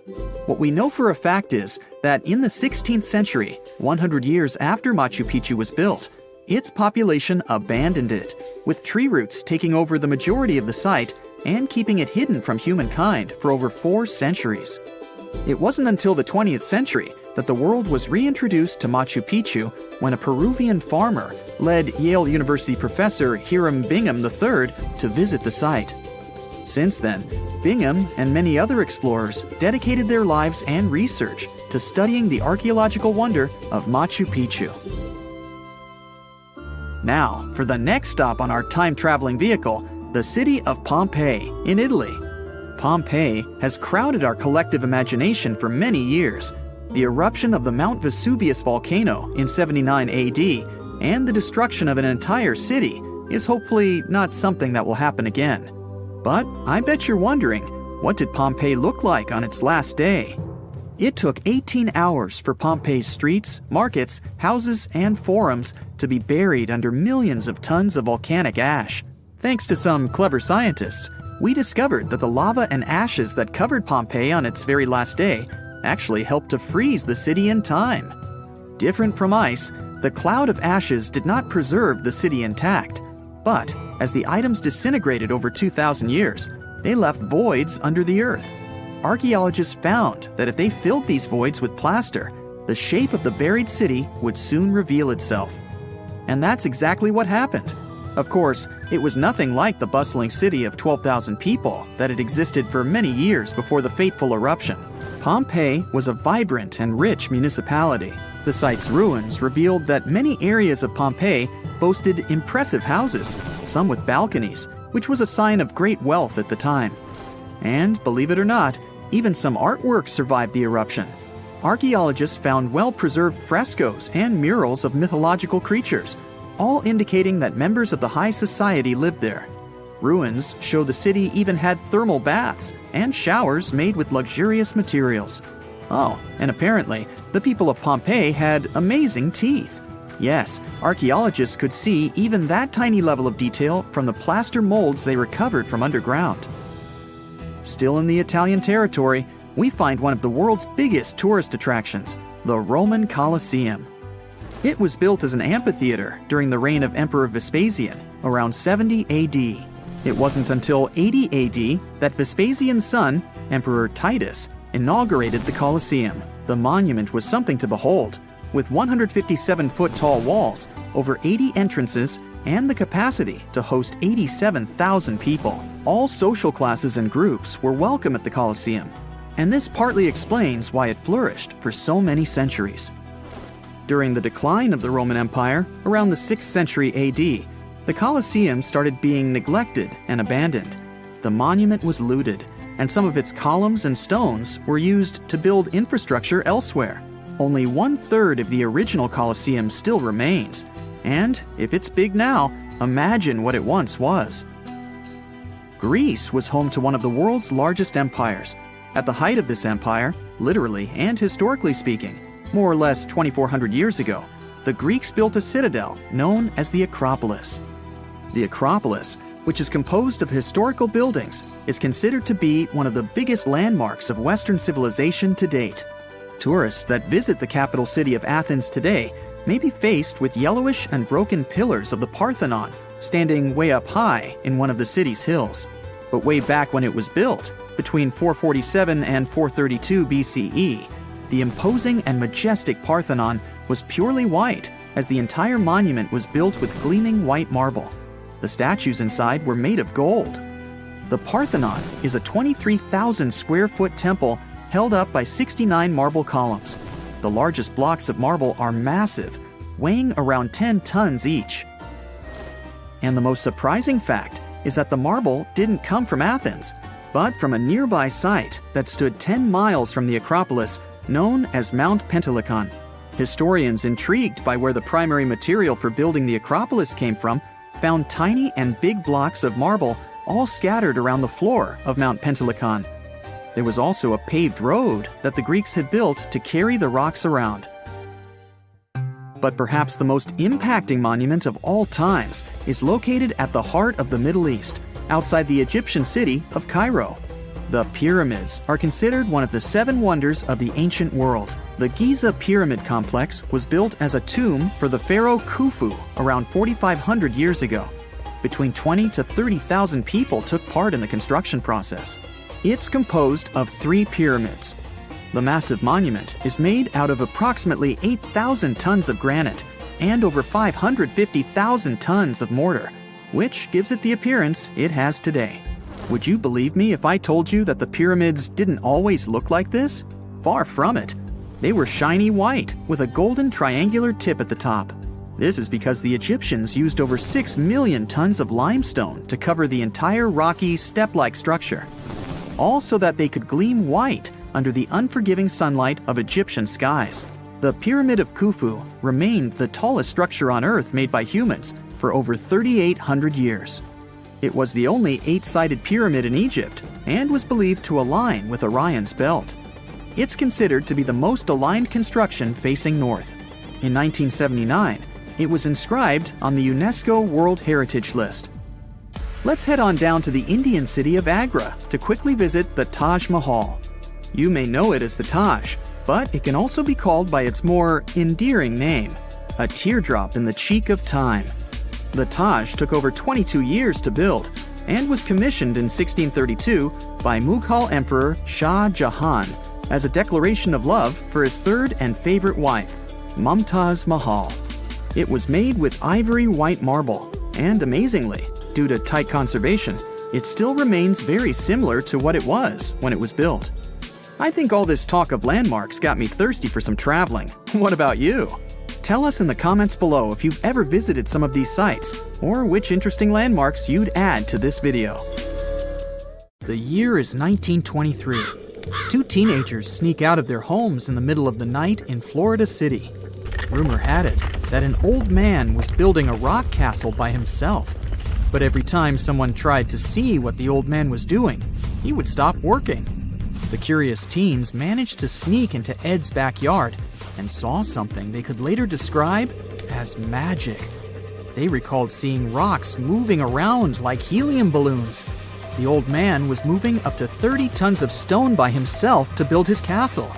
What we know for a fact is that in the 16th century, 100 years after Machu Picchu was built, its population abandoned it, with tree roots taking over the majority of the site and keeping it hidden from humankind for over 4 centuries. It wasn't until the 20th century that the world was reintroduced to Machu Picchu when a Peruvian farmer led Yale University professor Hiram Bingham III to visit the site. Since then, Bingham and many other explorers dedicated their lives and research to studying the archaeological wonder of Machu Picchu. Now, for the next stop on our time-traveling vehicle, the city of Pompeii in Italy. Pompeii has crowded our collective imagination for many years. The eruption of the Mount Vesuvius volcano in 79 AD and the destruction of an entire city is hopefully not something that will happen again. But I bet you're wondering, what did Pompeii look like on its last day? It took 18 hours for Pompeii's streets, markets, houses, and forums to be buried under millions of tons of volcanic ash. Thanks to some clever scientists, we discovered that the lava and ashes that covered Pompeii on its very last day actually helped to freeze the city in time. Different from ice, the cloud of ashes did not preserve the city intact, but as the items disintegrated over 2,000 years, they left voids under the earth. Archaeologists found that if they filled these voids with plaster, the shape of the buried city would soon reveal itself. And that's exactly what happened. Of course, it was nothing like the bustling city of 12,000 people that had existed for many years before the fateful eruption. Pompeii was a vibrant and rich municipality. The site's ruins revealed that many areas of Pompeii boasted impressive houses, some with balconies, which was a sign of great wealth at the time. And, believe it or not, even some artwork survived the eruption. Archaeologists found well-preserved frescoes and murals of mythological creatures, all indicating that members of the high society lived there. Ruins show the city even had thermal baths and showers made with luxurious materials. Oh, and apparently, the people of Pompeii had amazing teeth. Yes, archaeologists could see even that tiny level of detail from the plaster molds they recovered from underground. Still in the Italian territory, we find one of the world's biggest tourist attractions, the Roman Colosseum. It was built as an amphitheater during the reign of Emperor Vespasian, around 70 AD. It wasn't until 80 AD that Vespasian's son, Emperor Titus, inaugurated the Colosseum. The monument was something to behold, with 157-foot-tall walls, over 80 entrances, and the capacity to host 87,000 people. All social classes and groups were welcome at the Colosseum, and this partly explains why it flourished for so many centuries. During the decline of the Roman Empire, around the 6th century AD, the Colosseum started being neglected and abandoned. The monument was looted, and some of its columns and stones were used to build infrastructure elsewhere. Only 1/3 of the original Colosseum still remains, and if it's big now, imagine what it once was. Greece was home to one of the world's largest empires. At the height of this empire, literally and historically speaking, more or less 2,400 years ago, the Greeks built a citadel known as the Acropolis. The Acropolis, which is composed of historical buildings, is considered to be one of the biggest landmarks of Western civilization to date. Tourists that visit the capital city of Athens today may be faced with yellowish and broken pillars of the Parthenon standing way up high in one of the city's hills. But way back when it was built, between 447 and 432 BCE, the imposing and majestic Parthenon was purely white, as the entire monument was built with gleaming white marble. The statues inside were made of gold. The Parthenon is a 23,000 square foot temple held up by 69 marble columns. The largest blocks of marble are massive, weighing around 10 tons each. And the most surprising fact is that the marble didn't come from Athens, but from a nearby site that stood 10 miles from the Acropolis, known as Mount Pentelicon. Historians intrigued by where the primary material for building the Acropolis came from found tiny and big blocks of marble all scattered around the floor of Mount Pentelicon. There was also a paved road that the Greeks had built to carry the rocks around. But perhaps the most impacting monument of all times is located at the heart of the Middle East, outside the Egyptian city of Cairo. The pyramids are considered one of the 7 wonders of the ancient world. The Giza Pyramid Complex was built as a tomb for the pharaoh Khufu around 4,500 years ago. Between 20 to 30,000 people took part in the construction process. It's composed of 3 pyramids. The massive monument is made out of approximately 8,000 tons of granite and over 550,000 tons of mortar, which gives it the appearance it has today. Would you believe me if I told you that the pyramids didn't always look like this? Far from it. They were shiny white with a golden triangular tip at the top. This is because the Egyptians used over 6 million tons of limestone to cover the entire rocky, step-like structure, all so that they could gleam white under the unforgiving sunlight of Egyptian skies. The Pyramid of Khufu remained the tallest structure on Earth made by humans for over 3,800 years. It was the only 8-sided pyramid in Egypt and was believed to align with Orion's belt. It's considered to be the most aligned construction facing north. In 1979, it was inscribed on the UNESCO World Heritage List. Let's head on down to the Indian city of Agra to quickly visit the Taj Mahal. You may know it as the Taj, but it can also be called by its more endearing name, a teardrop in the cheek of time. The Taj took over 22 years to build and was commissioned in 1632 by Mughal Emperor Shah Jahan as a declaration of love for his third and favorite wife, Mumtaz Mahal. It was made with ivory white marble, and amazingly, due to tight conservation, it still remains very similar to what it was when it was built. I think all this talk of landmarks got me thirsty for some traveling. What about you? Tell us in the comments below if you've ever visited some of these sites, or which interesting landmarks you'd add to this video. The year is 1923. 2 teenagers sneak out of their homes in the middle of the night in Florida City. Rumor had it that an old man was building a rock castle by himself. But every time someone tried to see what the old man was doing, he would stop working. The curious teens managed to sneak into Ed's backyard and saw something they could later describe as magic. They recalled seeing rocks moving around like helium balloons. The old man was moving up to 30 tons of stone by himself to build his castle.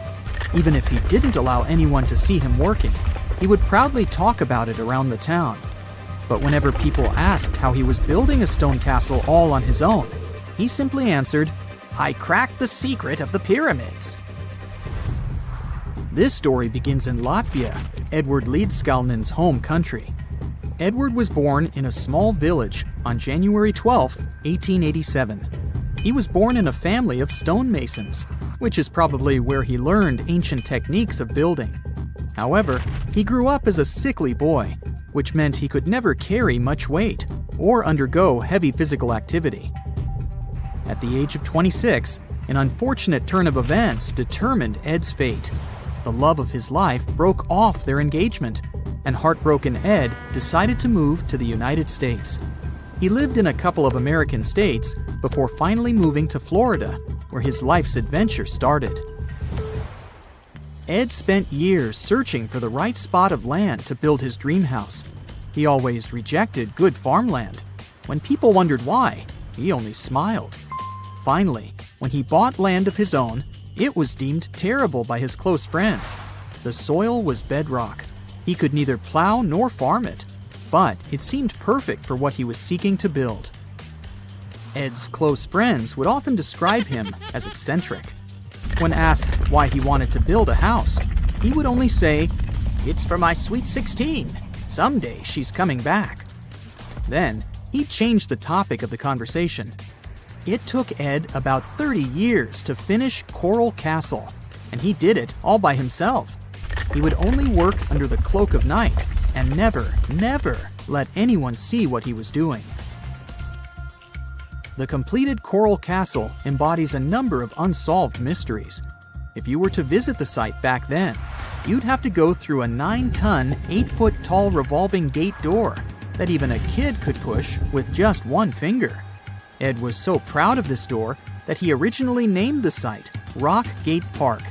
Even if he didn't allow anyone to see him working, he would proudly talk about it around the town. But whenever people asked how he was building a stone castle all on his own, he simply answered, "I cracked the secret of the pyramids." This story begins in Latvia, Edward Leedskalnin's home country. Edward was born in a small village on January 12, 1887. He was born in a family of stonemasons, which is probably where he learned ancient techniques of building. However, he grew up as a sickly boy, which meant he could never carry much weight or undergo heavy physical activity. At the age of 26, an unfortunate turn of events determined Ed's fate. The love of his life broke off their engagement, and heartbroken Ed decided to move to the United States. He lived in a couple of American states before finally moving to Florida, where his life's adventure started. Ed spent years searching for the right spot of land to build his dream house. He always rejected good farmland. When people wondered why, he only smiled. Finally, when he bought land of his own, it was deemed terrible by his close friends. The soil was bedrock. He could neither plow nor farm it, but it seemed perfect for what he was seeking to build. Ed's close friends would often describe him as eccentric. When asked why he wanted to build a house, he would only say, "It's for my sweet 16. Someday she's coming back." Then, he changed the topic of the conversation. It took Ed about 30 years to finish Coral Castle, and he did it all by himself. He would only work under the cloak of night and never let anyone see what he was doing. The completed Coral Castle embodies a number of unsolved mysteries. If you were to visit the site back then, you'd have to go through a 9-ton, 8-foot-tall revolving gate door that even a kid could push with just one finger. Ed was so proud of this door that he originally named the site Rock Gate Park.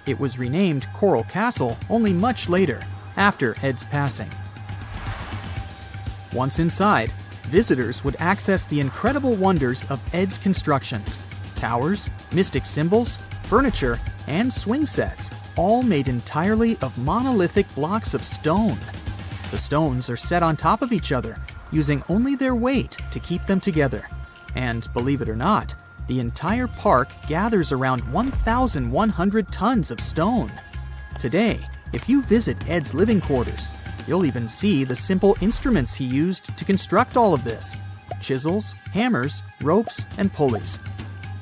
It was renamed Coral Castle only much later, after Ed's passing. Once inside, visitors would access the incredible wonders of Ed's constructions. Towers, mystic symbols, furniture, and swing sets, all made entirely of monolithic blocks of stone. The stones are set on top of each other, using only their weight to keep them together. And believe it or not, the entire park gathers around 1,100 tons of stone. Today, if you visit Ed's living quarters, you'll even see the simple instruments he used to construct all of this: chisels, hammers, ropes, and pulleys.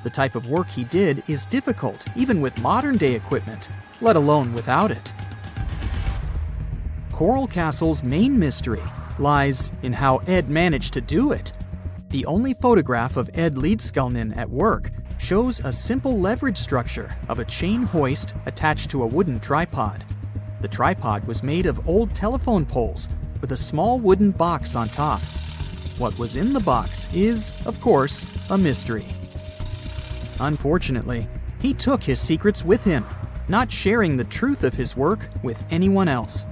The type of work he did is difficult even with modern-day equipment, let alone without it. Coral Castle's main mystery lies in how Ed managed to do it. The only photograph of Ed Leedskalnin at work shows a simple leverage structure of a chain hoist attached to a wooden tripod. The tripod was made of old telephone poles with a small wooden box on top. What was in the box is, of course, a mystery. Unfortunately, he took his secrets with him, not sharing the truth of his work with anyone else.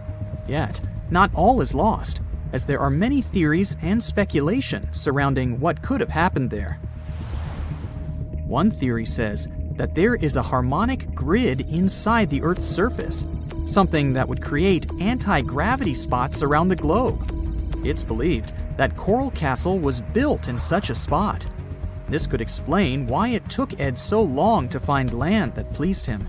Yet, not all is lost, as there are many theories and speculation surrounding what could have happened there. One theory says that there is a harmonic grid inside the Earth's surface, something that would create anti-gravity spots around the globe. It's believed that Coral Castle was built in such a spot. This could explain why it took Ed so long to find land that pleased him.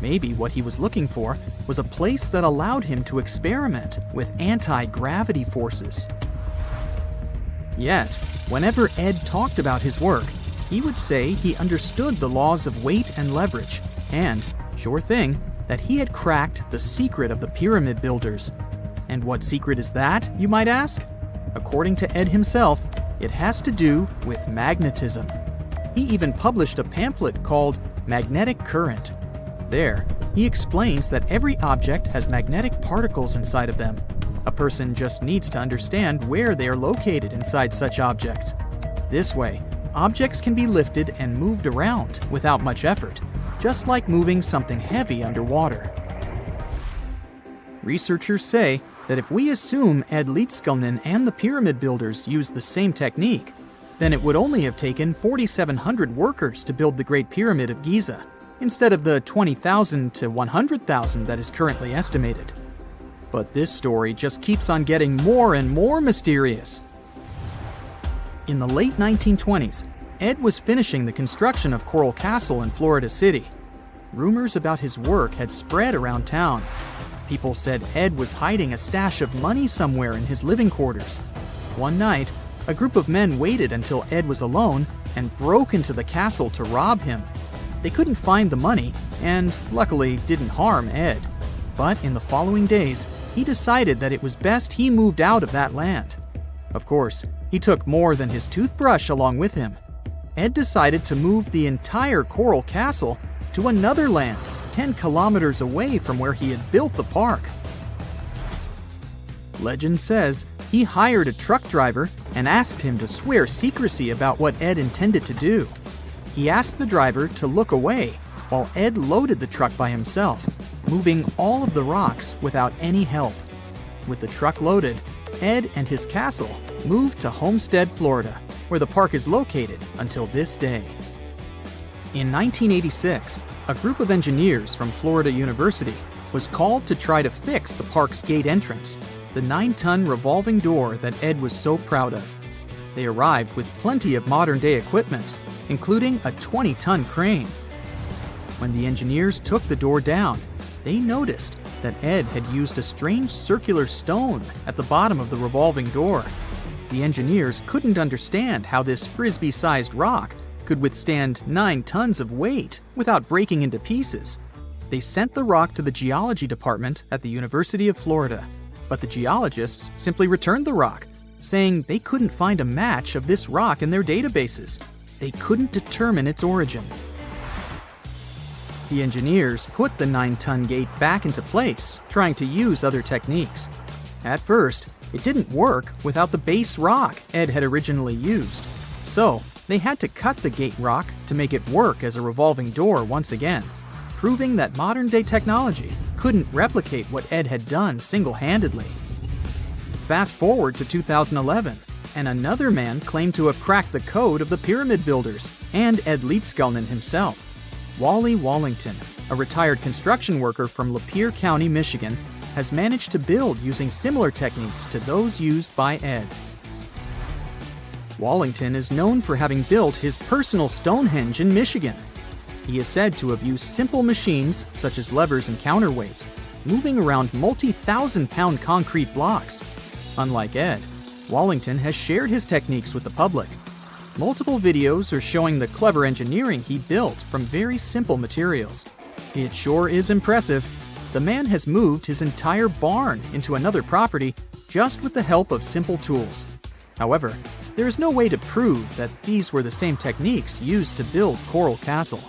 Maybe what he was looking for was a place that allowed him to experiment with anti-gravity forces. Yet, whenever Ed talked about his work, he would say he understood the laws of weight and leverage, and, sure thing, that he had cracked the secret of the pyramid builders. And what secret is that, you might ask? According to Ed himself, it has to do with magnetism. He even published a pamphlet called Magnetic Current. There, he explains that every object has magnetic particles inside of them. A person just needs to understand where they are located inside such objects. This way, objects can be lifted and moved around without much effort, just like moving something heavy underwater. Researchers say that if we assume Ed Leedskalnin and the pyramid builders used the same technique, then it would only have taken 4,700 workers to build the Great Pyramid of Giza, instead of the 20,000 to 100,000 that is currently estimated. But this story just keeps on getting more and more mysterious. In the late 1920s, Ed was finishing the construction of Coral Castle in Florida City. Rumors about his work had spread around town. People said Ed was hiding a stash of money somewhere in his living quarters. One night, a group of men waited until Ed was alone and broke into the castle to rob him. They couldn't find the money and, luckily, didn't harm Ed. But in the following days, he decided that it was best he moved out of that land. Of course, he took more than his toothbrush along with him. Ed decided to move the entire Coral Castle to another land, 10 kilometers away from where he had built the park. Legend says he hired a truck driver and asked him to swear secrecy about what Ed intended to do. He asked the driver to look away while Ed loaded the truck by himself, moving all of the rocks without any help. With the truck loaded, Ed and his castle moved to Homestead, Florida, where the park is located until this day. In 1986, a group of engineers from Florida University was called to try to fix the park's gate entrance, the 9-ton revolving door that Ed was so proud of. They arrived with plenty of modern-day equipment, including a 20-ton crane. When the engineers took the door down, they noticed that Ed had used a strange circular stone at the bottom of the revolving door. The engineers couldn't understand how this frisbee-sized rock could withstand 9 tons of weight without breaking into pieces. They sent the rock to the geology department at the University of Florida, but the geologists simply returned the rock, saying they couldn't find a match of this rock in their databases. They couldn't determine its origin. The engineers put the 9-ton gate back into place, trying to use other techniques. At first, it didn't work without the base rock Ed had originally used. So, they had to cut the gate rock to make it work as a revolving door once again, proving that modern-day technology couldn't replicate what Ed had done single-handedly. Fast forward to 2011, and another man claimed to have cracked the code of the pyramid builders and Ed Leedskalnin himself. Wally Wallington, a retired construction worker from Lapeer County, Michigan, has managed to build using similar techniques to those used by Ed. Wallington is known for having built his personal Stonehenge in Michigan. He is said to have used simple machines, such as levers and counterweights, moving around multi-thousand-pound concrete blocks. Unlike Ed, Wallington has shared his techniques with the public. Multiple videos are showing the clever engineering he built from very simple materials. It sure is impressive. The man has moved his entire barn into another property just with the help of simple tools. However, there is no way to prove that these were the same techniques used to build Coral Castle.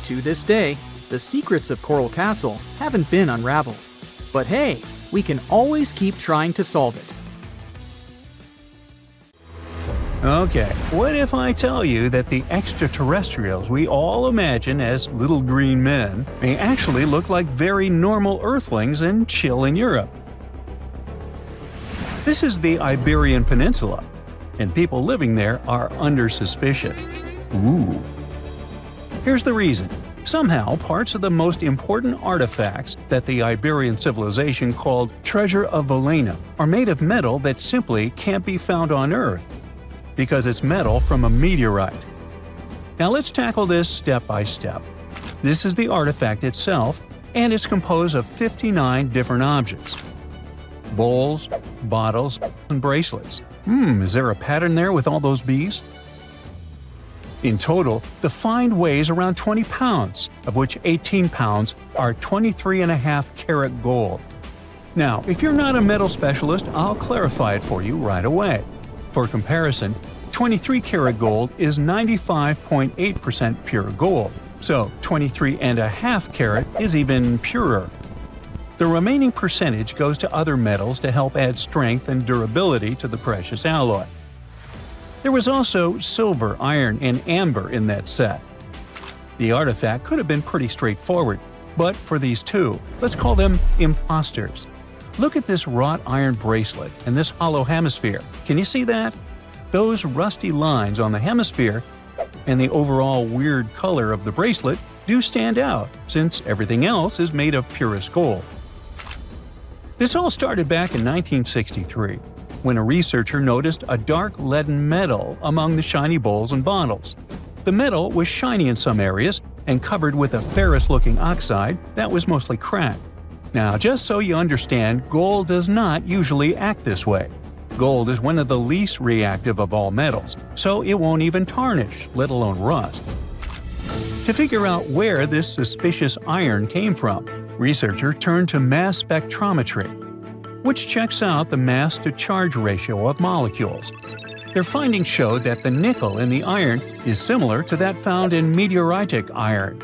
To this day, the secrets of Coral Castle haven't been unraveled. But hey, we can always keep trying to solve it. Okay, what if I tell you that the extraterrestrials we all imagine as little green men may actually look like very normal Earthlings and chill in Europe? This is the Iberian Peninsula, and people living there are under suspicion. Ooh. Here's the reason. Somehow, parts of the most important artifacts that the Iberian civilization called Treasure of Valena are made of metal that simply can't be found on Earth, because it's metal from a meteorite. Now let's tackle this step by step. This is the artifact itself, and it's composed of 59 different objects. Bowls, bottles, and bracelets. Is there a pattern there with all those bees? In total, the find weighs around 20 pounds, of which 18 pounds are 23.5 karat gold. Now, if you're not a metal specialist, I'll clarify it for you right away. For comparison, 23 karat gold is 95.8% pure gold, so 23.5 karat is even purer. The remaining percentage goes to other metals to help add strength and durability to the precious alloy. There was also silver, iron, and amber in that set. The artifact could have been pretty straightforward, but for these two, let's call them imposters. Look at this wrought iron bracelet and this hollow hemisphere. Can you see that? Those rusty lines on the hemisphere and the overall weird color of the bracelet do stand out, since everything else is made of purest gold. This all started back in 1963, when a researcher noticed a dark leaden metal among the shiny bowls and bottles. The metal was shiny in some areas and covered with a ferrous-looking oxide that was mostly cracked. Now, just so you understand, gold does not usually act this way. Gold is one of the least reactive of all metals, so it won't even tarnish, let alone rust. To figure out where this suspicious iron came from, researchers turned to mass spectrometry, which checks out the mass-to-charge ratio of molecules. Their findings showed that the nickel in the iron is similar to that found in meteoritic iron.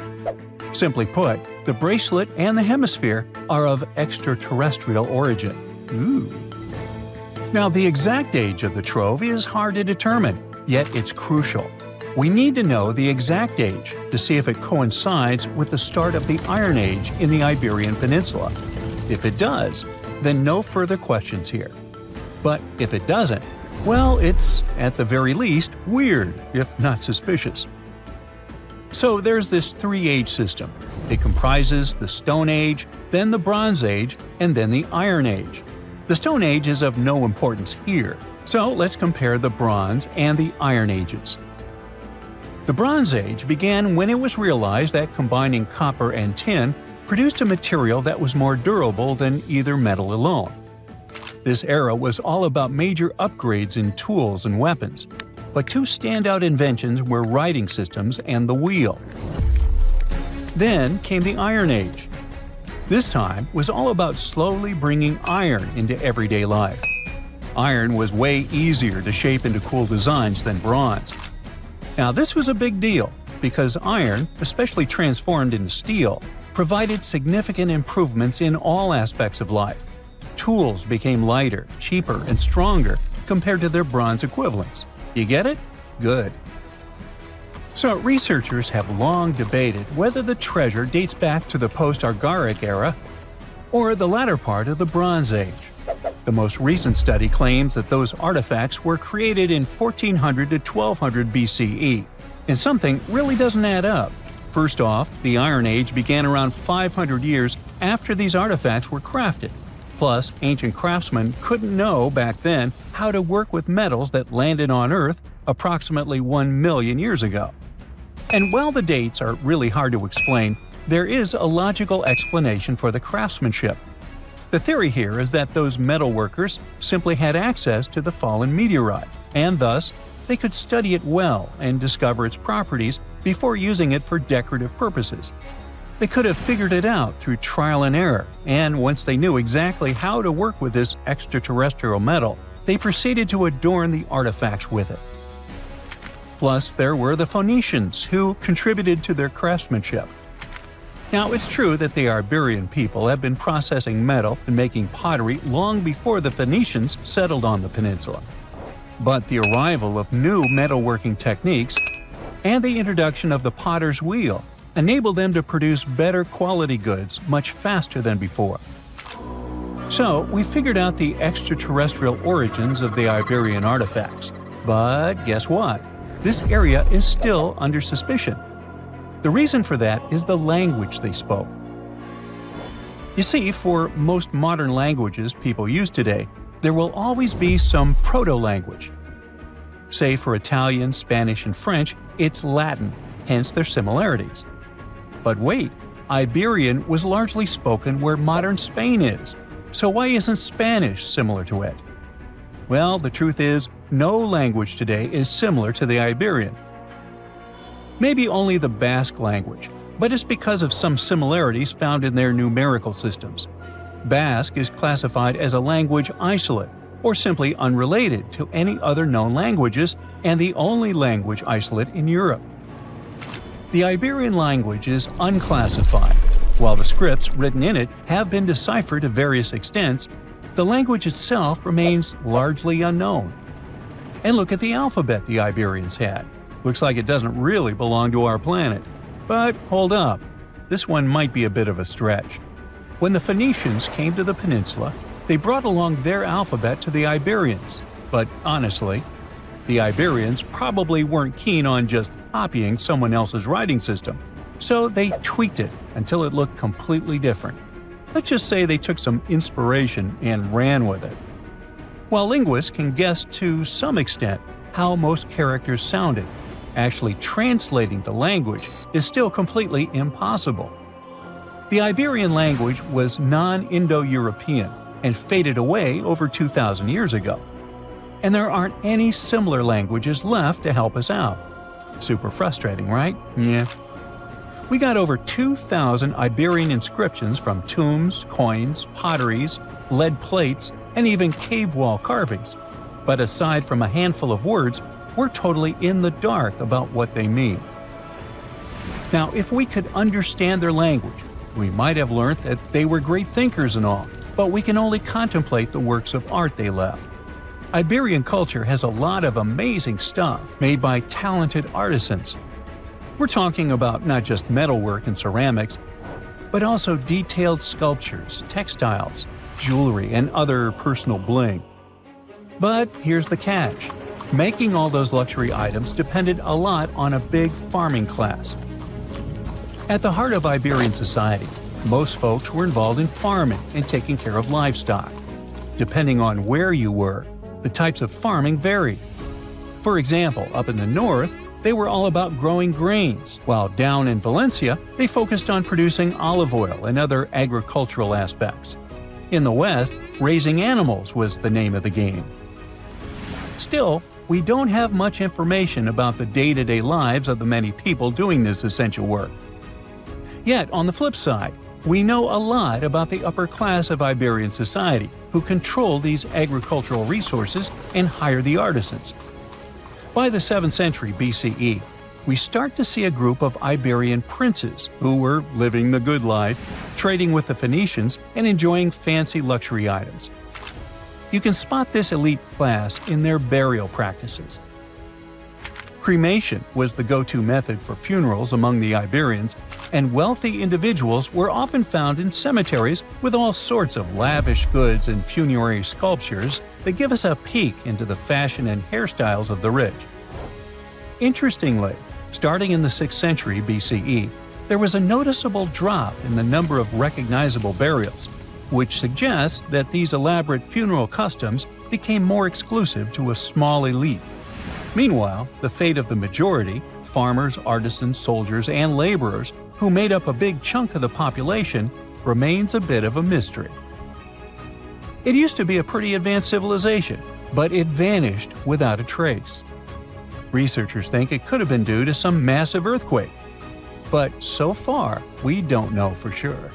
Simply put, the bracelet and the hemisphere are of extraterrestrial origin. Ooh. Now, the exact age of the trove is hard to determine, yet it's crucial. We need to know the exact age to see if it coincides with the start of the Iron Age in the Iberian Peninsula. If it does, then no further questions here. But if it doesn't, well, it's, at the very least, weird, if not suspicious. So there's this three-age system. It comprises the Stone Age, then the Bronze Age, and then the Iron Age. The Stone Age is of no importance here, so let's compare the Bronze and the Iron Ages. The Bronze Age began when it was realized that combining copper and tin produced a material that was more durable than either metal alone. This era was all about major upgrades in tools and weapons, but two standout inventions were writing systems and the wheel. Then came the Iron Age. This time was all about slowly bringing iron into everyday life. Iron was way easier to shape into cool designs than bronze. Now, this was a big deal because iron, especially transformed into steel, provided significant improvements in all aspects of life. Tools became lighter, cheaper, and stronger compared to their bronze equivalents. You get it? Good. So, researchers have long debated whether the treasure dates back to the post-Archaic era or the latter part of the Bronze Age. The most recent study claims that those artifacts were created in 1400 to 1200 BCE, and something really doesn't add up. First off, the Iron Age began around 500 years after these artifacts were crafted. Plus, ancient craftsmen couldn't know back then how to work with metals that landed on Earth approximately 1 million years ago. And while the dates are really hard to explain, there is a logical explanation for the craftsmanship. The theory here is that those metal workers simply had access to the fallen meteorite, and thus, they could study it well and discover its properties before using it for decorative purposes. They could have figured it out through trial and error, and once they knew exactly how to work with this extraterrestrial metal, they proceeded to adorn the artifacts with it. Plus, there were the Phoenicians, who contributed to their craftsmanship. Now, it's true that the Iberian people have been processing metal and making pottery long before the Phoenicians settled on the peninsula. But the arrival of new metalworking techniques and the introduction of the potter's wheel enabled them to produce better quality goods much faster than before. So, we figured out the extraterrestrial origins of the Iberian artifacts. But guess what? This area is still under suspicion. The reason for that is the language they spoke. You see, for most modern languages people use today, there will always be some proto-language. Say for Italian, Spanish, and French, it's Latin, hence their similarities. But wait, Iberian was largely spoken where modern Spain is, so why isn't Spanish similar to it? Well, the truth is, no language today is similar to the Iberian. Maybe only the Basque language, but it's because of some similarities found in their numerical systems. Basque is classified as a language isolate, or simply unrelated to any other known languages, and the only language isolate in Europe. The Iberian language is unclassified. While the scripts written in it have been deciphered to various extents, the language itself remains largely unknown. And look at the alphabet the Iberians had. Looks like it doesn't really belong to our planet. But hold up, this one might be a bit of a stretch. When the Phoenicians came to the peninsula, They brought along their alphabet to the Iberians, but honestly, the Iberians probably weren't keen on just copying someone else's writing system, so they tweaked it until it looked completely different. Let's just say they took some inspiration and ran with it. While linguists can guess to some extent how most characters sounded, actually translating the language is still completely impossible. The Iberian language was non-Indo-European and faded away over 2,000 years ago. And there aren't any similar languages left to help us out. Super frustrating, right? Yeah. We got over 2,000 Iberian inscriptions from tombs, coins, potteries, lead plates, and even cave wall carvings. But aside from a handful of words, we're totally in the dark about what they mean. Now, if we could understand their language, we might have learned that they were great thinkers and all, but we can only contemplate the works of art they left. Iberian culture has a lot of amazing stuff made by talented artisans. We're talking about not just metalwork and ceramics, but also detailed sculptures, textiles, jewelry, and other personal bling. But here's the catch. Making all those luxury items depended a lot on a big farming class. At the heart of Iberian society, most folks were involved in farming and taking care of livestock. Depending on where you were, the types of farming varied. For example, up in the north, they were all about growing grains, while down in Valencia, they focused on producing olive oil and other agricultural aspects. In the west, raising animals was the name of the game. Still, we don't have much information about the day-to-day lives of the many people doing this essential work. Yet, on the flip side, we know a lot about the upper class of Iberian society, who control these agricultural resources and hire the artisans. By the 7th century BCE, we start to see a group of Iberian princes who were living the good life, trading with the Phoenicians, and enjoying fancy luxury items. You can spot this elite class in their burial practices. Cremation was the go-to method for funerals among the Iberians, and wealthy individuals were often found in cemeteries with all sorts of lavish goods and funerary sculptures that give us a peek into the fashion and hairstyles of the rich. Interestingly, starting in the 6th century BCE, there was a noticeable drop in the number of recognizable burials, which suggests that these elaborate funeral customs became more exclusive to a small elite. Meanwhile, the fate of the majority, farmers, artisans, soldiers, and laborers, who made up a big chunk of the population, remains a bit of a mystery. It used to be a pretty advanced civilization, but it vanished without a trace. Researchers think it could have been due to some massive earthquake, but so far, we don't know for sure.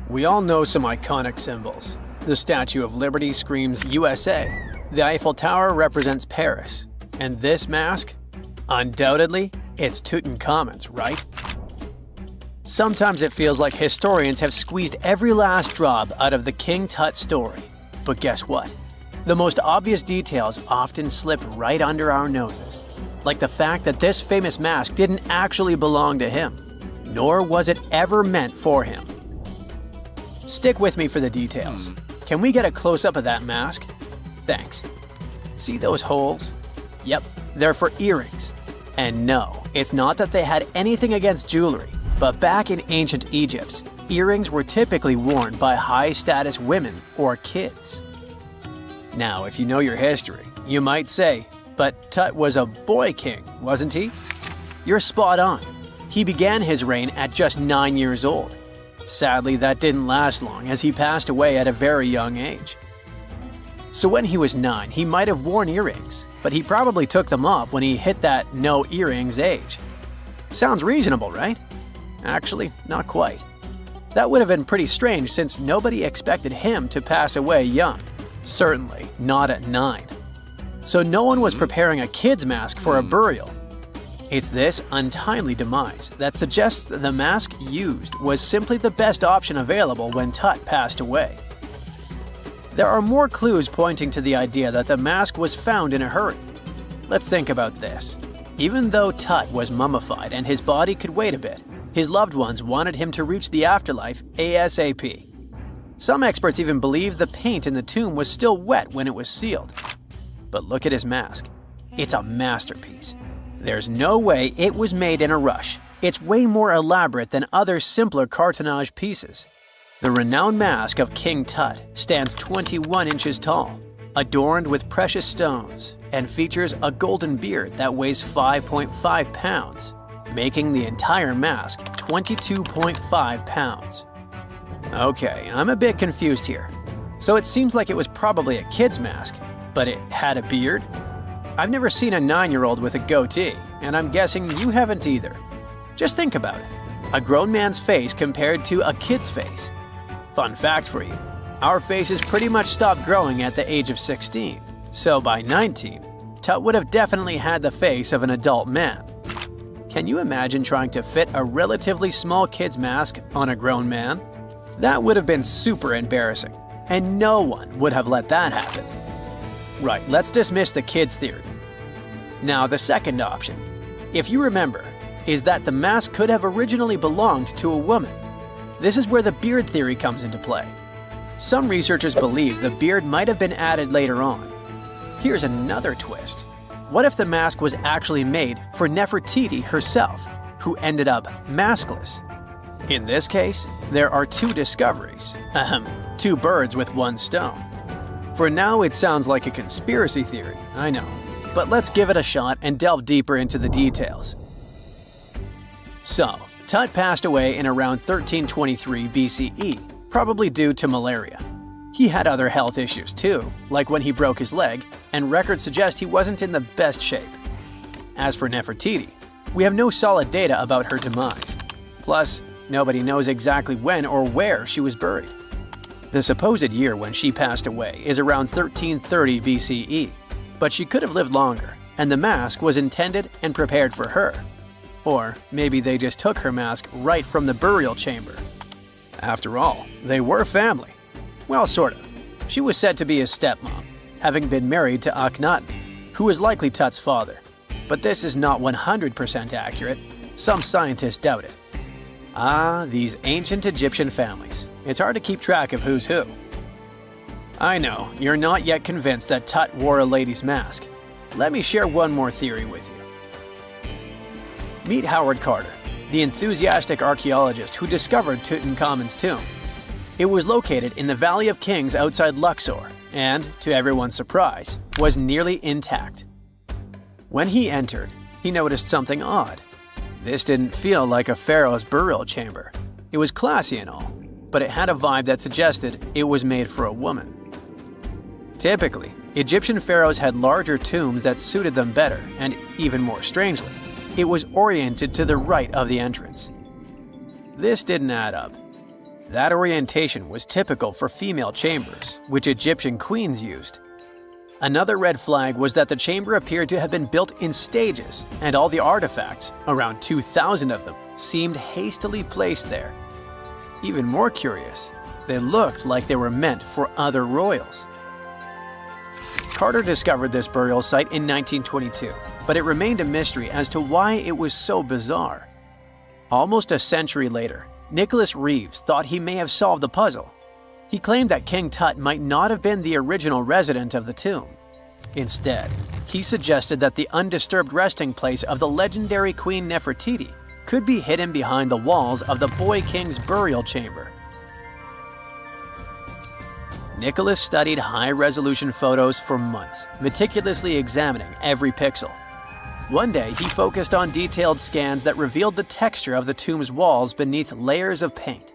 We all know some iconic symbols. The Statue of Liberty screams USA. The Eiffel Tower represents Paris. And this mask? Undoubtedly, it's Tutankhamun's, right? Sometimes it feels like historians have squeezed every last drop out of the King Tut story. But guess what? The most obvious details often slip right under our noses. Like the fact that this famous mask didn't actually belong to him, nor was it ever meant for him. Stick with me for the details. Can we get a close-up of that mask? Thanks. See those holes? Yep, they're for earrings. And no, it's not that they had anything against jewelry, but back in ancient Egypt, earrings were typically worn by high-status women or kids. Now, if you know your history, you might say, but Tut was a boy king, wasn't he? You're spot on. He began his reign at just 9 years old. Sadly, that didn't last long as he passed away at a very young age. So when he was 9, he might have worn earrings, but he probably took them off when he hit that no earrings age. Sounds reasonable, right? Actually, not quite. That would have been pretty strange since nobody expected him to pass away young. Certainly not at 9. So no one was preparing a kid's mask for a burial. It's this untimely demise that suggests that the mask used was simply the best option available when Tut passed away. There are more clues pointing to the idea that the mask was found in a hurry. Let's think about this. Even though Tut was mummified and his body could wait a bit, his loved ones wanted him to reach the afterlife ASAP. Some experts even believe the paint in the tomb was still wet when it was sealed. But look at his mask. It's a masterpiece. There's no way it was made in a rush. It's way more elaborate than other simpler cartonnage pieces. The renowned mask of King Tut stands 21 inches tall, adorned with precious stones, and features a golden beard that weighs 5.5 pounds, making the entire mask 22.5 pounds. Okay, I'm a bit confused here. So it seems like it was probably a kid's mask, but it had a beard? I've never seen a 9-year-old with a goatee, and I'm guessing you haven't either. Just think about it. A grown man's face compared to a kid's face. Fun fact for you, our faces pretty much stopped growing at the age of 16, so by 19, Tut would have definitely had the face of an adult man. Can you imagine trying to fit a relatively small kid's mask on a grown man? That would have been super embarrassing, and no one would have let that happen. Right, let's dismiss the kid's theory. Now, the second option, if you remember, is that the mask could have originally belonged to a woman. This is where the beard theory comes into play. Some researchers believe the beard might have been added later on. Here's another twist. What if the mask was actually made for Nefertiti herself, who ended up maskless? In this case, there are two discoveries. Two birds with one stone. For now, it sounds like a conspiracy theory, I know. But let's give it a shot and delve deeper into the details. So, Tut passed away in around 1323 BCE, probably due to malaria. He had other health issues too, like when he broke his leg, and records suggest he wasn't in the best shape. As for Nefertiti, we have no solid data about her demise. Plus, nobody knows exactly when or where she was buried. The supposed year when she passed away is around 1330 BCE, but she could have lived longer, and the mask was intended and prepared for her. Or maybe they just took her mask right from the burial chamber. After all, they were family. Well, sort of. She was said to be his stepmom, having been married to Akhenaten, who was likely Tut's father. But this is not 100% accurate. Some scientists doubt it. Ah, these ancient Egyptian families. It's hard to keep track of who's who. I know, you're not yet convinced that Tut wore a lady's mask. Let me share one more theory with you. Meet Howard Carter, the enthusiastic archaeologist who discovered Tutankhamun's tomb. It was located in the Valley of Kings outside Luxor, and, to everyone's surprise, was nearly intact. When he entered, he noticed something odd. This didn't feel like a pharaoh's burial chamber. It was classy and all, but it had a vibe that suggested it was made for a woman. Typically, Egyptian pharaohs had larger tombs that suited them better, and even more strangely, it was oriented to the right of the entrance. This didn't add up. That orientation was typical for female chambers, which Egyptian queens used. Another red flag was that the chamber appeared to have been built in stages, and all the artifacts, around 2,000 of them, seemed hastily placed there. Even more curious, they looked like they were meant for other royals. Carter discovered this burial site in 1922, but it remained a mystery as to why it was so bizarre. Almost a century later, Nicholas Reeves thought he may have solved the puzzle. He claimed that King Tut might not have been the original resident of the tomb. Instead, he suggested that the undisturbed resting place of the legendary Queen Nefertiti could be hidden behind the walls of the boy king's burial chamber. Nicholas studied high-resolution photos for months, meticulously examining every pixel. One day, he focused on detailed scans that revealed the texture of the tomb's walls beneath layers of paint.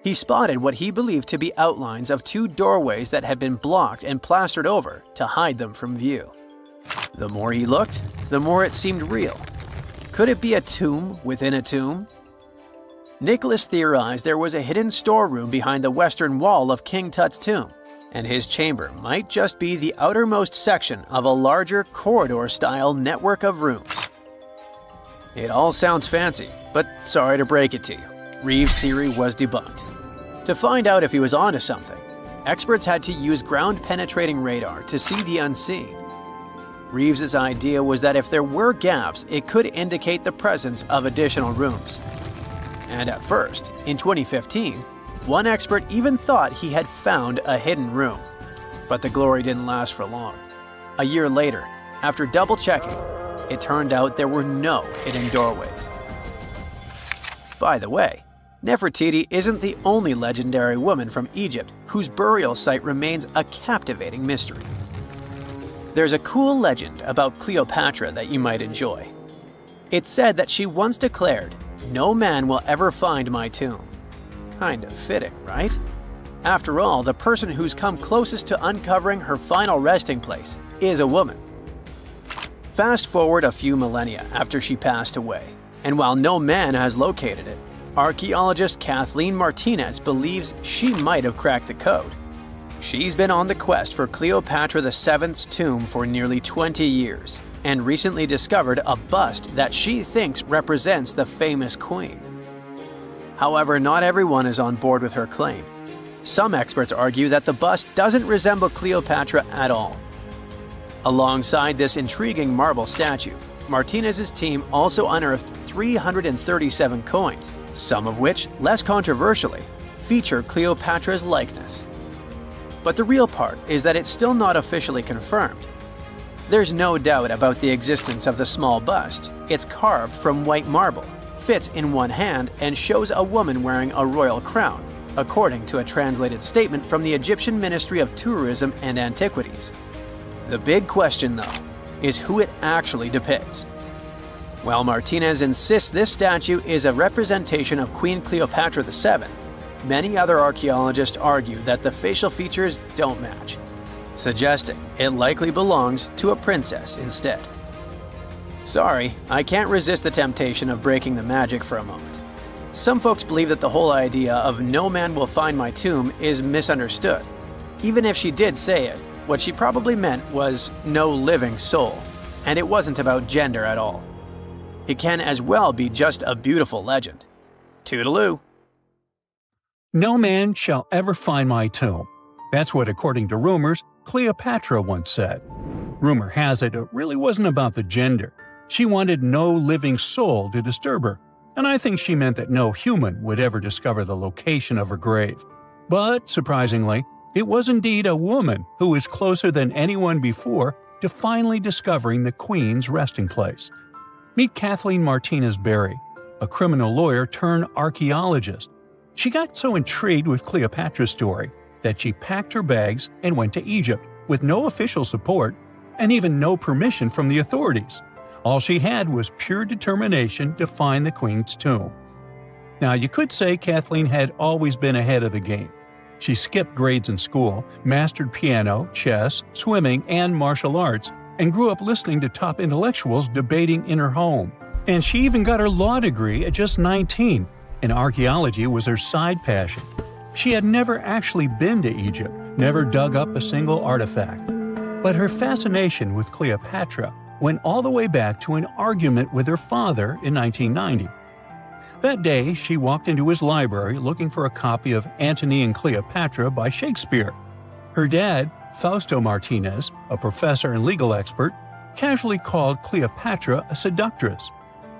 He spotted what he believed to be outlines of two doorways that had been blocked and plastered over to hide them from view. The more he looked, the more it seemed real. Could it be a tomb within a tomb? Nicholas theorized there was a hidden storeroom behind the western wall of King Tut's tomb, and his chamber might just be the outermost section of a larger corridor-style network of rooms. It all sounds fancy, but sorry to break it to you. Reeves' theory was debunked. To find out if he was onto something, experts had to use ground-penetrating radar to see the unseen. Reeves' idea was that if there were gaps, it could indicate the presence of additional rooms. And at first, in 2015, One expert even thought he had found a hidden room. But the glory didn't last for long. A year later, after double-checking, it turned out there were no hidden doorways. By the way, Nefertiti isn't the only legendary woman from Egypt whose burial site remains a captivating mystery. There's a cool legend about Cleopatra that you might enjoy. It's said that she once declared, "No man will ever find my tomb." Kind of fitting, right? After all, the person who's come closest to uncovering her final resting place is a woman. Fast forward a few millennia after she passed away, and while no man has located it, archaeologist Kathleen Martinez believes she might have cracked the code. She's been on the quest for Cleopatra VII's tomb for nearly 20 years, and recently discovered a bust that she thinks represents the famous queen. However, not everyone is on board with her claim. Some experts argue that the bust doesn't resemble Cleopatra at all. Alongside this intriguing marble statue, Martinez's team also unearthed 337 coins, some of which, less controversially, feature Cleopatra's likeness. But the real part is that it's still not officially confirmed. There's no doubt about the existence of the small bust. It's carved from white marble, fits in one hand, and shows a woman wearing a royal crown, according to a translated statement from the Egyptian Ministry of Tourism and Antiquities. The big question, though, is who it actually depicts. While Martinez insists this statue is a representation of Queen Cleopatra VII, many other archaeologists argue that the facial features don't match, suggesting it likely belongs to a princess instead. Sorry, I can't resist the temptation of breaking the magic for a moment. Some folks believe that the whole idea of "no man will find my tomb" is misunderstood. Even if she did say it, what she probably meant was "no living soul," and it wasn't about gender at all. It can as well be just a beautiful legend. Toodaloo! No man shall ever find my tomb. That's what, according to rumors, Cleopatra once said. Rumor has it really wasn't about the gender. She wanted no living soul to disturb her, and I think she meant that no human would ever discover the location of her grave. But, surprisingly, it was indeed a woman who was closer than anyone before to finally discovering the Queen's resting place. Meet Kathleen Martinez Berry, a criminal lawyer turned archaeologist. She got so intrigued with Cleopatra's story that she packed her bags and went to Egypt with no official support and even no permission from the authorities. All she had was pure determination to find the Queen's tomb. Now, you could say Kathleen had always been ahead of the game. She skipped grades in school, mastered piano, chess, swimming, and martial arts, and grew up listening to top intellectuals debating in her home. And she even got her law degree at just 19, and archaeology was her side passion. She had never actually been to Egypt, never dug up a single artifact. But her fascination with Cleopatra went all the way back to an argument with her father in 1990. That day, she walked into his library looking for a copy of Antony and Cleopatra by Shakespeare. Her dad, Fausto Martinez, a professor and legal expert, casually called Cleopatra a seductress.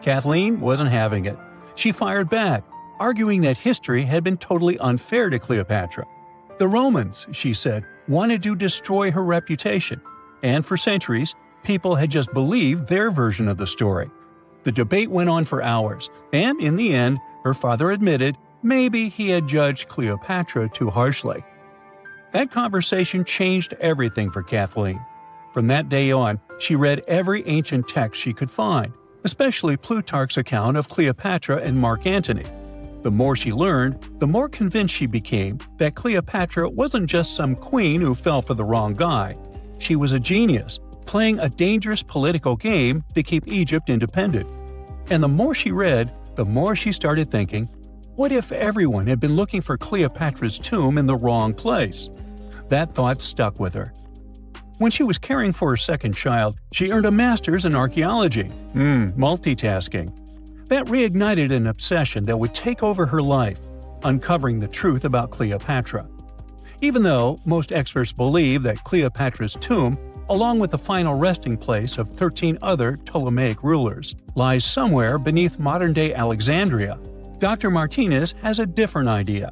Kathleen wasn't having it. She fired back, arguing that history had been totally unfair to Cleopatra. The Romans, she said, wanted to destroy her reputation, and for centuries, people had just believed their version of the story. The debate went on for hours, and in the end, her father admitted maybe he had judged Cleopatra too harshly. That conversation changed everything for Kathleen. From that day on, she read every ancient text she could find, especially Plutarch's account of Cleopatra and Mark Antony. The more she learned, the more convinced she became that Cleopatra wasn't just some queen who fell for the wrong guy. She was a genius, playing a dangerous political game to keep Egypt independent. And the more she read, the more she started thinking, what if everyone had been looking for Cleopatra's tomb in the wrong place? That thought stuck with her. When she was caring for her second child, she earned a master's in archaeology. Multitasking. That reignited an obsession that would take over her life, uncovering the truth about Cleopatra. Even though most experts believe that Cleopatra's tomb, along with the final resting place of 13 other Ptolemaic rulers, lies somewhere beneath modern-day Alexandria, Dr. Martinez has a different idea.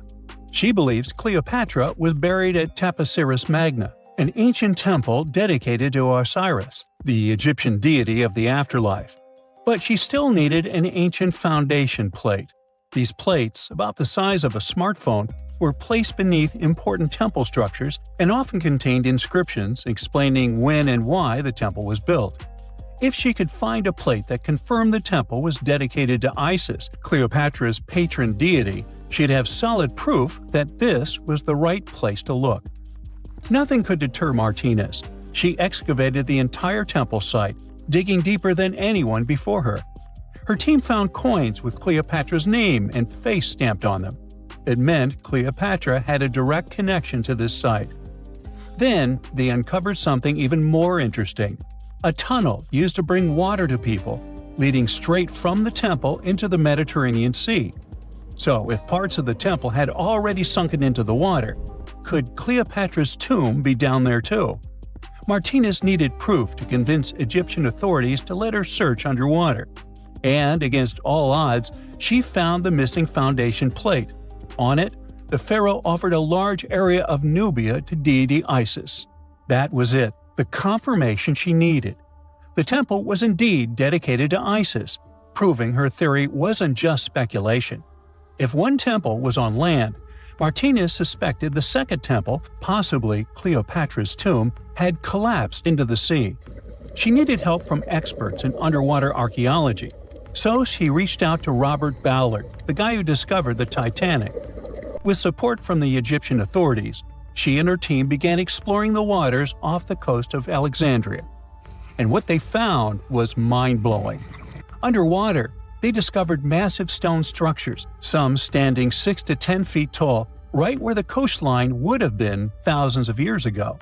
She believes Cleopatra was buried at Taposiris Magna, an ancient temple dedicated to Osiris, the Egyptian deity of the afterlife. But she still needed an ancient foundation plate. These plates, about the size of a smartphone, were placed beneath important temple structures and often contained inscriptions explaining when and why the temple was built. If she could find a plate that confirmed the temple was dedicated to Isis, Cleopatra's patron deity, she'd have solid proof that this was the right place to look. Nothing could deter Martinez. She excavated the entire temple site, digging deeper than anyone before her. Her team found coins with Cleopatra's name and face stamped on them. It meant Cleopatra had a direct connection to this site. Then, they uncovered something even more interesting: a tunnel used to bring water to people, leading straight from the temple into the Mediterranean Sea. So, if parts of the temple had already sunken into the water, could Cleopatra's tomb be down there too? Martinez needed proof to convince Egyptian authorities to let her search underwater. And, against all odds, she found the missing foundation plate. On it, the pharaoh offered a large area of Nubia to deity Isis. That was it, the confirmation she needed. The temple was indeed dedicated to Isis, proving her theory wasn't just speculation. If one temple was on land, Martinez suspected the second temple, possibly Cleopatra's tomb, had collapsed into the sea. She needed help from experts in underwater archaeology, so she reached out to Robert Ballard, the guy who discovered the Titanic. With support from the Egyptian authorities, she and her team began exploring the waters off the coast of Alexandria. And what they found was mind-blowing. Underwater, they discovered massive stone structures, some standing 6 to 10 feet tall, right where the coastline would have been thousands of years ago.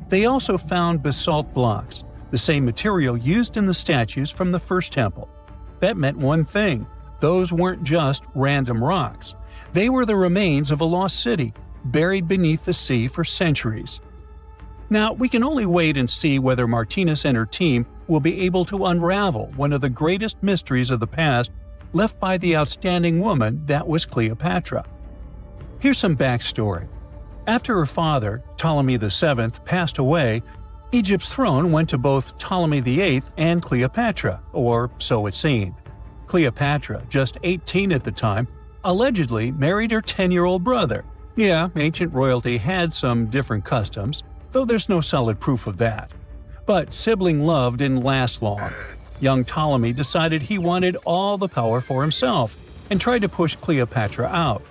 They also found basalt blocks, the same material used in the statues from the first temple. That meant one thing: those weren't just random rocks. They were the remains of a lost city, buried beneath the sea for centuries. Now, we can only wait and see whether Martinez and her team will be able to unravel one of the greatest mysteries of the past left by the outstanding woman that was Cleopatra. Here's some backstory. After her father, Ptolemy VII, passed away, Egypt's throne went to both Ptolemy VIII and Cleopatra, or so it seemed. Cleopatra, just 18 at the time, allegedly married her 10-year-old brother. Yeah, ancient royalty had some different customs, though there's no solid proof of that. But sibling love didn't last long. Young Ptolemy decided he wanted all the power for himself and tried to push Cleopatra out.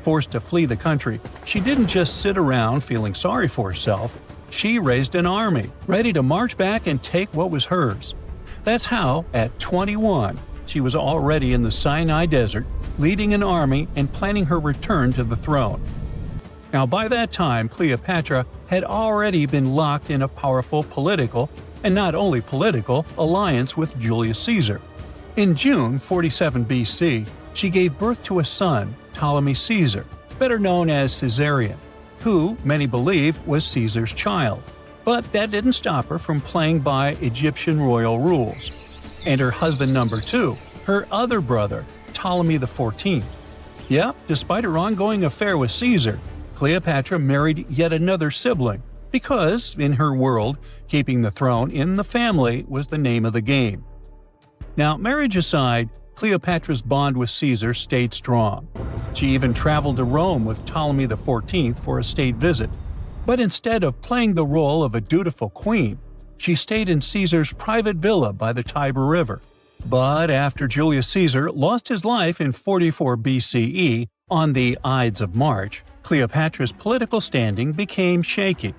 Forced to flee the country, she didn't just sit around feeling sorry for herself. She raised an army, ready to march back and take what was hers. That's how, at 21, she was already in the Sinai Desert, leading an army and planning her return to the throne. Now, by that time, Cleopatra had already been locked in a powerful political, and not only political, alliance with Julius Caesar. In June 47 BC, she gave birth to a son, Ptolemy Caesar, better known as Caesarion, who, many believe, was Caesar's child. But that didn't stop her from playing by Egyptian royal rules. And her husband number 2, her other brother, Ptolemy XIV. Yeah, despite her ongoing affair with Caesar, Cleopatra married yet another sibling, because, in her world, keeping the throne in the family was the name of the game. Now, marriage aside, Cleopatra's bond with Caesar stayed strong. She even traveled to Rome with Ptolemy XIV for a state visit. But instead of playing the role of a dutiful queen, she stayed in Caesar's private villa by the Tiber River. But after Julius Caesar lost his life in 44 BCE on the Ides of March, Cleopatra's political standing became shaky.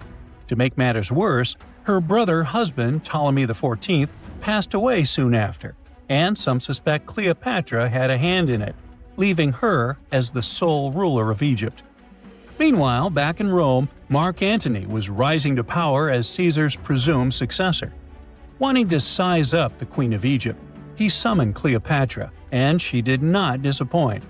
To make matters worse, her brother-husband Ptolemy XIV passed away soon after, and some suspect Cleopatra had a hand in it, leaving her as the sole ruler of Egypt. Meanwhile, back in Rome, Mark Antony was rising to power as Caesar's presumed successor. Wanting to size up the Queen of Egypt, he summoned Cleopatra, and she did not disappoint.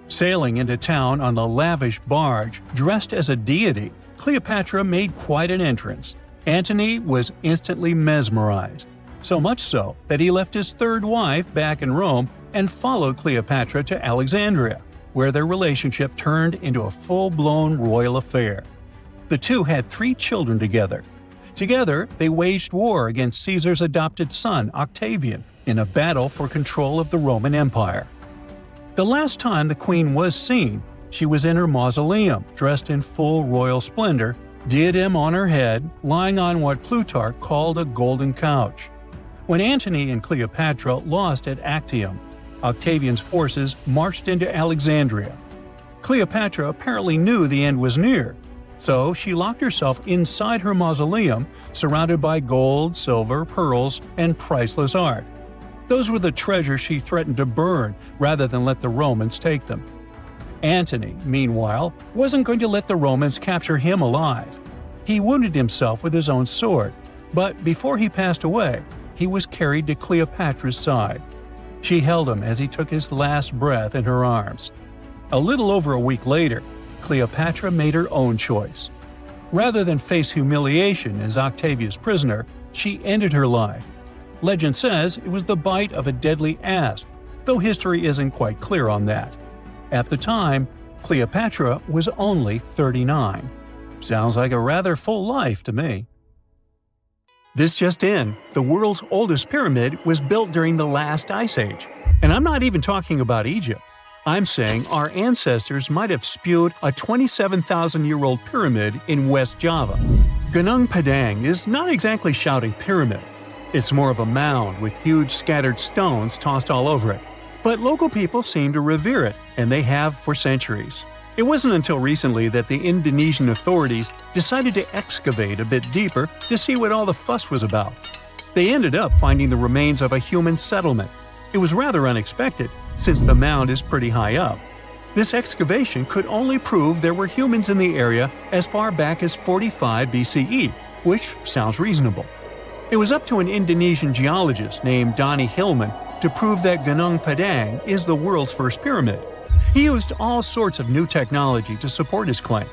Sailing into town on the lavish barge, dressed as a deity, Cleopatra made quite an entrance. Antony was instantly mesmerized, so much so that he left his third wife back in Rome and followed Cleopatra to Alexandria, where their relationship turned into a full-blown royal affair. The two had 3 children together. Together, they waged war against Caesar's adopted son, Octavian, in a battle for control of the Roman Empire. The last time the queen was seen, she was in her mausoleum, dressed in full royal splendor, diadem on her head, lying on what Plutarch called a golden couch. When Antony and Cleopatra lost at Actium, Octavian's forces marched into Alexandria. Cleopatra apparently knew the end was near, so she locked herself inside her mausoleum, surrounded by gold, silver, pearls, and priceless art. Those were the treasures she threatened to burn rather than let the Romans take them. Antony, meanwhile, wasn't going to let the Romans capture him alive. He wounded himself with his own sword, but before he passed away, he was carried to Cleopatra's side. She held him as he took his last breath in her arms. A little over a week later, Cleopatra made her own choice. Rather than face humiliation as Octavia's prisoner, she ended her life. Legend says it was the bite of a deadly asp, though history isn't quite clear on that. At the time, Cleopatra was only 39. Sounds like a rather full life to me. This just in, the world's oldest pyramid was built during the last ice age. And I'm not even talking about Egypt. I'm saying our ancestors might have spewed a 27,000-year-old pyramid in West Java. Gunung Padang is not exactly shouting pyramid. It's more of a mound with huge scattered stones tossed all over it. But local people seem to revere it, and they have for centuries. It wasn't until recently that the Indonesian authorities decided to excavate a bit deeper to see what all the fuss was about. They ended up finding the remains of a human settlement. It was rather unexpected, since the mound is pretty high up. This excavation could only prove there were humans in the area as far back as 45 BCE, which sounds reasonable. It was up to an Indonesian geologist named Donny Hillman to prove that Gunung Padang is the world's first pyramid. He used all sorts of new technology to support his claim.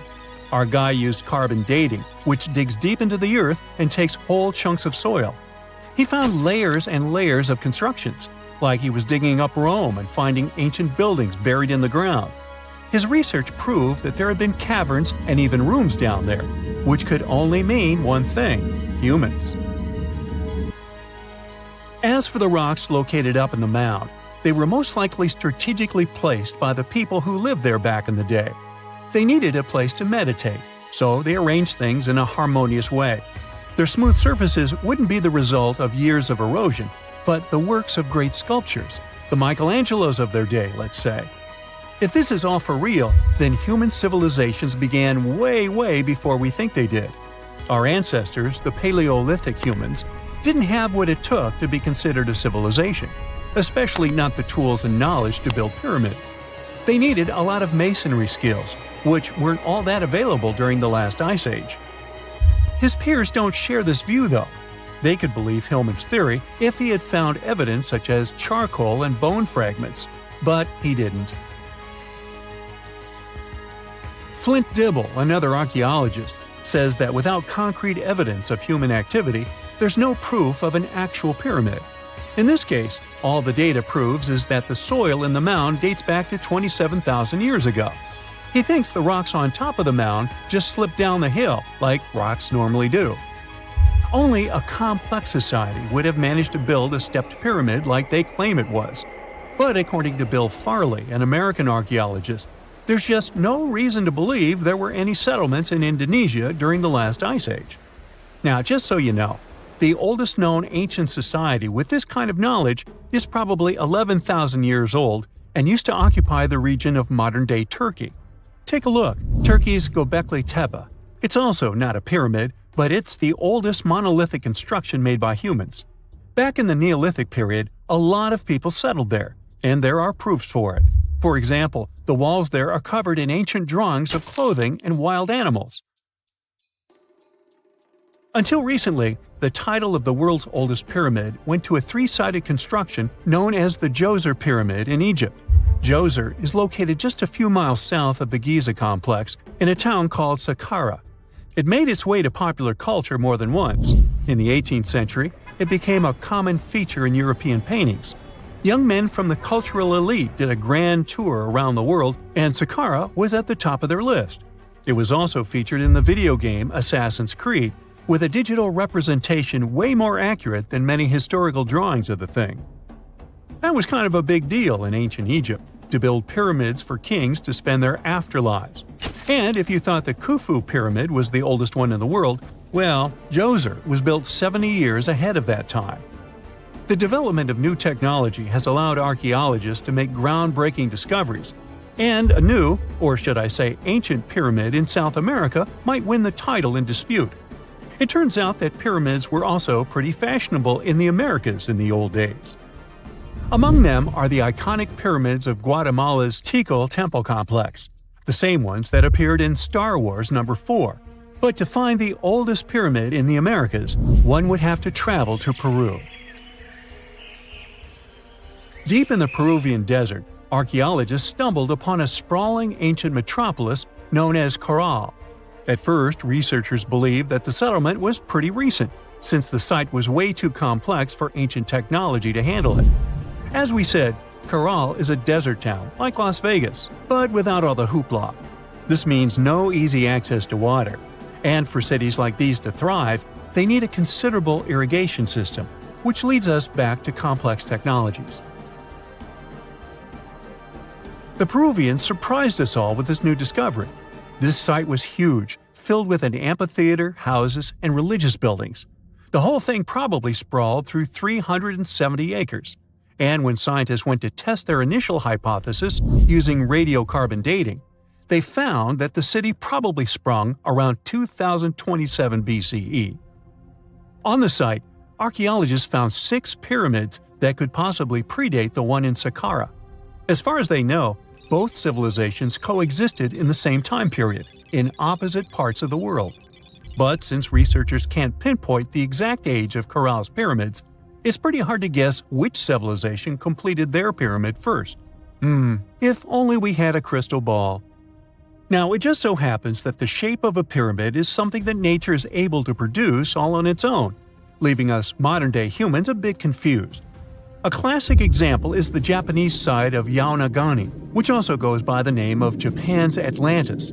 Our guy used carbon dating, which digs deep into the earth and takes whole chunks of soil. He found layers and layers of constructions, like he was digging up Rome and finding ancient buildings buried in the ground. His research proved that there had been caverns and even rooms down there, which could only mean one thing: humans. As for the rocks located up in the mound, they were most likely strategically placed by the people who lived there back in the day. They needed a place to meditate, so they arranged things in a harmonious way. Their smooth surfaces wouldn't be the result of years of erosion, but the works of great sculptures, the Michelangelos of their day, let's say. If this is all for real, then human civilizations began way before we think they did. Our ancestors, the Paleolithic humans, didn't have what it took to be considered a civilization, especially not the tools and knowledge to build pyramids. They needed a lot of masonry skills, which weren't all that available during the last ice age. His peers don't share this view, though. They could believe Hillman's theory if he had found evidence such as charcoal and bone fragments, but he didn't. Flint Dibble, another archaeologist, says that without concrete evidence of human activity, there's no proof of an actual pyramid. In this case, all the data proves is that the soil in the mound dates back to 27,000 years ago. He thinks the rocks on top of the mound just slipped down the hill, like rocks normally do. Only a complex society would have managed to build a stepped pyramid like they claim it was. But according to Bill Farley, an American archaeologist, there's just no reason to believe there were any settlements in Indonesia during the last ice age. Now, just so you know, the oldest known ancient society with this kind of knowledge is probably 11,000 years old and used to occupy the region of modern-day Turkey. Take a look, Turkey's Göbekli Tepe. It's also not a pyramid, but it's the oldest monolithic construction made by humans. Back in the Neolithic period, a lot of people settled there, and there are proofs for it. For example, the walls there are covered in ancient drawings of clothing and wild animals. Until recently, the title of the world's oldest pyramid went to a three-sided construction known as the Djoser Pyramid in Egypt. Djoser is located just a few miles south of the Giza complex in a town called Saqqara. It made its way to popular culture more than once. In the 18th century, it became a common feature in European paintings. Young men from the cultural elite did a grand tour around the world, and Saqqara was at the top of their list. It was also featured in the video game Assassin's Creed, with a digital representation way more accurate than many historical drawings of the thing. That was kind of a big deal in ancient Egypt, to build pyramids for kings to spend their afterlives. And if you thought the Khufu pyramid was the oldest one in the world, well, Djoser was built 70 years ahead of that time. The development of new technology has allowed archaeologists to make groundbreaking discoveries, and a new, or should I say ancient pyramid in South America might win the title in dispute. It turns out that pyramids were also pretty fashionable in the Americas in the old days. Among them are the iconic pyramids of Guatemala's Tikal temple complex, the same ones that appeared in Star Wars No. 4. But to find the oldest pyramid in the Americas, one would have to travel to Peru. Deep in the Peruvian desert, archaeologists stumbled upon a sprawling ancient metropolis known as Caral. At first, researchers believed that the settlement was pretty recent, since the site was way too complex for ancient technology to handle it. As we said, Caral is a desert town, like Las Vegas, but without all the hoopla. This means no easy access to water, and for cities like these to thrive, they need a considerable irrigation system, which leads us back to complex technologies. The Peruvians surprised us all with this new discovery. This site was huge, filled with an amphitheater, houses, and religious buildings. The whole thing probably sprawled through 370 acres. And when scientists went to test their initial hypothesis using radiocarbon dating, they found that the city probably sprung around 2027 BCE. On the site, archaeologists found 6 pyramids that could possibly predate the one in Saqqara. As far as they know, both civilizations coexisted in the same time period, in opposite parts of the world. But since researchers can't pinpoint the exact age of Caral's pyramids, it's pretty hard to guess which civilization completed their pyramid first. If only we had a crystal ball. Now, it just so happens that the shape of a pyramid is something that nature is able to produce all on its own, leaving us modern-day humans a bit confused. A classic example is the Japanese site of Yaonagani, which also goes by the name of Japan's Atlantis.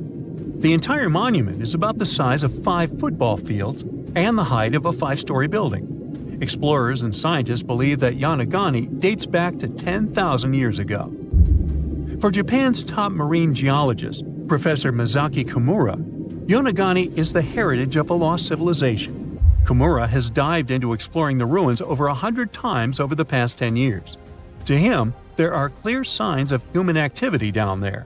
The entire monument is about the size of 5 football fields and the height of a 5-story building. Explorers and scientists believe that Yaonagani dates back to 10,000 years ago. For Japan's top marine geologist, Professor Masaki Kimura, Yaonagani is the heritage of a lost civilization. Kimura has dived into exploring the ruins over 100 times over the past 10 years. To him, there are clear signs of human activity down there.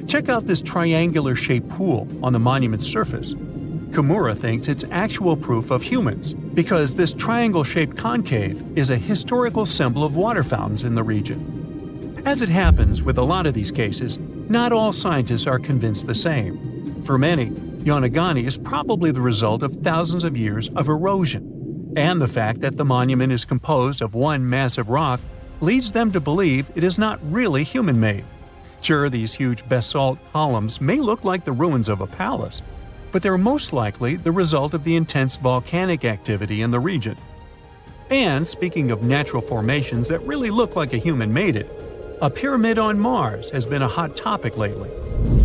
Check out this triangular-shaped pool on the monument's surface. Kimura thinks it's actual proof of humans, because this triangle-shaped concave is a historical symbol of water fountains in the region. As it happens with a lot of these cases, not all scientists are convinced the same. For many, Yaonagani is probably the result of thousands of years of erosion, and the fact that the monument is composed of one massive rock leads them to believe it is not really human-made. Sure, these huge basalt columns may look like the ruins of a palace, but they're most likely the result of the intense volcanic activity in the region. And speaking of natural formations that really look like a human made it, a pyramid on Mars has been a hot topic lately.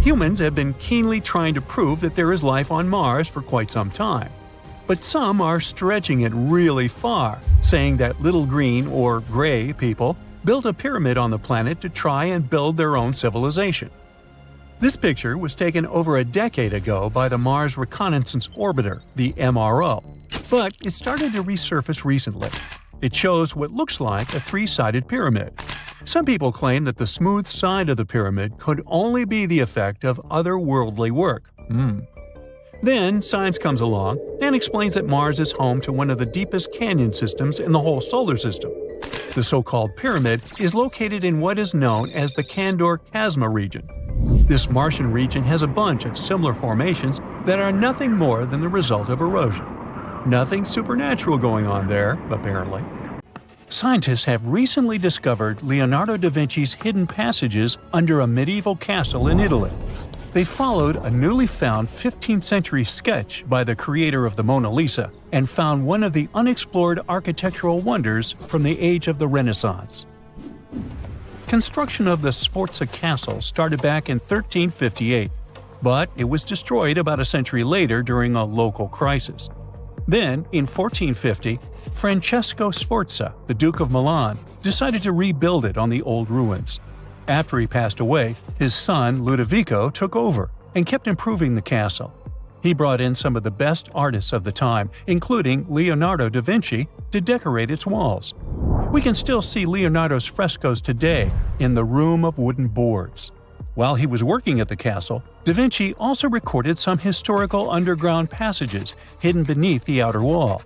Humans have been keenly trying to prove that there is life on Mars for quite some time. But some are stretching it really far, saying that little green or gray people built a pyramid on the planet to try and build their own civilization. This picture was taken over a decade ago by the Mars Reconnaissance Orbiter, the MRO, but it started to resurface recently. It shows what looks like a 3-sided pyramid. Some people claim that the smooth side of the pyramid could only be the effect of otherworldly work. Then science comes along and explains that Mars is home to one of the deepest canyon systems in the whole solar system. The so-called pyramid is located in what is known as the Kandor-Chasma region. This Martian region has a bunch of similar formations that are nothing more than the result of erosion. Nothing supernatural going on there, apparently. Scientists have recently discovered Leonardo da Vinci's hidden passages under a medieval castle in Italy. They followed a newly found 15th century sketch by the creator of the Mona Lisa and found one of the unexplored architectural wonders from the age of the Renaissance. Construction of the Sforza Castle started back in 1358, but it was destroyed about a century later during a local crisis. Then, in 1450, Francesco Sforza, the Duke of Milan, decided to rebuild it on the old ruins. After he passed away, his son Ludovico took over and kept improving the castle. He brought in some of the best artists of the time, including Leonardo da Vinci, to decorate its walls. We can still see Leonardo's frescoes today in the Room of Wooden Boards. While he was working at the castle, da Vinci also recorded some historical underground passages hidden beneath the outer wall.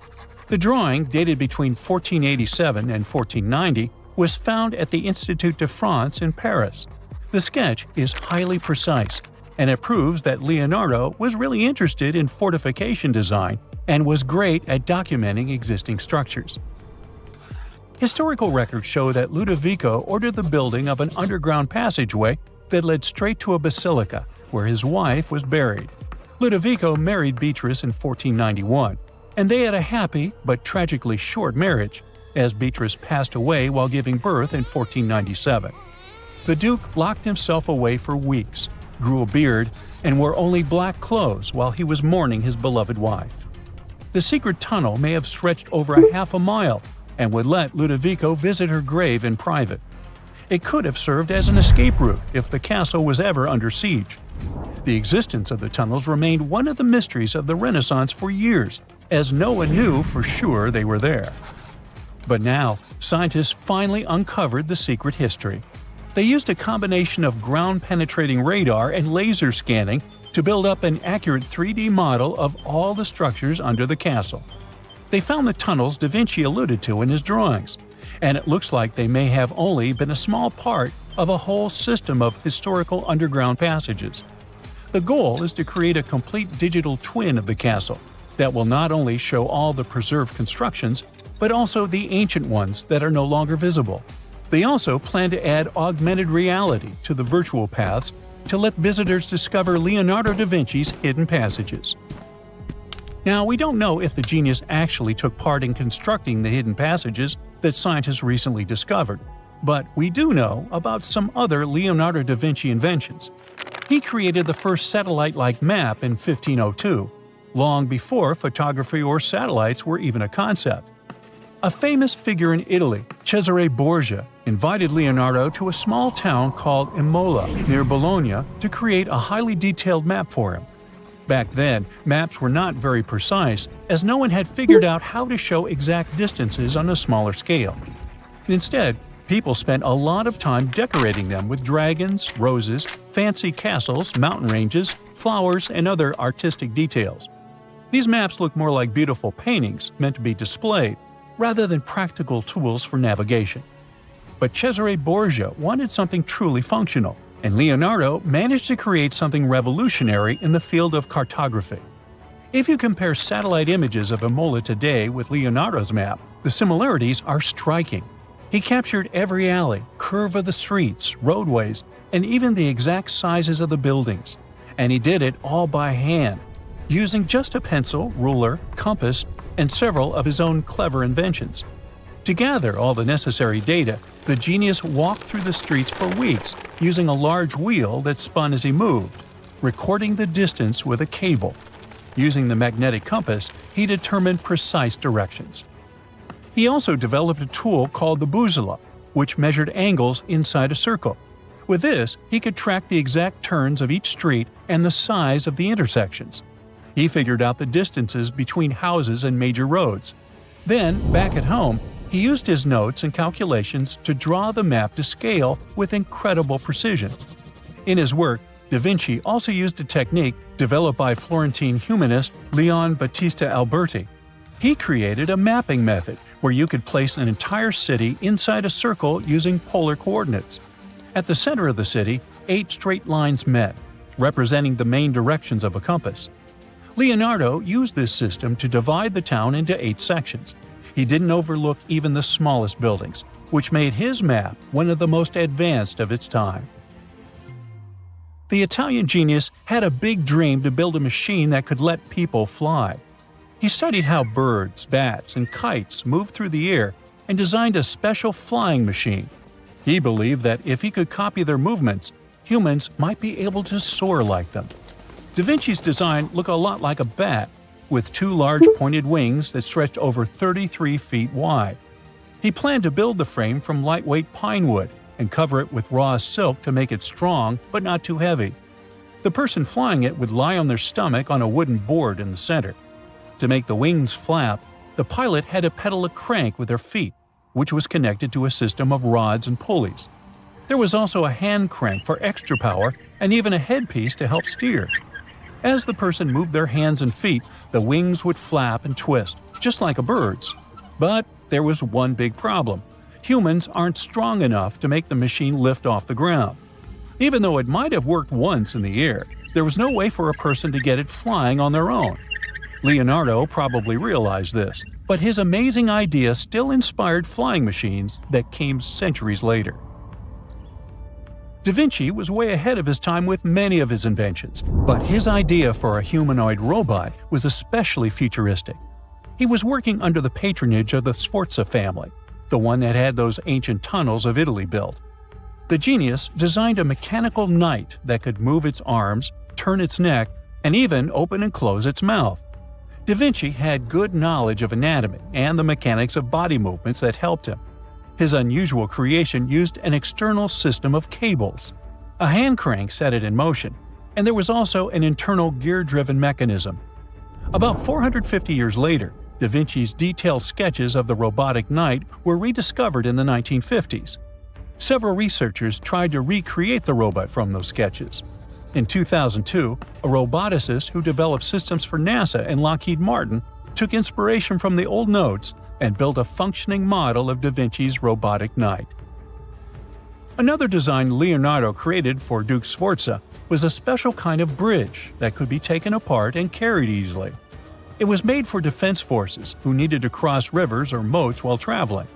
The drawing, dated between 1487 and 1490, was found at the Institut de France in Paris. The sketch is highly precise, and it proves that Leonardo was really interested in fortification design and was great at documenting existing structures. Historical records show that Ludovico ordered the building of an underground passageway that led straight to a basilica, where his wife was buried. Ludovico married Beatrice in 1491, and they had a happy but tragically short marriage, as Beatrice passed away while giving birth in 1497. The Duke locked himself away for weeks, grew a beard, and wore only black clothes while he was mourning his beloved wife. The secret tunnel may have stretched over a half a mile and would let Ludovico visit her grave in private. It could have served as an escape route if the castle was ever under siege. The existence of the tunnels remained one of the mysteries of the Renaissance for years, as no one knew for sure they were there. But now, scientists finally uncovered the secret history. They used a combination of ground-penetrating radar and laser scanning to build up an accurate 3D model of all the structures under the castle. They found the tunnels da Vinci alluded to in his drawings, and it looks like they may have only been a small part of a whole system of historical underground passages. The goal is to create a complete digital twin of the castle that will not only show all the preserved constructions, but also the ancient ones that are no longer visible. They also plan to add augmented reality to the virtual paths to let visitors discover Leonardo da Vinci's hidden passages. Now, we don't know if the genius actually took part in constructing the hidden passages that scientists recently discovered, but we do know about some other Leonardo da Vinci inventions. He created the first satellite-like map in 1502, long before photography or satellites were even a concept. A famous figure in Italy, Cesare Borgia, invited Leonardo to a small town called Imola, near Bologna, to create a highly detailed map for him. Back then, maps were not very precise, as no one had figured out how to show exact distances on a smaller scale. Instead, people spent a lot of time decorating them with dragons, roses, fancy castles, mountain ranges, flowers, and other artistic details. These maps look more like beautiful paintings meant to be displayed, rather than practical tools for navigation. But Cesare Borgia wanted something truly functional, and Leonardo managed to create something revolutionary in the field of cartography. If you compare satellite images of Imola today with Leonardo's map, the similarities are striking. He captured every alley, curve of the streets, roadways, and even the exact sizes of the buildings. And he did it all by hand, using just a pencil, ruler, compass, and several of his own clever inventions. To gather all the necessary data, the genius walked through the streets for weeks using a large wheel that spun as he moved, recording the distance with a cable. Using the magnetic compass, he determined precise directions. He also developed a tool called the bussola, which measured angles inside a circle. With this, he could track the exact turns of each street and the size of the intersections. He figured out the distances between houses and major roads. Then, back at home, he used his notes and calculations to draw the map to scale with incredible precision. In his work, Da Vinci also used a technique developed by Florentine humanist Leon Battista Alberti. He created a mapping method where you could place an entire city inside a circle using polar coordinates. At the center of the city, 8 straight lines met, representing the main directions of a compass. Leonardo used this system to divide the town into 8 sections. He didn't overlook even the smallest buildings, which made his map one of the most advanced of its time. The Italian genius had a big dream to build a machine that could let people fly. He studied how birds, bats, and kites moved through the air and designed a special flying machine. He believed that if he could copy their movements, humans might be able to soar like them. Da Vinci's design looked a lot like a bat, with two large pointed wings that stretched over 33 feet wide. He planned to build the frame from lightweight pine wood and cover it with raw silk to make it strong but not too heavy. The person flying it would lie on their stomach on a wooden board in the center. To make the wings flap, the pilot had to pedal a crank with their feet, which was connected to a system of rods and pulleys. There was also a hand crank for extra power and even a headpiece to help steer. As the person moved their hands and feet, the wings would flap and twist, just like a bird's. But there was one big problem. Humans aren't strong enough to make the machine lift off the ground. Even though it might have worked once in the air, there was no way for a person to get it flying on their own. Leonardo probably realized this, but his amazing idea still inspired flying machines that came centuries later. Da Vinci was way ahead of his time with many of his inventions, but his idea for a humanoid robot was especially futuristic. He was working under the patronage of the Sforza family, the one that had those ancient tunnels of Italy built. The genius designed a mechanical knight that could move its arms, turn its neck, and even open and close its mouth. Da Vinci had good knowledge of anatomy and the mechanics of body movements that helped him. His unusual creation used an external system of cables. A hand crank set it in motion, and there was also an internal gear-driven mechanism. About 450 years later, Da Vinci's detailed sketches of the robotic knight were rediscovered in the 1950s. Several researchers tried to recreate the robot from those sketches. In 2002, a roboticist who developed systems for NASA and Lockheed Martin took inspiration from the old notes and built a functioning model of Da Vinci's robotic knight. Another design Leonardo created for Duke Sforza was a special kind of bridge that could be taken apart and carried easily. It was made for defense forces who needed to cross rivers or moats while traveling.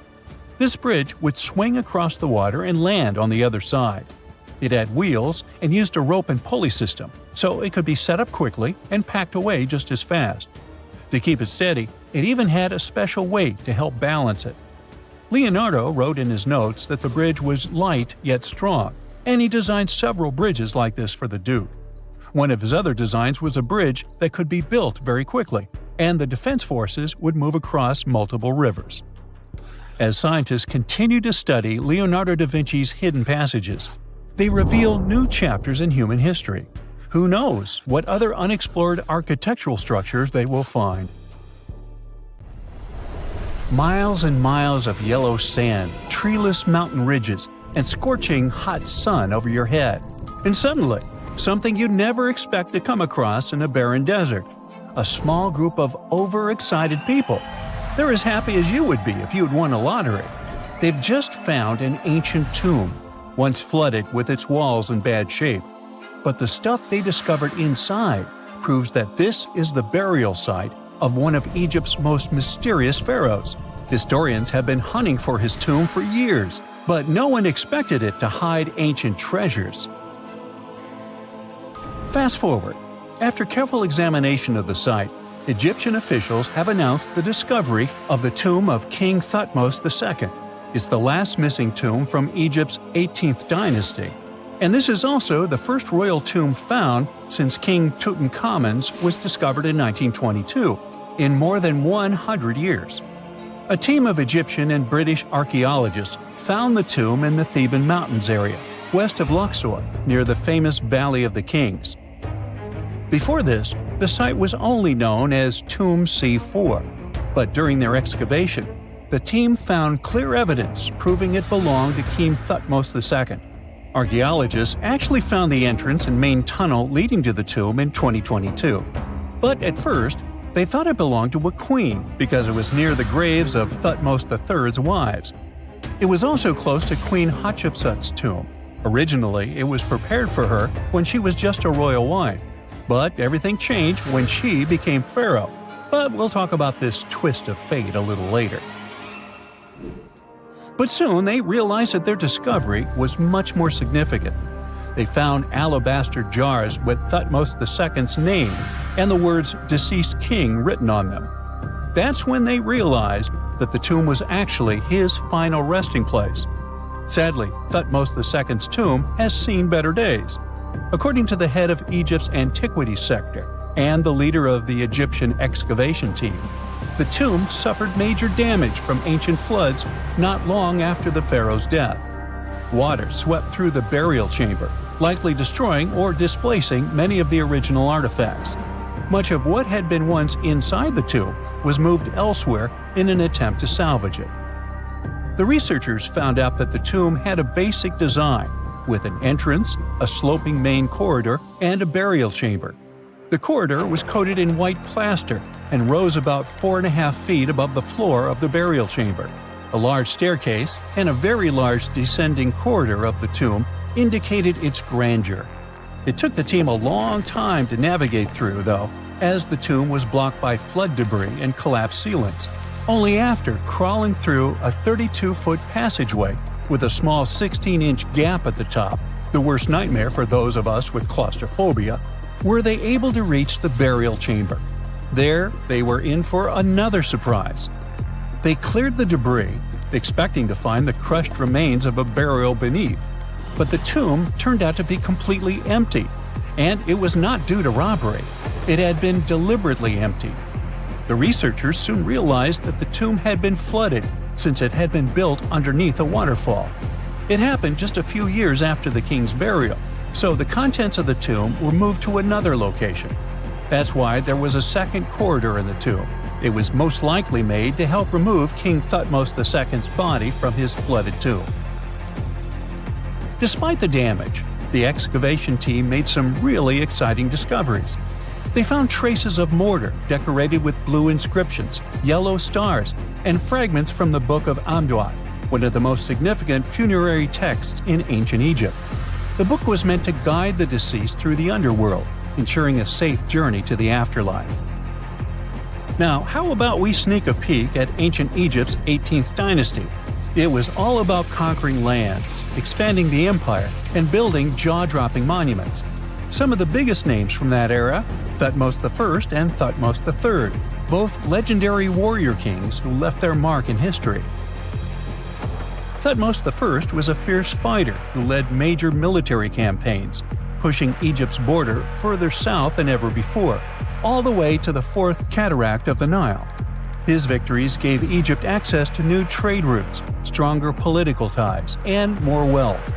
This bridge would swing across the water and land on the other side. It had wheels and used a rope and pulley system, so it could be set up quickly and packed away just as fast. To keep it steady, it even had a special weight to help balance it. Leonardo wrote in his notes that the bridge was light yet strong, and he designed several bridges like this for the Duke. One of his other designs was a bridge that could be built very quickly, and the defense forces would move across multiple rivers. As scientists continue to study Leonardo da Vinci's hidden passages, they reveal new chapters in human history. Who knows what other unexplored architectural structures they will find? Miles and miles of yellow sand, treeless mountain ridges, and scorching hot sun over your head. And suddenly, something you'd never expect to come across in a barren desert. A small group of overexcited people. They're as happy as you would be if you had won a lottery. They've just found an ancient tomb, once flooded with its walls in bad shape. But the stuff they discovered inside proves that this is the burial site of one of Egypt's most mysterious pharaohs. Historians have been hunting for his tomb for years, but no one expected it to hide ancient treasures. Fast forward. After careful examination of the site, Egyptian officials have announced the discovery of the tomb of King Thutmose II. It's the last missing tomb from Egypt's 18th dynasty. And this is also the first royal tomb found since King Tutankhamun's was discovered in 1922, in more than 100 years. A team of Egyptian and British archaeologists found the tomb in the Theban Mountains area, west of Luxor, near the famous Valley of the Kings. Before this, the site was only known as Tomb C4, but during their excavation, the team found clear evidence proving it belonged to King Thutmose II. Archaeologists actually found the entrance and main tunnel leading to the tomb in 2022. But at first, they thought it belonged to a queen because it was near the graves of Thutmose III's wives. It was also close to Queen Hatshepsut's tomb. Originally, it was prepared for her when she was just a royal wife, but everything changed when she became pharaoh. But we'll talk about this twist of fate a little later. But soon they realized that their discovery was much more significant. They found alabaster jars with Thutmose II's name and the words "deceased king" written on them. That's when they realized that the tomb was actually his final resting place. Sadly, Thutmose II's tomb has seen better days. According to the head of Egypt's antiquities sector and the leader of the Egyptian excavation team, the tomb suffered major damage from ancient floods not long after the pharaoh's death. Water swept through the burial chamber, likely destroying or displacing many of the original artifacts. Much of what had been once inside the tomb was moved elsewhere in an attempt to salvage it. The researchers found out that the tomb had a basic design, with an entrance, a sloping main corridor, and a burial chamber. The corridor was coated in white plaster and rose about 4.5 feet above the floor of the burial chamber. A large staircase and a very large descending corridor of the tomb indicated its grandeur. It took the team a long time to navigate through, though, as the tomb was blocked by flood debris and collapsed ceilings. Only after crawling through a 32-foot passageway with a small 16-inch gap at the top, the worst nightmare for those of us with claustrophobia, were they able to reach the burial chamber. There, they were in for another surprise. They cleared the debris, expecting to find the crushed remains of a burial beneath. But the tomb turned out to be completely empty, and it was not due to robbery. It had been deliberately emptied. The researchers soon realized that the tomb had been flooded since it had been built underneath a waterfall. It happened just a few years after the king's burial, so the contents of the tomb were moved to another location. That's why there was a second corridor in the tomb. It was most likely made to help remove King Thutmose II's body from his flooded tomb. Despite the damage, the excavation team made some really exciting discoveries. They found traces of mortar decorated with blue inscriptions, yellow stars, and fragments from the Book of Amduat, one of the most significant funerary texts in ancient Egypt. The book was meant to guide the deceased through the underworld, ensuring a safe journey to the afterlife. Now, how about we sneak a peek at ancient Egypt's 18th dynasty? It was all about conquering lands, expanding the empire, and building jaw-dropping monuments. Some of the biggest names from that era, Thutmose I and Thutmose III, both legendary warrior kings who left their mark in history. Thutmose I was a fierce fighter who led major military campaigns, pushing Egypt's border further south than ever before, all the way to the fourth cataract of the Nile. His victories gave Egypt access to new trade routes, stronger political ties, and more wealth.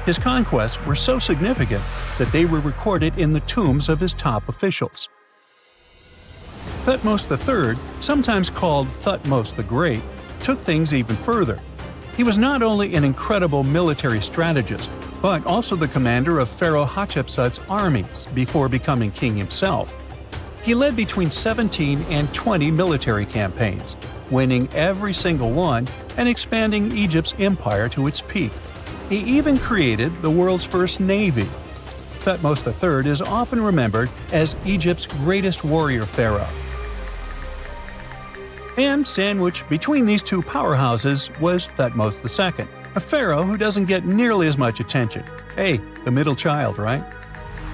His conquests were so significant that they were recorded in the tombs of his top officials. Thutmose III, sometimes called Thutmose the Great, took things even further. He was not only an incredible military strategist, but also the commander of Pharaoh Hatshepsut's armies before becoming king himself. He led between 17 and 20 military campaigns, winning every single one and expanding Egypt's empire to its peak. He even created the world's first navy. Thutmose III is often remembered as Egypt's greatest warrior pharaoh. And sandwiched between these two powerhouses was Thutmose II, a pharaoh who doesn't get nearly as much attention. Hey, the middle child, right?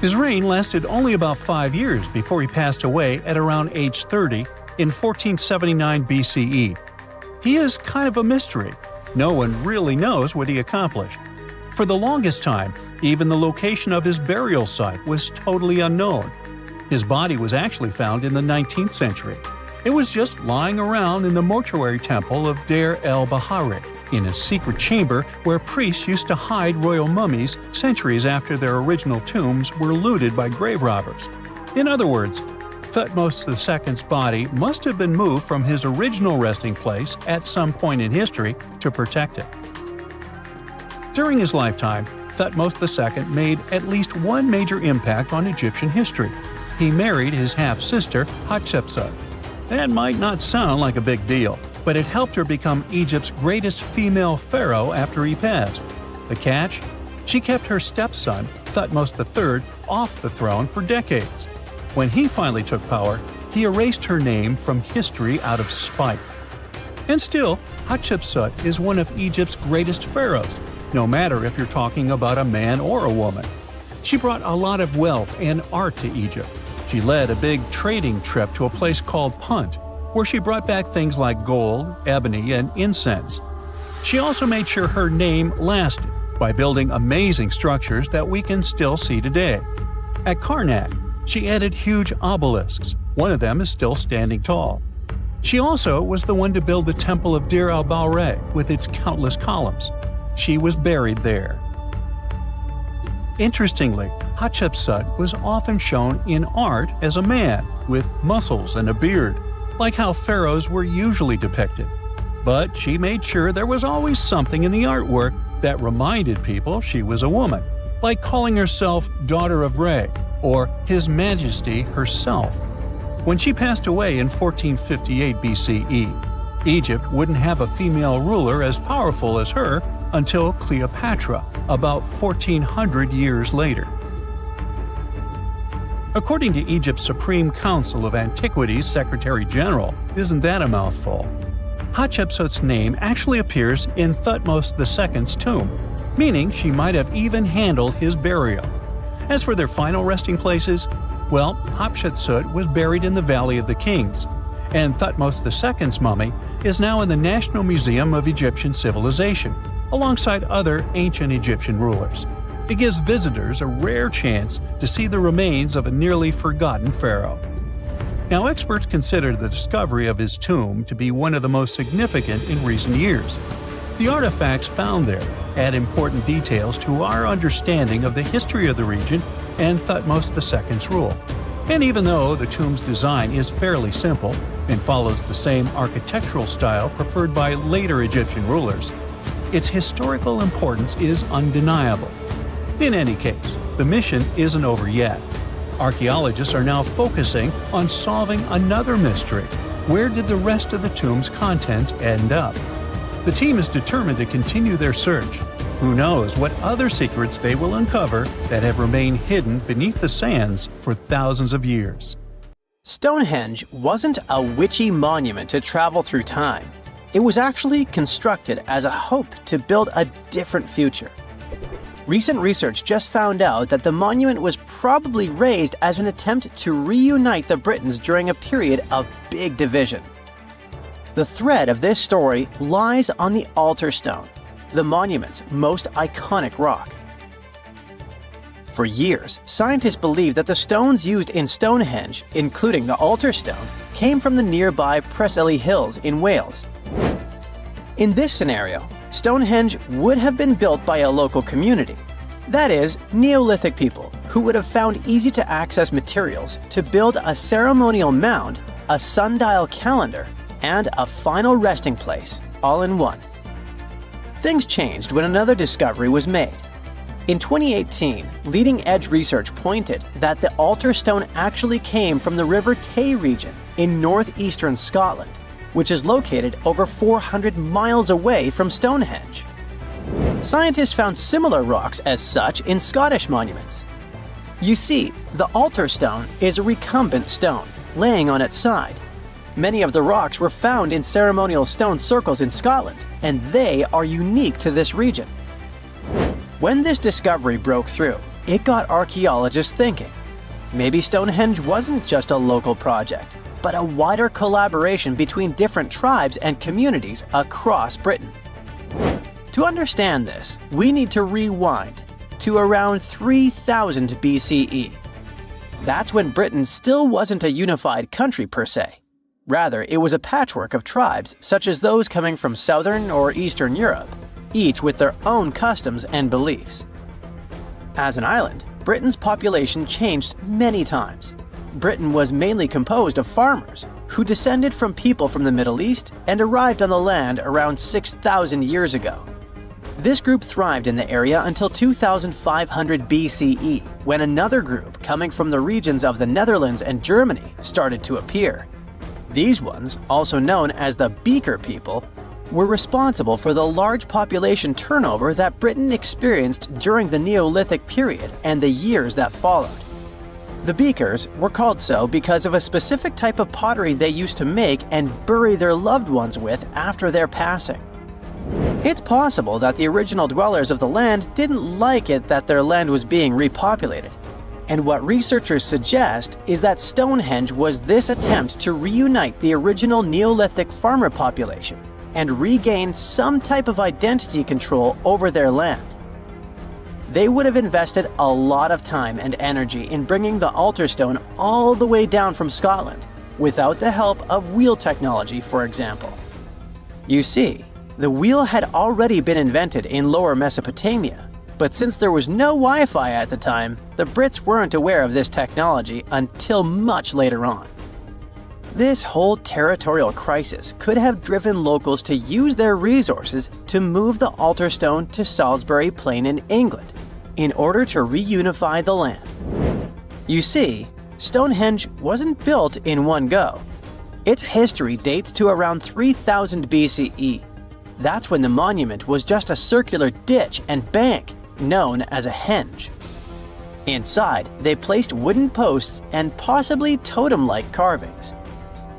His reign lasted only about 5 years before he passed away at around age 30 in 1479 BCE. He is kind of a mystery. No one really knows what he accomplished. For the longest time, even the location of his burial site was totally unknown. His body was actually found in the 19th century. It was just lying around in the mortuary temple of Deir el-Bahari, in a secret chamber where priests used to hide royal mummies centuries after their original tombs were looted by grave robbers. In other words, Thutmose II's body must have been moved from his original resting place at some point in history to protect it. During his lifetime, Thutmose II made at least one major impact on Egyptian history. He married his half-sister, Hatshepsut. That might not sound like a big deal, but it helped her become Egypt's greatest female pharaoh after he passed. The catch? She kept her stepson, Thutmose III, off the throne for decades. When he finally took power, he erased her name from history out of spite. And still, Hatshepsut is one of Egypt's greatest pharaohs, no matter if you're talking about a man or a woman. She brought a lot of wealth and art to Egypt. She led a big trading trip to a place called Punt, where she brought back things like gold, ebony, and incense. She also made sure her name lasted by building amazing structures that we can still see today. At Karnak, she added huge obelisks. One of them is still standing tall. She also was the one to build the Temple of Dir al-Bahre with its countless columns. She was buried there. Interestingly, Hatshepsut was often shown in art as a man with muscles and a beard, like how pharaohs were usually depicted. But she made sure there was always something in the artwork that reminded people she was a woman, like calling herself Daughter of Re or His Majesty herself. When she passed away in 1458 BCE, Egypt wouldn't have a female ruler as powerful as her until Cleopatra, about 1400 years later. According to Egypt's Supreme Council of Antiquities Secretary General, isn't that a mouthful? Hatshepsut's name actually appears in Thutmose II's tomb, meaning she might have even handled his burial. As for their final resting places, well, Hatshepsut was buried in the Valley of the Kings, and Thutmose II's mummy is now in the National Museum of Egyptian Civilization, alongside other ancient Egyptian rulers. It gives visitors a rare chance to see the remains of a nearly forgotten pharaoh. Now, experts consider the discovery of his tomb to be one of the most significant in recent years. The artifacts found there add important details to our understanding of the history of the region and Thutmose II's rule. And even though the tomb's design is fairly simple and follows the same architectural style preferred by later Egyptian rulers, its historical importance is undeniable. In any case, the mission isn't over yet. Archaeologists are now focusing on solving another mystery. Where did the rest of the tomb's contents end up? The team is determined to continue their search. Who knows what other secrets they will uncover that have remained hidden beneath the sands for thousands of years. Stonehenge wasn't a witchy monument to travel through time. It was actually constructed as a hope to build a different future. Recent research just found out that the monument was probably raised as an attempt to reunite the Britons during a period of big division. The thread of this story lies on the altar stone, the monument's most iconic rock. For years, scientists believed that the stones used in Stonehenge, including the altar stone, came from the nearby Preseli Hills in Wales. In this scenario, Stonehenge would have been built by a local community. That is, Neolithic people who would have found easy-to-access materials to build a ceremonial mound, a sundial calendar, and a final resting place, all in one. Things changed when another discovery was made. In 2018, leading-edge research pointed that the altar stone actually came from the River Tay region in northeastern Scotland, which is located over 400 miles away from Stonehenge. Scientists found similar rocks as such in Scottish monuments. You see, the altar stone is a recumbent stone, laying on its side. Many of the rocks were found in ceremonial stone circles in Scotland, and they are unique to this region. When this discovery broke through, it got archaeologists thinking. Maybe Stonehenge wasn't just a local project, but a wider collaboration between different tribes and communities across Britain. To understand this, we need to rewind to around 3000 BCE. That's when Britain still wasn't a unified country per se. Rather, it was a patchwork of tribes such as those coming from southern or eastern Europe, each with their own customs and beliefs. As an island, Britain's population changed many times. Britain was mainly composed of farmers who descended from people from the Middle East and arrived on the land around 6,000 years ago. This group thrived in the area until 2500 BCE, when another group coming from the regions of the Netherlands and Germany started to appear. These ones, also known as the Beaker people, were responsible for the large population turnover that Britain experienced during the Neolithic period and the years that followed. The Beakers were called so because of a specific type of pottery they used to make and bury their loved ones with after their passing. It's possible that the original dwellers of the land didn't like it that their land was being repopulated. And what researchers suggest is that Stonehenge was this attempt to reunite the original Neolithic farmer population and regain some type of identity control over their land. They would have invested a lot of time and energy in bringing the altar stone all the way down from Scotland, without the help of wheel technology, for example. You see, the wheel had already been invented in Lower Mesopotamia, but since there was no Wi-Fi at the time, the Brits weren't aware of this technology until much later on. This whole territorial crisis could have driven locals to use their resources to move the altar stone to Salisbury Plain in England, in order to reunify the land. You see, Stonehenge wasn't built in one go. Its history dates to around 3000 BCE. That's when the monument was just a circular ditch and bank, known as a henge. Inside, they placed wooden posts and possibly totem-like carvings.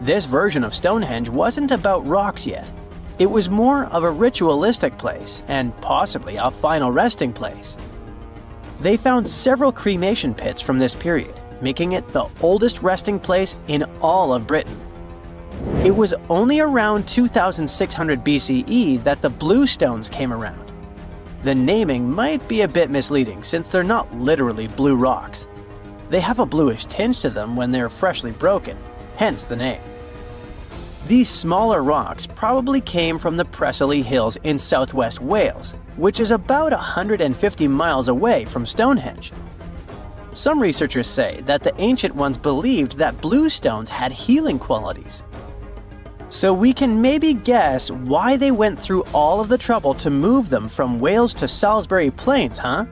This version of Stonehenge wasn't about rocks yet. It was more of a ritualistic place and possibly a final resting place. They found several cremation pits from this period, making it the oldest resting place in all of Britain. It was only around 2600 BCE that the blue stones came around. The naming might be a bit misleading since they're not literally blue rocks. They have a bluish tinge to them when they're freshly broken, hence the name. These smaller rocks probably came from the Preseli Hills in southwest Wales, which is about 150 miles away from Stonehenge. Some researchers say that the ancient ones believed that blue stones had healing qualities. So we can maybe guess why they went through all of the trouble to move them from Wales to Salisbury Plains, huh?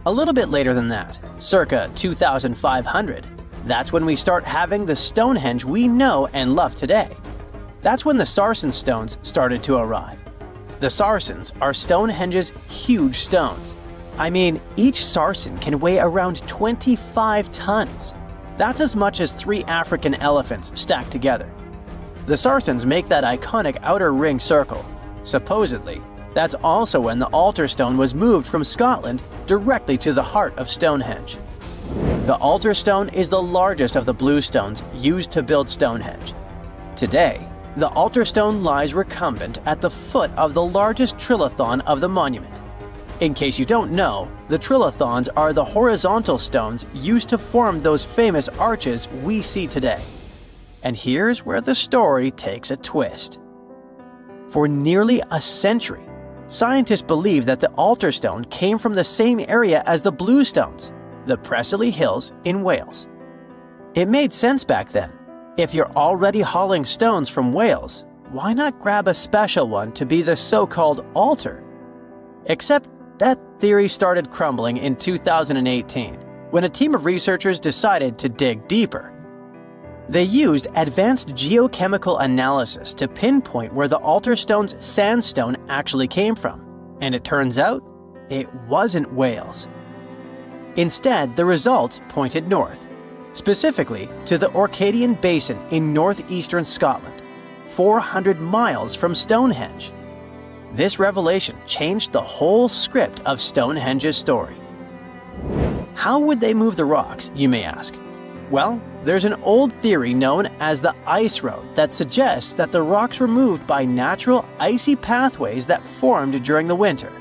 A little bit later than that, circa 2500, that's when we start having the Stonehenge we know and love today. That's when the Sarsen stones started to arrive. The Sarsens are Stonehenge's huge stones. I mean, each Sarsen can weigh around 25 tons. That's as much as 3 African elephants stacked together. The Sarsens make that iconic outer ring circle. Supposedly, that's also when the altar stone was moved from Scotland directly to the heart of Stonehenge. The altar stone is the largest of the blue stones used to build Stonehenge. Today, the altar stone lies recumbent at the foot of the largest trilithon of the monument. In case you don't know, the trilithons are the horizontal stones used to form those famous arches we see today. And here's where the story takes a twist. For nearly a century, scientists believed that the altar stone came from the same area as the blue stones, the Preseli Hills in Wales. It made sense back then. If you're already hauling stones from Wales, why not grab a special one to be the so-called altar? Except that theory started crumbling in 2018, when a team of researchers decided to dig deeper. They used advanced geochemical analysis to pinpoint where the altar stone's sandstone actually came from, and it turns out it wasn't Wales. Instead, the results pointed north, specifically to the Orcadian Basin in northeastern Scotland, 400 miles from Stonehenge. This revelation changed the whole script of Stonehenge's story. How would they move the rocks, you may ask? Well, there's an old theory known as the ice road that suggests that the rocks were moved by natural icy pathways that formed during the winter.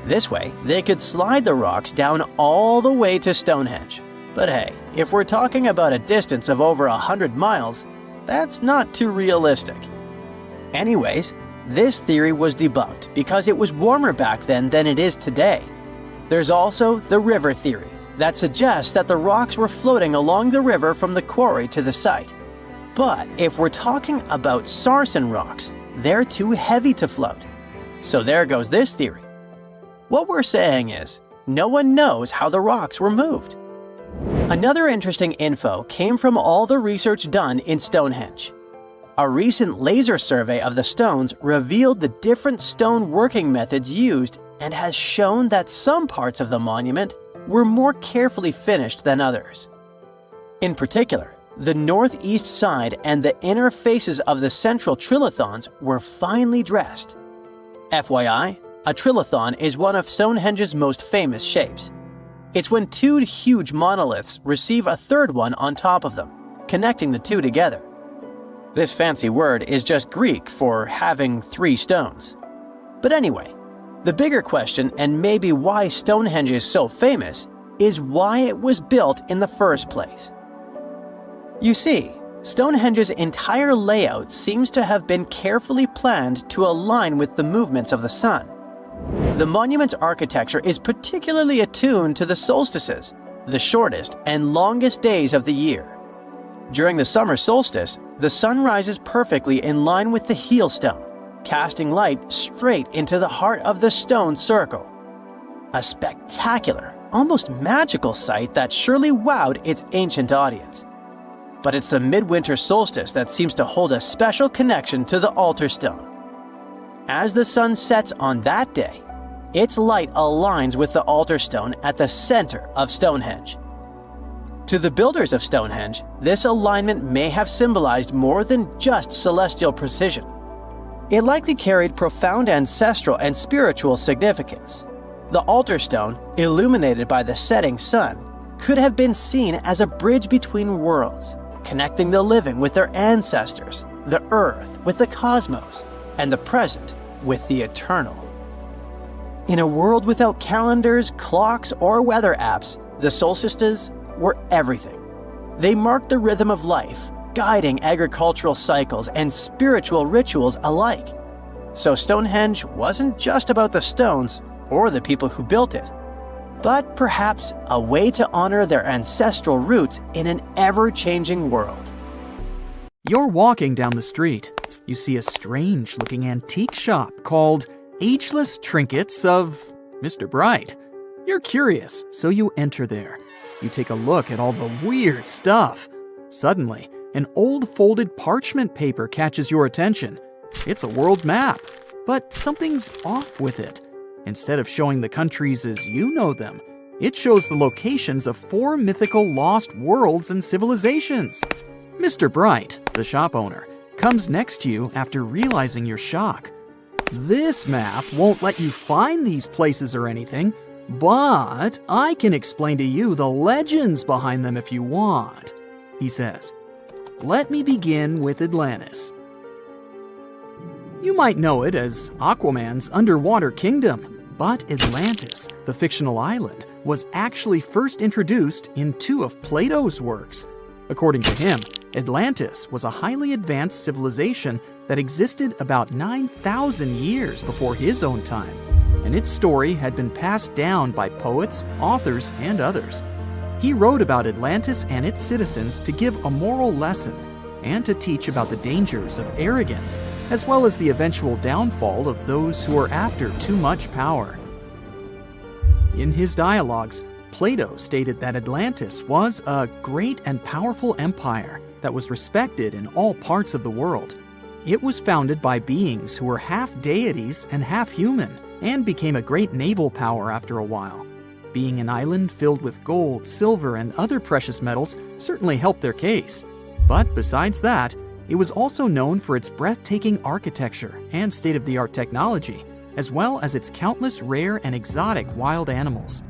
This way, they could slide the rocks down all the way to Stonehenge. But hey, if we're talking about a distance of over 100 miles, that's not too realistic. Anyways, this theory was debunked because it was warmer back then than it is today. There's also the river theory that suggests that the rocks were floating along the river from the quarry to the site. But if we're talking about Sarsen rocks, they're too heavy to float. So there goes this theory. What we're saying is, no one knows how the rocks were moved. Another interesting info came from all the research done in Stonehenge. A recent laser survey of the stones revealed the different stone working methods used and has shown that some parts of the monument were more carefully finished than others. In particular, the northeast side and the inner faces of the central trilithons were finely dressed. FYI, a trilithon is one of Stonehenge's most famous shapes. It's when 2 huge monoliths receive a third one on top of them, connecting the two together. This fancy word is just Greek for having 3 stones. But anyway, the bigger question, and maybe why Stonehenge is so famous, is why it was built in the first place. You see, Stonehenge's entire layout seems to have been carefully planned to align with the movements of the sun. The monument's architecture is particularly attuned to the solstices, the shortest and longest days of the year. During the summer solstice, the sun rises perfectly in line with the heel stone, casting light straight into the heart of the stone circle. A spectacular, almost magical sight that surely wowed its ancient audience. But it's the midwinter solstice that seems to hold a special connection to the altar stone. As the sun sets on that day, its light aligns with the altar stone at the center of Stonehenge. To the builders of Stonehenge, this alignment may have symbolized more than just celestial precision. It likely carried profound ancestral and spiritual significance. The altar stone, illuminated by the setting sun, could have been seen as a bridge between worlds, connecting the living with their ancestors, the earth with the cosmos, and the present with the eternal. In a world without calendars, clocks, or weather apps, the solstices were everything. They marked the rhythm of life, guiding agricultural cycles and spiritual rituals alike. So Stonehenge wasn't just about the stones or the people who built it, but perhaps a way to honor their ancestral roots in an ever-changing world. You're walking down the street. You see a strange-looking antique shop called Ageless Trinkets of Mr. Bright. You're curious, so you enter there. You take a look at all the weird stuff. Suddenly, an old folded parchment paper catches your attention. It's a world map, but something's off with it. Instead of showing the countries as you know them, it shows the locations of 4 mythical lost worlds and civilizations. Mr. Bright, the shop owner, comes next to you after realizing your shock. This map won't let you find these places or anything, but I can explain to you the legends behind them if you want, he says. Let me begin with Atlantis. You might know it as Aquaman's underwater kingdom, but Atlantis, the fictional island, was actually first introduced in 2 of Plato's works. According to him, Atlantis was a highly advanced civilization that existed about 9,000 years before his own time, and its story had been passed down by poets, authors, and others. He wrote about Atlantis and its citizens to give a moral lesson and to teach about the dangers of arrogance, as well as the eventual downfall of those who are after too much power. In his dialogues, Plato stated that Atlantis was a great and powerful empire that was respected in all parts of the world. It was founded by beings who were half deities and half human, and became a great naval power after a while. Being an island filled with gold, silver, and other precious metals certainly helped their case. But besides that, it was also known for its breathtaking architecture and state-of-the-art technology, as well as its countless rare and exotic wild animals.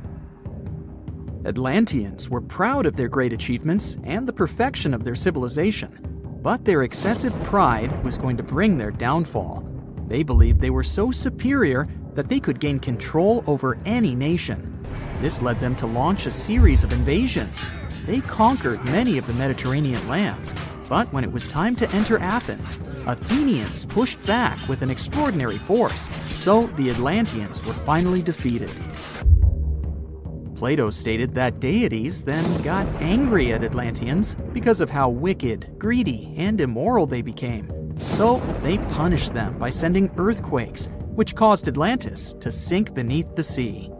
Atlanteans were proud of their great achievements and the perfection of their civilization, but their excessive pride was going to bring their downfall. They believed they were so superior that they could gain control over any nation. This led them to launch a series of invasions. They conquered many of the Mediterranean lands, but when it was time to enter Athens, Athenians pushed back with an extraordinary force, so the Atlanteans were finally defeated. Plato stated that deities then got angry at Atlanteans because of how wicked, greedy, and immoral they became. So they punished them by sending earthquakes, which caused Atlantis to sink beneath the sea.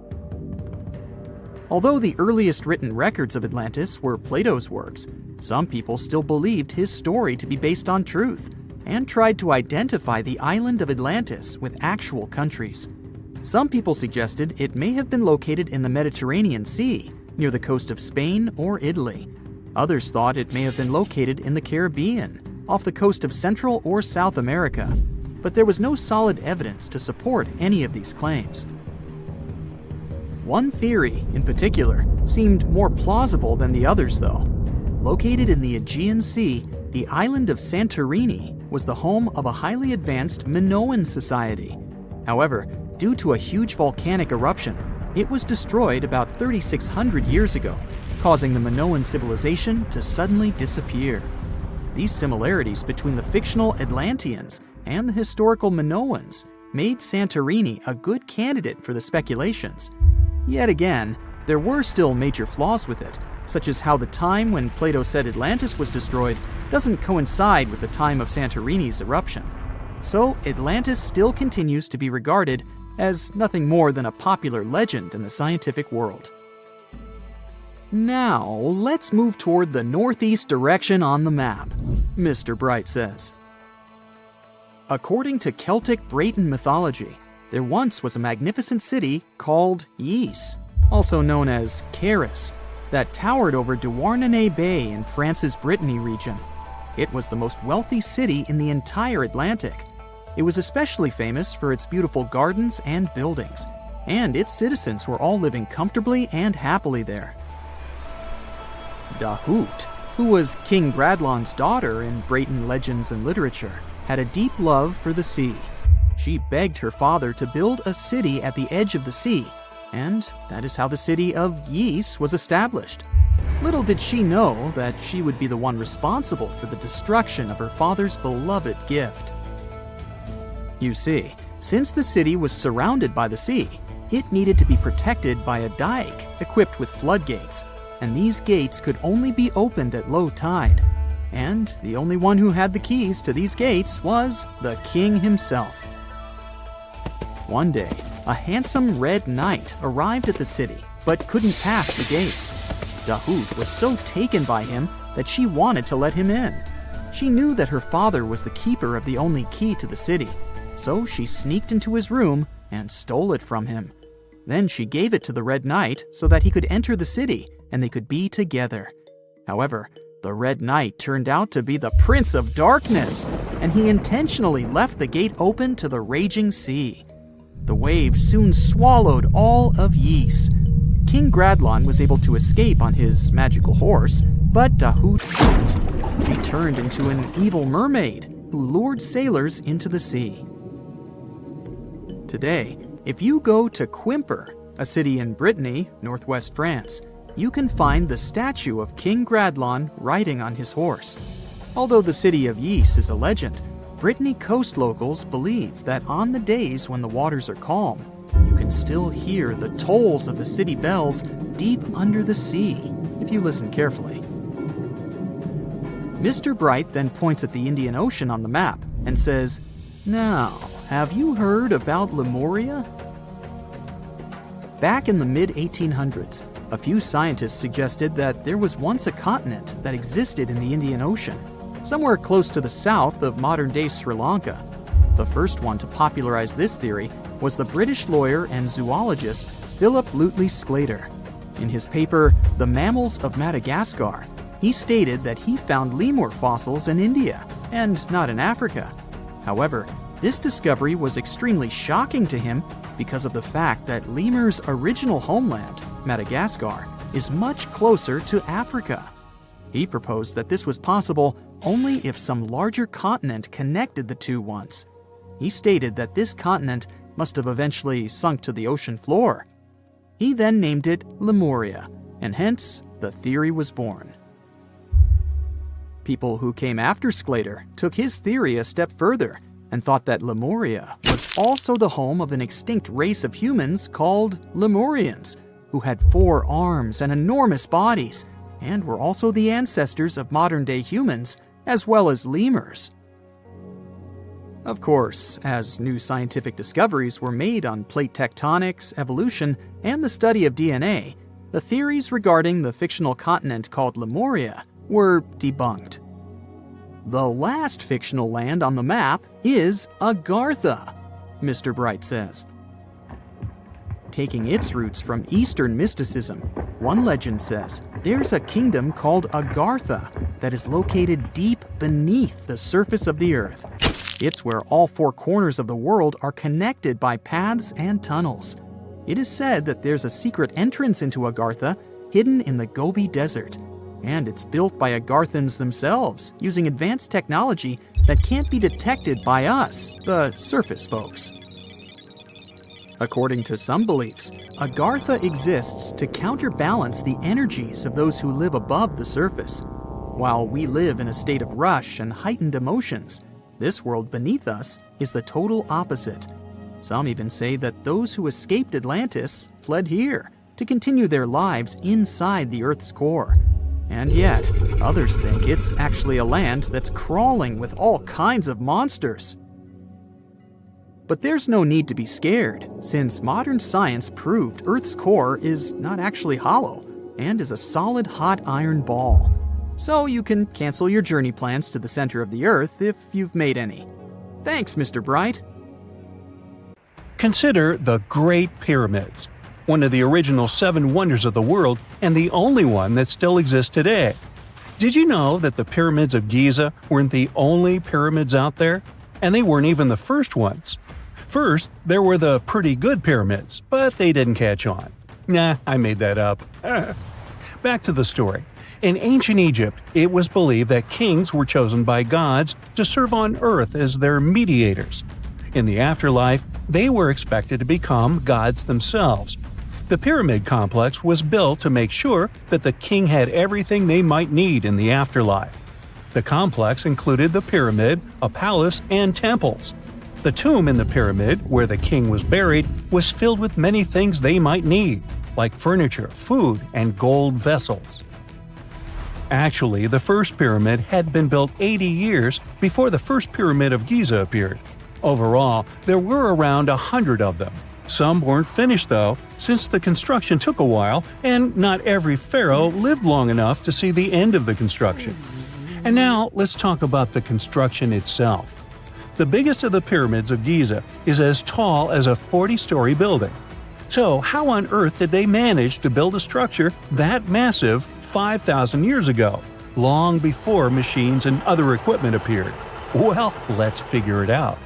Although the earliest written records of Atlantis were Plato's works, some people still believed his story to be based on truth and tried to identify the island of Atlantis with actual countries. Some people suggested it may have been located in the Mediterranean Sea, near the coast of Spain or Italy. Others thought it may have been located in the Caribbean, off the coast of Central or South America, but there was no solid evidence to support any of these claims. One theory, in particular, seemed more plausible than the others, though. Located in the Aegean Sea, the island of Santorini was the home of a highly advanced Minoan society. However, due to a huge volcanic eruption, it was destroyed about 3,600 years ago, causing the Minoan civilization to suddenly disappear. These similarities between the fictional Atlanteans and the historical Minoans made Santorini a good candidate for the speculations. Yet again, there were still major flaws with it, such as how the time when Plato said Atlantis was destroyed doesn't coincide with the time of Santorini's eruption. So Atlantis still continues to be regarded as nothing more than a popular legend in the scientific world. Now, let's move toward the northeast direction on the map, Mr. Bright says. According to Celtic Breton mythology, there once was a magnificent city called Ys, also known as Caris, that towered over Douarnenez Bay in France's Brittany region. It was the most wealthy city in the entire Atlantic. It was especially famous for its beautiful gardens and buildings, and its citizens were all living comfortably and happily there. Dahut, who was King Bradlon's daughter in Breton legends and literature, had a deep love for the sea. She begged her father to build a city at the edge of the sea, and that is how the city of Ys was established. Little did she know that she would be the one responsible for the destruction of her father's beloved gift. You see, since the city was surrounded by the sea, it needed to be protected by a dike equipped with floodgates, and these gates could only be opened at low tide. And the only one who had the keys to these gates was the king himself. One day, a handsome red knight arrived at the city, but couldn't pass the gates. Dahut was so taken by him that she wanted to let him in. She knew that her father was the keeper of the only key to the city, so she sneaked into his room and stole it from him. Then she gave it to the Red Knight so that he could enter the city and they could be together. However, the Red Knight turned out to be the Prince of Darkness, and he intentionally left the gate open to the raging sea. The waves soon swallowed all of Ys. King Gradlon was able to escape on his magical horse, but Dahut couldn't. She turned into an evil mermaid who lured sailors into the sea. Today, if you go to Quimper, a city in Brittany, northwest France, you can find the statue of King Gradlon riding on his horse. Although the city of Ys is a legend, Brittany coast locals believe that on the days when the waters are calm, you can still hear the tolls of the city bells deep under the sea, if you listen carefully. Mr. Bright then points at the Indian Ocean on the map and says, "Now, have you heard about Lemuria?" Back in the mid-1800s, a few scientists suggested that there was once a continent that existed in the Indian Ocean, somewhere close to the south of modern-day Sri Lanka. The first one to popularize this theory was the British lawyer and zoologist Philip Lutley Sclater. In his paper, The Mammals of Madagascar, he stated that he found lemur fossils in India, and not in Africa. However, this discovery was extremely shocking to him because of the fact that lemurs' original homeland, Madagascar, is much closer to Africa. He proposed that this was possible only if some larger continent connected the two once. He stated that this continent must have eventually sunk to the ocean floor. He then named it Lemuria, and hence the theory was born. People who came after Sclater took his theory a step further and thought that Lemuria was also the home of an extinct race of humans called Lemurians, who had 4 arms and enormous bodies, and were also the ancestors of modern-day humans, as well as lemurs. Of course, as new scientific discoveries were made on plate tectonics, evolution, and the study of DNA, the theories regarding the fictional continent called Lemuria were debunked. The last fictional land on the map is Agartha, Mr. Bright says. Taking its roots from Eastern mysticism, one legend says there's a kingdom called Agartha that is located deep beneath the surface of the earth. It's where all 4 corners of the world are connected by paths and tunnels. It is said that there's a secret entrance into Agartha hidden in the Gobi Desert. And it's built by Agarthans themselves, using advanced technology that can't be detected by us, the surface folks. According to some beliefs, Agartha exists to counterbalance the energies of those who live above the surface. While we live in a state of rush and heightened emotions, this world beneath us is the total opposite. Some even say that those who escaped Atlantis fled here to continue their lives inside the Earth's core. And yet, others think it's actually a land that's crawling with all kinds of monsters. But there's no need to be scared, since modern science proved Earth's core is not actually hollow and is a solid hot iron ball. So you can cancel your journey plans to the center of the Earth if you've made any. Thanks, Mr. Bright. Consider the Great Pyramids, one of the original 7 wonders of the world and the only one that still exists today. Did you know that the pyramids of Giza weren't the only pyramids out there? And they weren't even the first ones. First, there were the pretty good pyramids, but they didn't catch on. Nah, I made that up. Back to the story. In ancient Egypt, it was believed that kings were chosen by gods to serve on earth as their mediators. In the afterlife, they were expected to become gods themselves. The pyramid complex was built to make sure that the king had everything they might need in the afterlife. The complex included the pyramid, a palace, and temples. The tomb in the pyramid, where the king was buried, was filled with many things they might need, like furniture, food, and gold vessels. Actually, the first pyramid had been built 80 years before the first pyramid of Giza appeared. Overall, there were around 100 of them. Some weren't finished though, since the construction took a while and not every pharaoh lived long enough to see the end of the construction. And now let's talk about the construction itself. The biggest of the pyramids of Giza is as tall as a 40-story building. So how on earth did they manage to build a structure that massive 5,000 years ago, long before machines and other equipment appeared? Well, let's figure it out.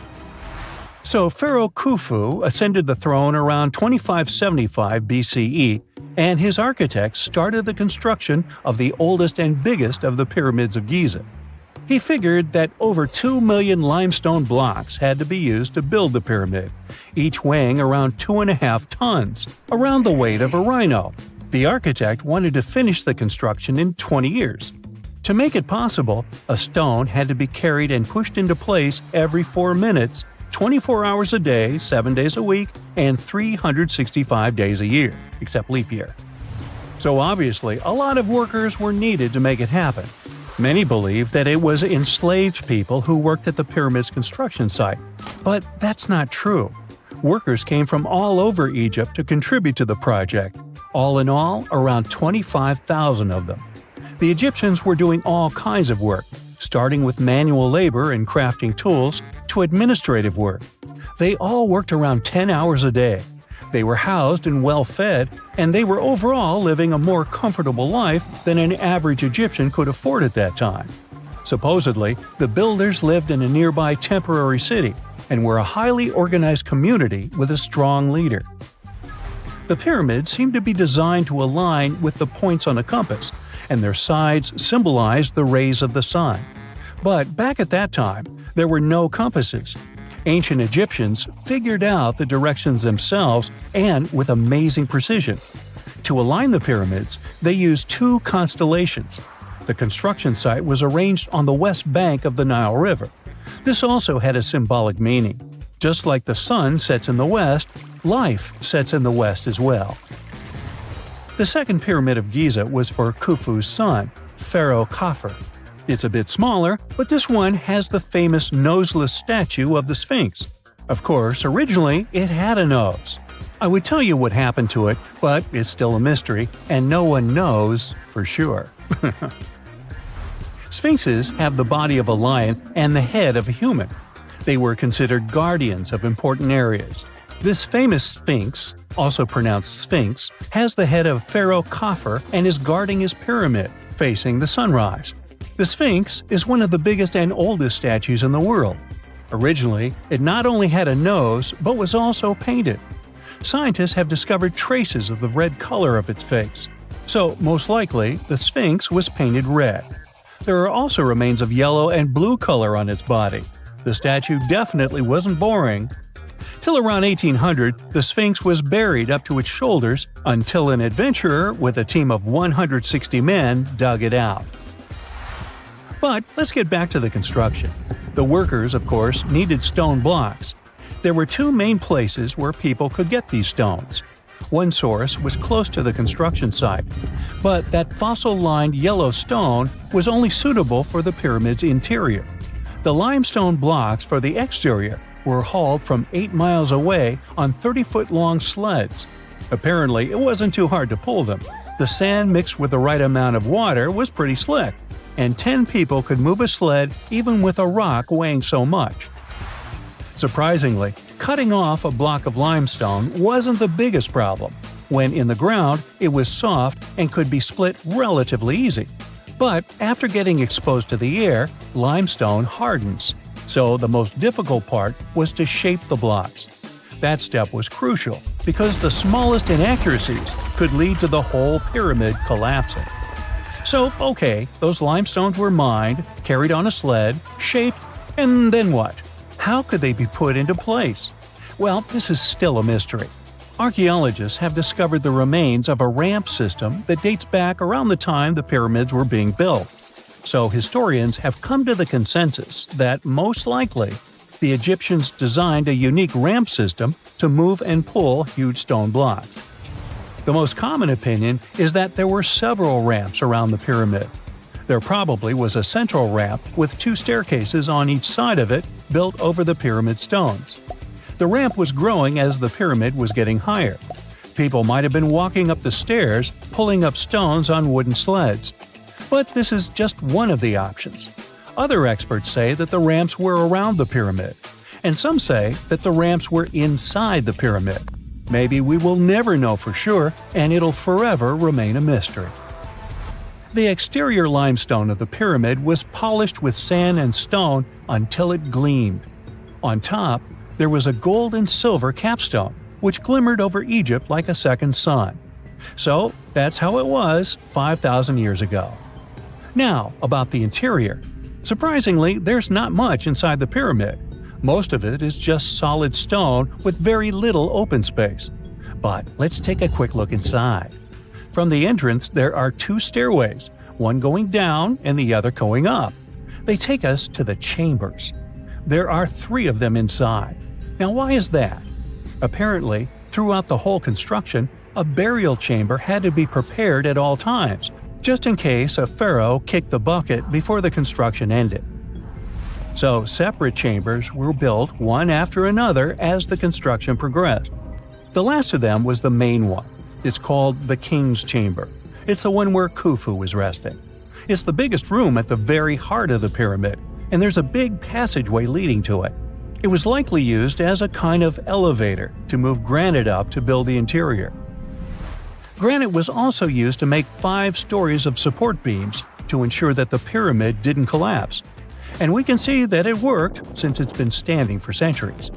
So Pharaoh Khufu ascended the throne around 2575 BCE, and his architects started the construction of the oldest and biggest of the pyramids of Giza. He figured that over 2 million limestone blocks had to be used to build the pyramid, each weighing around 2.5 tons, around the weight of a rhino. The architect wanted to finish the construction in 20 years. To make it possible, a stone had to be carried and pushed into place every 4 minutes, 24 hours a day, 7 days a week, and 365 days a year, except leap year. So obviously, a lot of workers were needed to make it happen. Many believe that it was enslaved people who worked at the pyramid's construction site, but that's not true. Workers came from all over Egypt to contribute to the project. All in all, around 25,000 of them. The Egyptians were doing all kinds of work, starting with manual labor and crafting tools to administrative work. They all worked around 10 hours a day. They were housed and well fed, and they were overall living a more comfortable life than an average Egyptian could afford at that time. Supposedly, the builders lived in a nearby temporary city and were a highly organized community with a strong leader. The pyramids seemed to be designed to align with the points on a compass, and their sides symbolized the rays of the sun. But back at that time, there were no compasses. Ancient Egyptians figured out the directions themselves and with amazing precision. To align the pyramids, they used 2 constellations. The construction site was arranged on the west bank of the Nile River. This also had a symbolic meaning. Just like the sun sets in the west, life sets in the west as well. The second pyramid of Giza was for Khufu's son, Pharaoh Khafre. It's a bit smaller, but this one has the famous noseless statue of the Sphinx. Of course, originally it had a nose. I would tell you what happened to it, but it's still a mystery, and no one knows for sure. Sphinxes have the body of a lion and the head of a human. They were considered guardians of important areas. This famous Sphinx, also pronounced Sphinx, has the head of Pharaoh Khafre and is guarding his pyramid, facing the sunrise. The Sphinx is one of the biggest and oldest statues in the world. Originally, it not only had a nose, but was also painted. Scientists have discovered traces of the red color of its face. So, most likely, the Sphinx was painted red. There are also remains of yellow and blue color on its body. The statue definitely wasn't boring. Till around 1800, the Sphinx was buried up to its shoulders until an adventurer with a team of 160 men dug it out. But let's get back to the construction. The workers, of course, needed stone blocks. There were two main places where people could get these stones. One source was close to the construction site, but that fossil-lined yellow stone was only suitable for the pyramid's interior. The limestone blocks for the exterior were hauled from 8 miles away on 30-foot-long sleds. Apparently, it wasn't too hard to pull them. The sand mixed with the right amount of water was pretty slick, and 10 people could move a sled even with a rock weighing so much. Surprisingly, cutting off a block of limestone wasn't the biggest problem. When in the ground, it was soft and could be split relatively easy. But after getting exposed to the air, limestone hardens. So the most difficult part was to shape the blocks. That step was crucial because the smallest inaccuracies could lead to the whole pyramid collapsing. So, okay, those limestones were mined, carried on a sled, shaped, and then what? How could they be put into place? Well, this is still a mystery. Archaeologists have discovered the remains of a ramp system that dates back around the time the pyramids were being built. So historians have come to the consensus that, most likely, the Egyptians designed a unique ramp system to move and pull huge stone blocks. The most common opinion is that there were several ramps around the pyramid. There probably was a central ramp with 2 staircases on each side of it built over the pyramid stones. The ramp was growing as the pyramid was getting higher. People might have been walking up the stairs, pulling up stones on wooden sleds. But this is just one of the options. Other experts say that the ramps were around the pyramid, and some say that the ramps were inside the pyramid. Maybe we will never know for sure, and it'll forever remain a mystery. The exterior limestone of the pyramid was polished with sand and stone until it gleamed. On top, there was a gold and silver capstone, which glimmered over Egypt like a second sun. So, that's how it was 5,000 years ago. Now, about the interior. Surprisingly, there's not much inside the pyramid. Most of it is just solid stone with very little open space. But let's take a quick look inside. From the entrance, there are 2 stairways, one going down and the other going up. They take us to the chambers. There are 3 of them inside. Now, why is that? Apparently, throughout the whole construction, a burial chamber had to be prepared at all times, just in case a pharaoh kicked the bucket before the construction ended. So, separate chambers were built one after another as the construction progressed. The last of them was the main one. It's called the King's Chamber. It's the one where Khufu was resting. It's the biggest room at the very heart of the pyramid, and there's a big passageway leading to it. It was likely used as a kind of elevator to move granite up to build the interior. Granite was also used to make 5 stories of support beams to ensure that the pyramid didn't collapse. And we can see that it worked since it's been standing for centuries.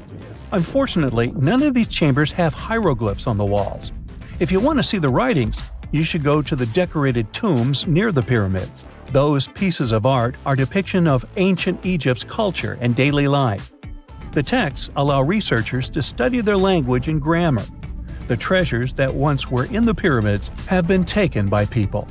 Unfortunately, none of these chambers have hieroglyphs on the walls. If you want to see the writings, you should go to the decorated tombs near the pyramids. Those pieces of art are depiction of ancient Egypt's culture and daily life. The texts allow researchers to study their language and grammar. The treasures that once were in the pyramids have been taken by people.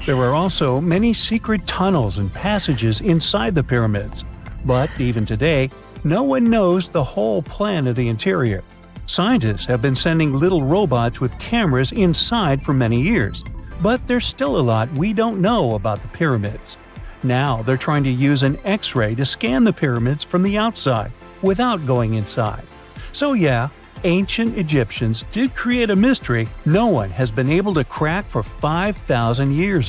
There are also many secret tunnels and passages inside the pyramids, but even today, no one knows the whole plan of the interior. Scientists have been sending little robots with cameras inside for many years, but there's still a lot we don't know about the pyramids. Now they're trying to use an X-ray to scan the pyramids from the outside, without going inside. So yeah, ancient Egyptians did create a mystery no one has been able to crack for 5,000 years.